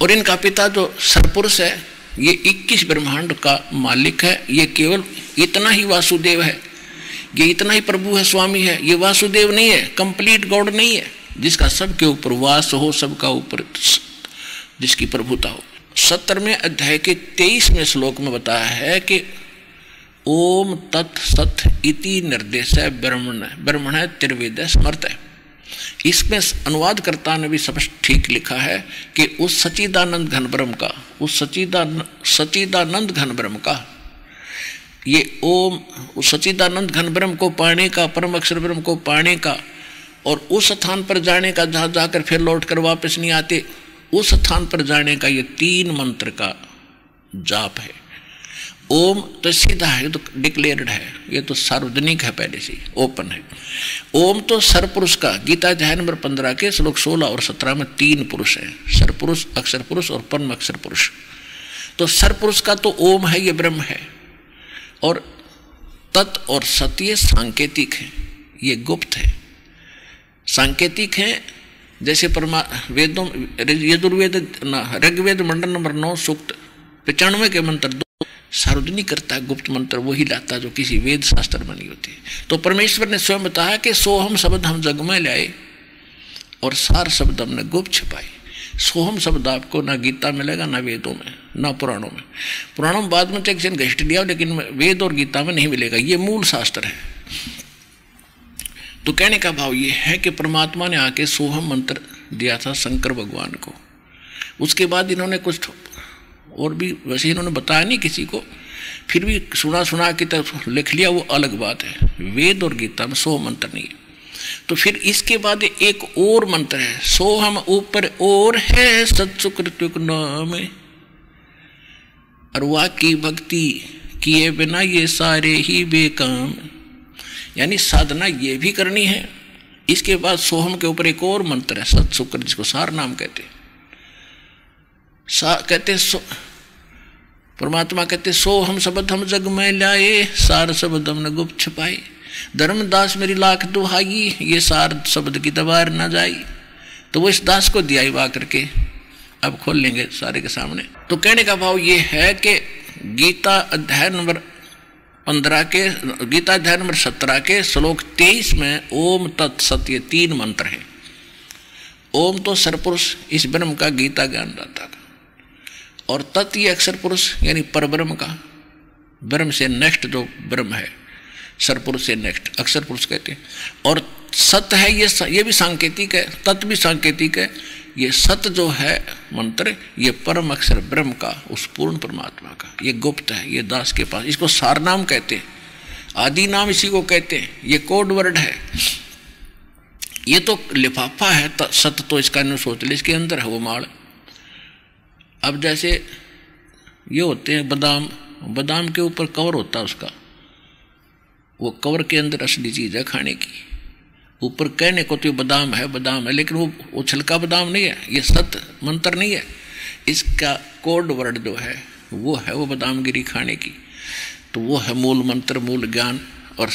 और इनका पिता जो सरपुरुष है ये 21 ब्रह्मांड का मालिक है। ये केवल इतना ही वासुदेव है, ये इतना ही प्रभु है, स्वामी है। ये वासुदेव नहीं है, कंप्लीट गॉड नहीं है, जिसका सबके ऊपर वास हो, सबका ऊपर जिसकी प्रभुता हो। 17वें अध्याय के 23वें श्लोक में बताया है कि ओम तत् सत इति निर्देश है ब्रह्मण है त्रिवेद स्मृत है। इसमें अनुवादकर्ता ने भी सब ठीक लिखा है कि उस सच्चिदानंद घन ब्रह्म का, उस सच्चिदानंद घन ब्रह्म का, ये ओम उस सच्चिदानंद घन ब्रह्म को पाने का, परम अक्षर ब्रह्म को पाने का, और उस स्थान पर जाने का जहाँ जाकर फिर लौट कर वापस नहीं आते, उस स्थान पर जाने का ये 3 मंत्र का जाप है। ओम तो सीधा है, तो डिक्लेयर्ड है, ये तो सार्वजनिक है, पहले से ओपन है। ओम तो सरपुरुष का, गीता अध्याय नंबर 15 के श्लोक 16 और 17 में 3 पुरुष है, सरपुरुष, अक्षर पुरुष और परम अक्षर पुरुष। तो सरपुरुष का तो ओम है, ये ब्रह्म है, और तत् और सत्य सांकेतिक है, ये गुप्त है, सांकेतिक है। जैसे वेदों यजुर्वेद ऋग्वेद मंडल नंबर 9 सूक्त 95 के मंत्र 2 सार्वजनिक करता है, गुप्त मंत्र वही लाता जो किसी वेद शास्त्र में नहीं होती। तो परमेश्वर ने स्वयं बताया कि सो हम शब्द हम जग में लाए और सार शब्द हमने गुप्त छिपाए। सोहम शब्द आपको ना गीता मिलेगा, ना वेदों में, ना पुराणों में। पुराणों में बाद में टेक्शन घिष्ट दिया, लेकिन वेद और गीता में नहीं मिलेगा। ये मूल शास्त्र है। तो कहने का भाव ये है कि परमात्मा ने आके सोहम मंत्र दिया था शंकर भगवान को। उसके बाद इन्होंने कुछ और भी, वैसे इन्होंने बताया नहीं किसी को, फिर भी सुना की तरफ लिख लिया, वो अलग बात है। वेद और गीता में 100 मंत्र नहीं है। तो फिर इसके बाद एक और मंत्र है, सोहम ऊपर और है सत्सुकृत नाम, और वाह की भक्ति किए बिना ये सारे ही बेकाम। यानी साधना ये भी करनी है। इसके बाद सोहम के ऊपर एक और मंत्र है सत्सुकृत, जिसको सार नाम कहते हैं। परमात्मा कहते सोहम शब्द हम जग में लाए, सार शब्द हमने गुप्त छुपाए। धर्मदास मेरी लाख दुहाई, ये सार शब्द की दबार ना जाई। तो वो इस दास को दिया वा करके अब खोल लेंगे सारे के सामने। तो कहने का भाव ये है कि गीता अध्याय नंबर 15 के, गीता अध्याय नंबर 17 के श्लोक 23 में ओम तत्सत ये 3 मंत्र हैं। ओम तो सरपुरुष इस ब्रह्म का गीता ज्ञान दाता का, और तत् ये अक्षर पुरुष यानी परब्रह्म का, ब्रह्म से नेक्स्ट जो ब्रह्म है, सरपुरुष से नेक्स्ट अक्षर पुरुष कहते हैं। और सत है ये भी सांकेतिक है, तत् भी सांकेतिक है। ये सत जो है मंत्र, ये परम अक्षर ब्रह्म का, उस पूर्ण परमात्मा का, ये गुप्त है, ये दास के पास। इसको सार नाम कहते हैं, आदि नाम इसी को कहते हैं। ये कोड वर्ड है, ये तो लिफाफा है। सत तो इसका न सोच ले, इसके अंदर है वो माल। अब जैसे ये होते हैं बादाम, बादाम के ऊपर कवर होता है उसका, वो कवर के अंदर असली चीज है खाने की। ऊपर कहने को तो बादाम है, लेकिन वो छिलका बादाम नहीं है, ये सत मंत्र नहीं है। इसका कोड वर्ड जो है वो बादामगिरी खाने की। तो वो है मूल मंत्र, मूल ज्ञान, और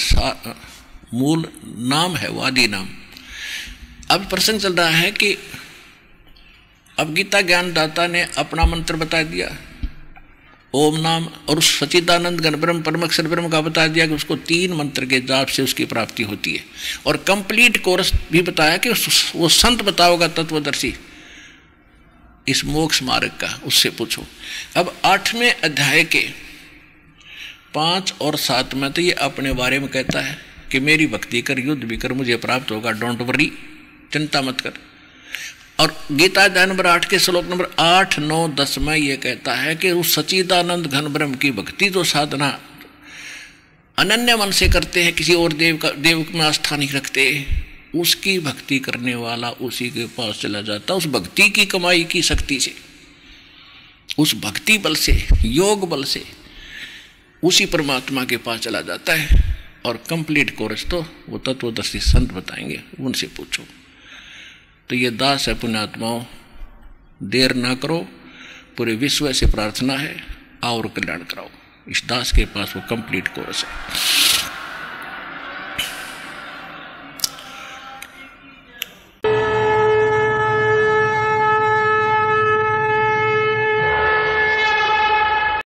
मूल नाम है वो आदि नाम। अब प्रसंग चल रहा है कि अब गीता ज्ञानदाता ने अपना मंत्र बता दिया ओम नाम, और उस सच्चिदानंद घन ब्रह्म परमक्षर ब्रह्म का बता दिया कि उसको 3 मंत्र के जाप से उसकी प्राप्ति होती है। और कंप्लीट कोर्स भी बताया कि वो संत बताओगा तत्वदर्शी इस मोक्ष मार्ग का, उससे पूछो। अब 8वें अध्याय के 5 और 7 में तो ये अपने बारे में कहता है कि मेरी भक्ति कर, युद्ध भी कर, मुझे प्राप्त होगा, डोंट वरी, चिंता मत कर। और गीता अध्याय नंबर 8 के श्लोक नंबर 8, 9, 10 में ये कहता है कि उस सच्चिदानंद घन ब्रह्म की भक्ति जो साधना अनन्य मन से करते हैं, किसी और देव में आस्था नहीं रखते, उसकी भक्ति करने वाला उसी के पास चला जाता। उस भक्ति की कमाई की शक्ति से, उस भक्ति बल से, योग बल से उसी परमात्मा के पास चला जाता है। और कंप्लीट कोर्स तो वो तत्वदर्शी संत बताएंगे, उनसे पूछो। तो ये दास है पुण्यात्माओं, देर ना करो, पूरे विश्व से प्रार्थना है, और कल्याण कराओ। इस दास के पास वो कंप्लीट कोर्स है।